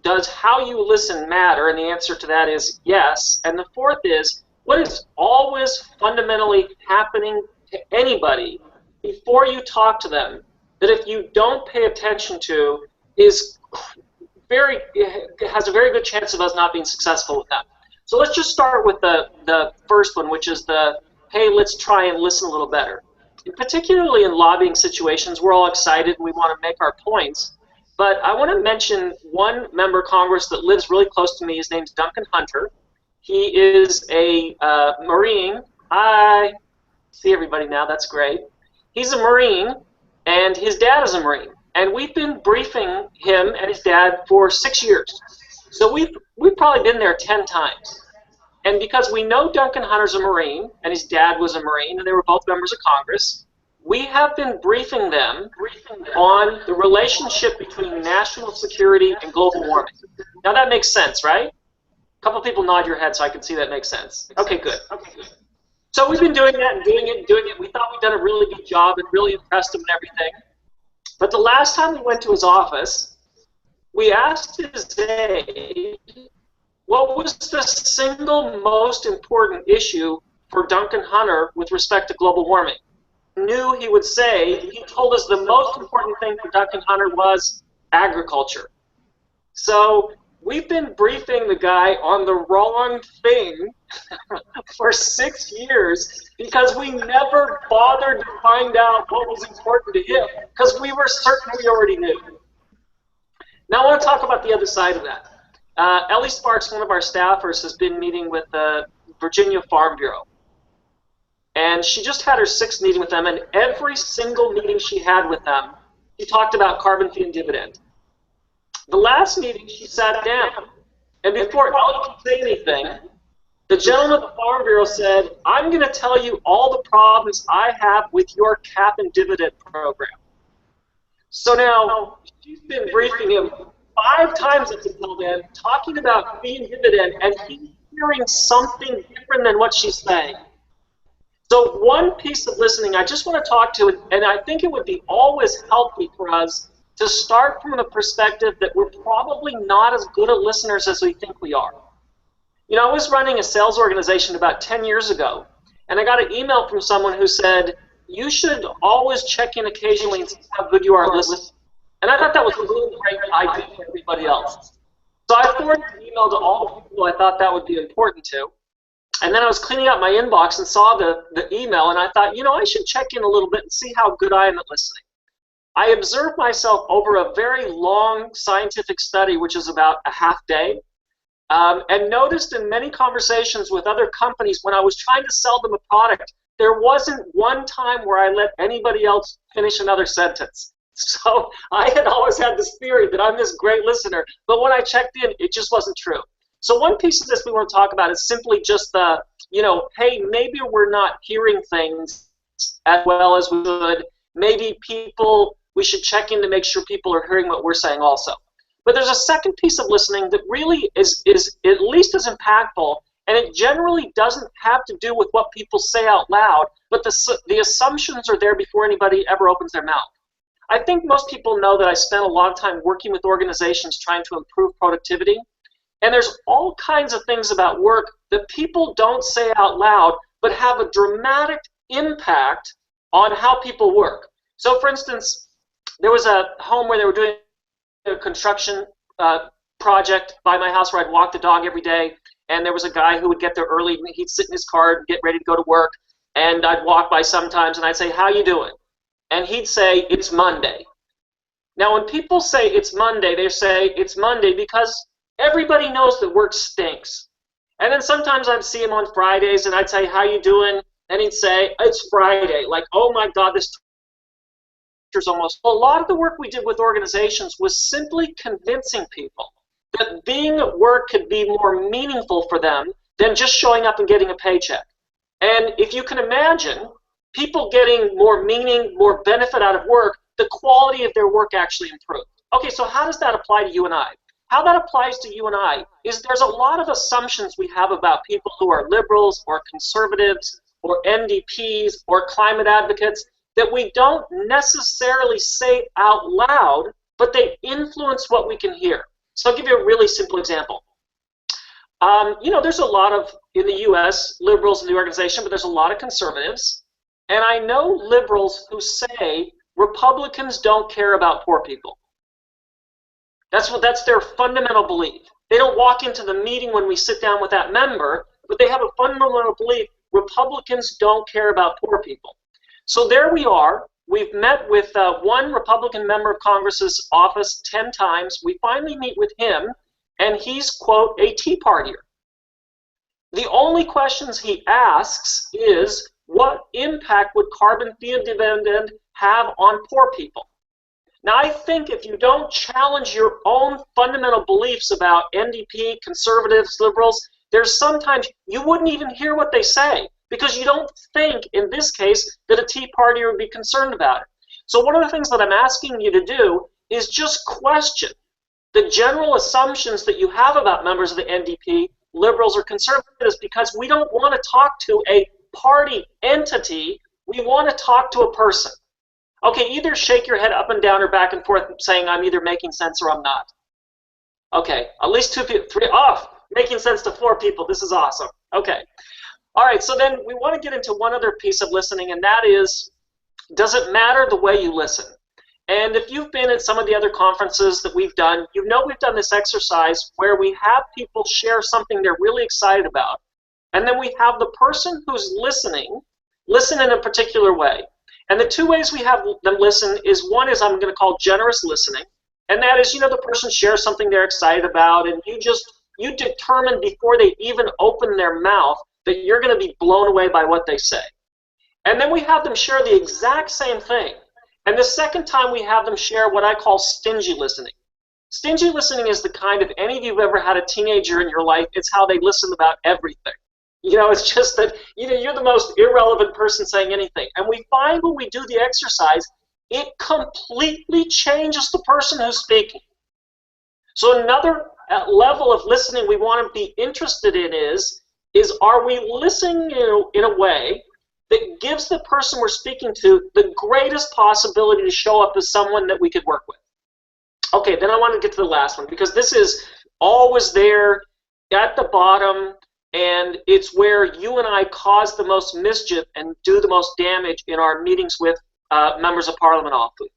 does how you listen matter? And the answer to that is yes. And the 4th is, what is always fundamentally happening to anybody before you talk to them that if you don't pay attention to has a very good chance of us not being successful with them. So let's just start with the first one, which is the, hey, let's try and listen a little better. And particularly in lobbying situations, we're all excited and we want to make our points. But I want to mention one member of Congress that lives really close to me. His name's Duncan Hunter. He is a Marine. Hi. See everybody now. That's great. He's a Marine, and his dad is a Marine. And we've been briefing him and his dad for 6 years. So we've probably been there 10 times. And because we know Duncan Hunter's a Marine, and his dad was a Marine, and they were both members of Congress, we have been briefing them on the relationship between national security and global warming. Now that makes sense, right? A couple people nod your head so I can see that makes sense. Okay, good. So we've been doing that and doing it and doing it. We thought we'd done a really good job and really impressed him and everything. But the last time we went to his office, we asked his aide, what was the single most important issue for Duncan Hunter with respect to global warming? Knew he would say, he told us the most important thing for Duncan Hunter was agriculture. So we've been briefing the guy on the wrong thing for 6 years because we never bothered to find out what was important to him because we were certain we already knew. Now I want to talk about the other side of that. Ellie Sparks, one of our staffers, has been meeting with the Virginia Farm Bureau. And she just had her 6th meeting with them, and every single meeting she had with them, she talked about carbon fee and dividend. The last meeting, she sat down, and before Ellie could say anything, the gentleman at the Farm Bureau said, I'm going to tell you all the problems I have with your cap and dividend program. So now, she's been briefing him 5 times up until then, talking about fee and dividend, and he's hearing something different than what she's saying. So one piece of listening I just want to talk to, and I think it would be always healthy for us to start from the perspective that we're probably not as good at listeners as we think we are. You know, I was running a sales organization about 10 years ago, and I got an email from someone who said, you should always check in occasionally and see how good you are at listening. And I thought that was a really great idea for everybody else. So I forwarded an email to all the people I thought that would be important to. And then I was cleaning out my inbox and saw the email, and I thought, you know, I should check in a little bit and see how good I am at listening. I observed myself over a very long scientific study, which is about a half day, and noticed in many conversations with other companies when I was trying to sell them a product, there wasn't one time where I let anybody else finish another sentence. So I had always had this theory that I'm this great listener, but when I checked in, it just wasn't true. So one piece of this we want to talk about is simply just the, hey, maybe we're not hearing things as well as we should. Maybe we should check in to make sure people are hearing what we're saying also. But there's a second piece of listening that really is at least as impactful, and it generally doesn't have to do with what people say out loud, but the assumptions are there before anybody ever opens their mouth. I think most people know that I spent a lot of time working with organizations trying to improve productivity, and there's all kinds of things about work that people don't say out loud, but have a dramatic impact on how people work. So for instance, there was a home where they were doing a construction project by my house where I'd walk the dog every day, and there was a guy who would get there early, and he'd sit in his car and get ready to go to work, and I'd walk by sometimes, and I'd say, how you doing? And he'd say, it's Monday. Now when people say it's Monday, they say it's Monday because everybody knows that work stinks. And then sometimes I'd see him on Fridays, and I'd say, how you doing? And he'd say, it's Friday. Like, oh my God, this almost. A lot of the work we did with organizations was simply convincing people that being at work could be more meaningful for them than just showing up and getting a paycheck. And if you can imagine people getting more meaning, more benefit out of work, the quality of their work actually improved. Okay, so how does that apply to you and I? How that applies to you and I is there's a lot of assumptions we have about people who are liberals or conservatives or NDPs or climate advocates that we don't necessarily say out loud, but they influence what we can hear. So I'll give you a really simple example. There's a lot of, in the US, liberals in the organization, but there's a lot of conservatives. And I know liberals who say Republicans don't care about poor people. That's their fundamental belief. They don't walk into the meeting when we sit down with that member, but they have a fundamental belief Republicans don't care about poor people. So there we are. We've met with one Republican member of Congress's office 10 times. We finally meet with him, and he's, quote, a Tea Partier. The only questions he asks is, what impact would carbon fee dividend have on poor people? Now, I think if you don't challenge your own fundamental beliefs about NDP, conservatives, liberals, there's sometimes you wouldn't even hear what they say because you don't think, in this case, that a Tea Partier would be concerned about it. So one of the things that I'm asking you to do is just question the general assumptions that you have about members of the NDP, liberals, or conservatives, because we don't want to talk to a party entity, we want to talk to a person. Okay, either shake your head up and down or back and forth saying I'm either making sense or I'm not. Okay, at least 2 people, 3, making sense to 4 people, this is awesome. Okay, all right, so then we want to get into one other piece of listening, and that is, does it matter the way you listen? And if you've been at some of the other conferences that we've done, you know we've done this exercise where we have people share something they're really excited about, and then we have the person who's listening listen in a particular way. And the 2 ways we have them listen is, one is I'm going to call generous listening, and that is, the person shares something they're excited about, and you determine before they even open their mouth that you're going to be blown away by what they say. And then we have them share the exact same thing. And the second time we have them share what I call stingy listening. Stingy listening is the kind, if any of you have ever had a teenager in your life, it's how they listen about everything. It's just that you're the most irrelevant person saying anything. And we find when we do the exercise, it completely changes the person who's speaking. So another level of listening we want to be interested in is are we listening in a way that gives the person we're speaking to the greatest possibility to show up as someone that we could work with? Okay, then I want to get to the last one, because this is always there at the bottom, and it's where you and I cause the most mischief and do the most damage in our meetings with members of Parliament often.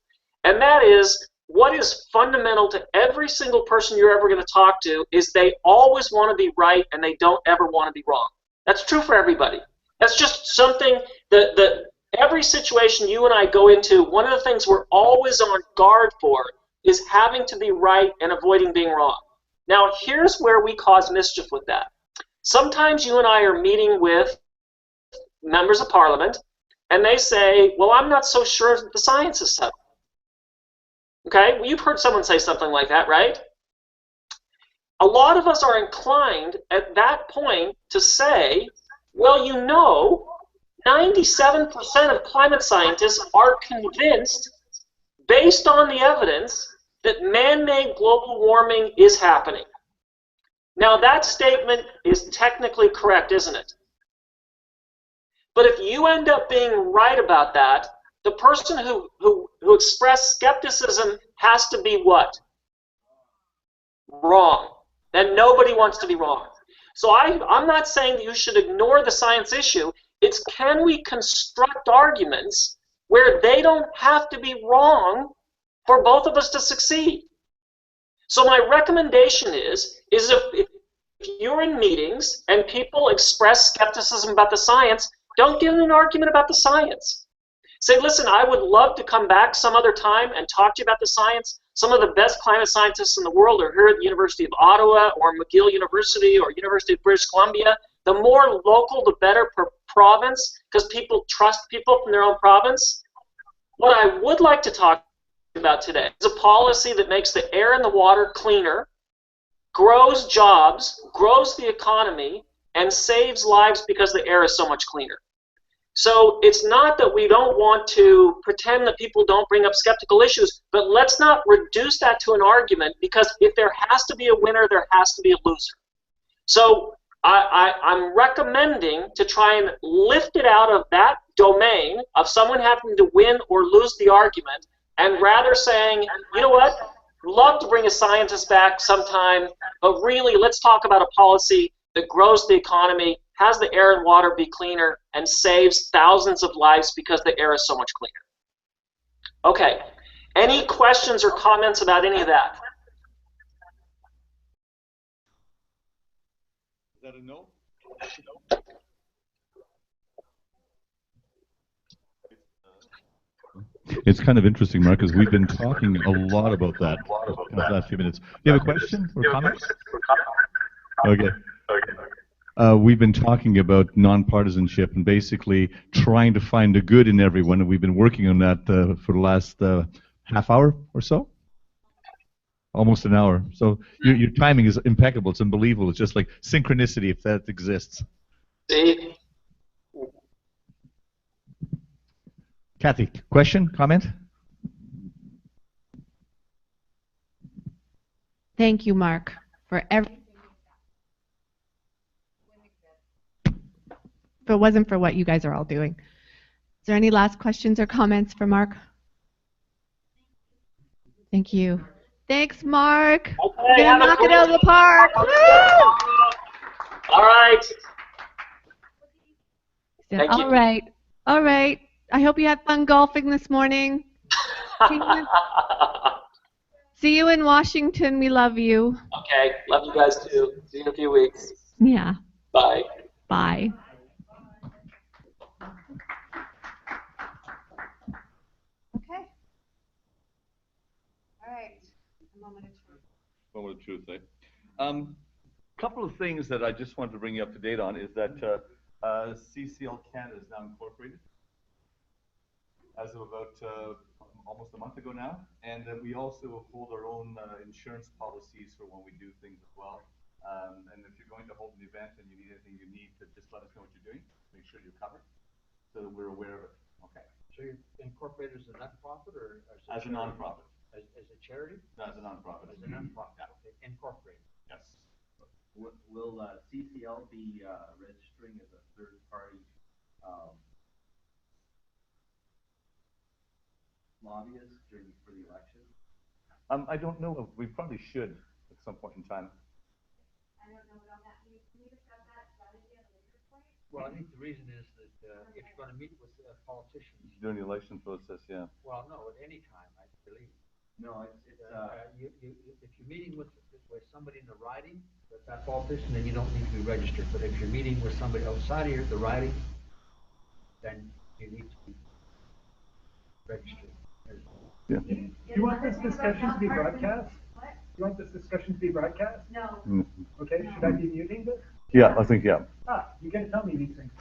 And that is, what is fundamental to every single person you're ever going to talk to is they always want to be right and they don't ever want to be wrong. That's true for everybody. That's just something that every situation you and I go into, one of the things we're always on guard for is having to be right and avoiding being wrong. Now, here's where we cause mischief with that. Sometimes you and I are meeting with members of Parliament, and they say, well, I'm not so sure that the science is settled. Okay, well, you've heard someone say something like that, right? a lot of us are inclined at that point to say, well, you know, 97% of climate scientists are convinced, based on the evidence, that man-made global warming is happening. Now, that statement is technically correct, isn't it? But if you end up being right about that, the person who expressed skepticism has to be what? Wrong. And nobody wants to be wrong. So I'm not saying that you should ignore the science issue. It's, can we construct arguments where they don't have to be wrong for both of us to succeed? So my recommendation is if you're in meetings and people express skepticism about the science, don't get in an argument about the science. Say, listen, I would love to come back some other time and talk to you about the science. Some of the best climate scientists in the world are here at the University of Ottawa or McGill University or University of British Columbia. The more local, the better per province, because people trust people from their own province. What I would like to talk about today is a policy that makes the air and the water cleaner, grows jobs, grows the economy, and saves lives because the air is so much cleaner. So it's not that we don't want to pretend that people don't bring up skeptical issues, but let's not reduce that to an argument, because if there has to be a winner, there has to be a loser. So I'm recommending to try and lift it out of that domain of someone having to win or lose the argument, and rather saying, you know what, love to bring a scientist back sometime, but really let's talk about a policy that grows the economy, has the air and water be cleaner, and saves thousands of lives because the air is so much cleaner. Okay, any questions or comments about any of that? Is that a no? It's kind of interesting, Mark, because we've been talking a lot about that in the last few minutes. Do you have a question or comment? Okay. We've been talking about nonpartisanship and basically trying to find the good in everyone, and we've been working on that for the last half hour or so. Almost an hour. So your timing is impeccable. It's unbelievable. It's just like synchronicity, if that exists. See? Kathy, question, comment? Thank you, Mark, for everything. If it wasn't for what you guys are all doing. Is there any last questions or comments for Mark? Thank you. Thanks, Mark. Okay, We're going to knock it out of the park. Woo! All right. Said, all right. All right. I hope you had fun golfing this morning. See you in Washington. We love you. Okay, love you guys too. See you in a few weeks. Yeah. Bye. Bye. Okay. All right. A moment of truth. Moment of truth, eh? Couple of things that I just wanted to bring you up to date on is that CCL Canada is now incorporated as of about almost a month ago now, and we also hold our own insurance policies for when we do things as well. And if you're going to hold an event and you need anything you need, to just let us know what you're doing. Make sure you're covered, so that we're aware of it. Okay. So you're incorporated as a non-profit or as a non-profit? As a charity? No, as a non-profit. As a non-profit. Yeah. Okay. Incorporated. Yes. Will CCL be registering as a third-party lobbyist for the election? I don't know. We probably should at some point in time. I don't know about that. Can we discuss that strategy at a later point? Well, I think the reason is that if you're going to meet with politicians During the election process, yeah. Well, no, at any time, I believe. No, if you're meeting with somebody in the riding, that politician, then you don't need to be registered. But if you're meeting with somebody outside of the riding, then you need to be registered. Yeah. Do you want this discussion to be broadcast? What? Do you want this discussion to be broadcast? No. Okay, should I be muting this? Yeah, I think, yeah. You gotta tell me these things.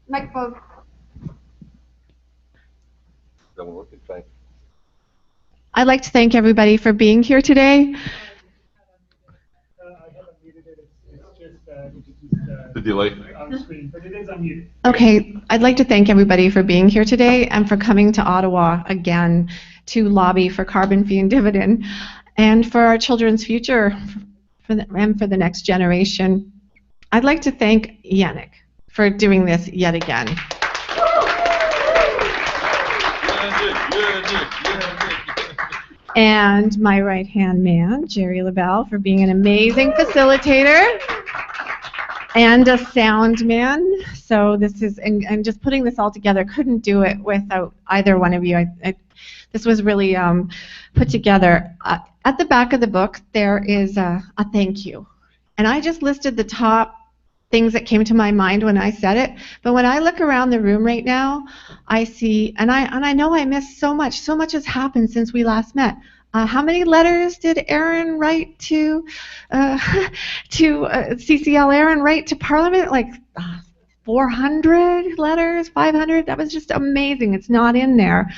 Microphone. I'd like to thank everybody for being here today. The delay. On screen, but it is unmuted. Okay, I'd like to thank everybody for being here today and for coming to Ottawa again to lobby for carbon fee and dividend and for our children's future and for the next generation. I'd like to thank Yannick for doing this yet again. And my right-hand man, Jerry LaBelle, for being an amazing facilitator and a sound man. So this is, and just putting this all together, couldn't do it without either one of you. This was really put together. At the back of the book, there is a thank you. And I just listed the top things that came to my mind when I said it. But when I look around the room right now, I see, and I know I missed so much. So much has happened since we last met. How many letters did Aaron write to CCL? Aaron write to Parliament? Like 400 letters, 500? That was just amazing. It's not in there.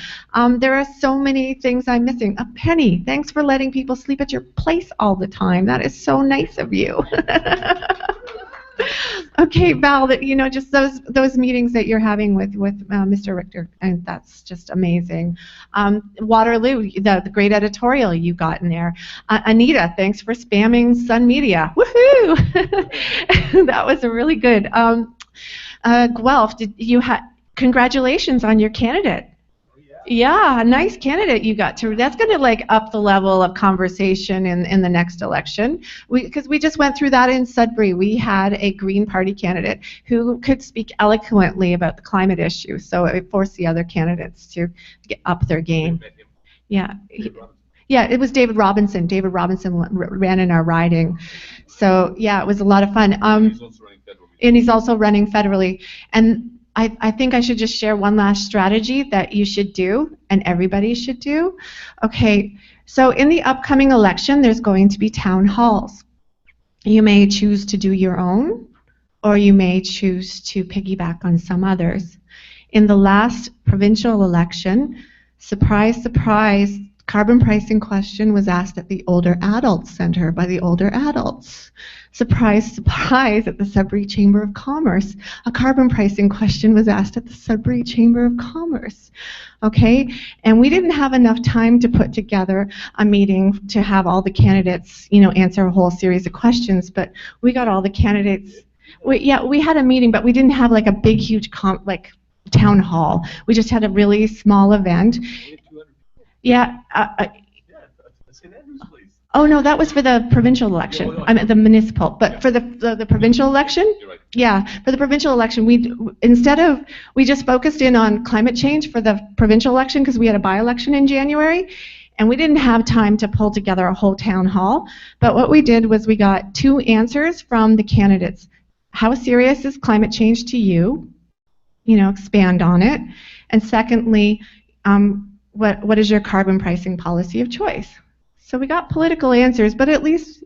There are so many things I'm missing. Penny, thanks for letting people sleep at your place all the time. That is so nice of you. Okay, Val, just those meetings that you're having with Mr. Richter, and that's just amazing. Waterloo, the great editorial you got in there. Anita, thanks for spamming Sun Media. Woohoo! That was a really good. Guelph, congratulations on your candidate. Yeah, a nice candidate you got to. That's going to up the level of conversation in the next election. Because we just went through that in Sudbury. We had a Green Party candidate who could speak eloquently about the climate issue. So it forced the other candidates to get up their game. Yeah. Yeah, it was David Robinson. David Robinson ran in our riding. So yeah, it was a lot of fun. And he's also running federally. And I think I should just share one last strategy that you should do and everybody should do. Okay, so in the upcoming election, there's going to be town halls. You may choose to do your own, or you may choose to piggyback on some others. In the last provincial election, surprise, surprise, carbon pricing question was asked at the Older Adults Center by the older adults. Surprise, surprise, at the Sudbury Chamber of Commerce. A carbon pricing question was asked at the Sudbury Chamber of Commerce. Okay, and we didn't have enough time to put together a meeting to have all the candidates, answer a whole series of questions, but we got all the candidates. We had a meeting, but we didn't have a big, huge town hall. We just had a really small event. Yeah. Oh no, that was for the provincial election. I mean the municipal, but for the provincial election, yeah, for the provincial election, we just focused in on climate change for the provincial election because we had a by-election in January, and we didn't have time to pull together a whole town hall. But what we did was we got 2 answers from the candidates. How serious is climate change to you? Expand on it. And secondly, what is your carbon pricing policy of choice? So we got political answers, but at least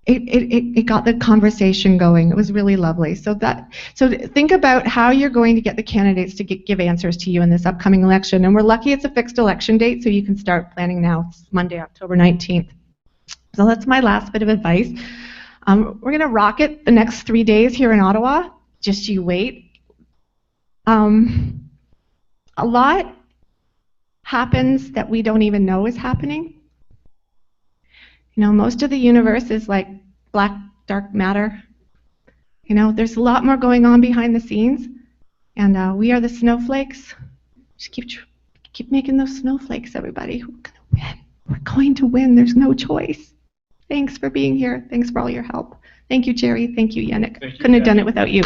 it got the conversation going. It was really lovely. So think about how you're going to get the candidates to give answers to you in this upcoming election. And we're lucky it's a fixed election date, so you can start planning now. It's Monday, October 19th. So that's my last bit of advice. We're going to rock it the next 3 days here in Ottawa. Just you wait. A lot happens that we don't even know is happening. Most of the universe is like black, dark matter. There's a lot more going on behind the scenes, and we are the snowflakes. Just keep making those snowflakes, everybody. We're going to win. We're going to win. There's no choice. Thanks for being here. Thanks for all your help. Thank you, Jerry. Thank you, Yannick. Couldn't have done it without you.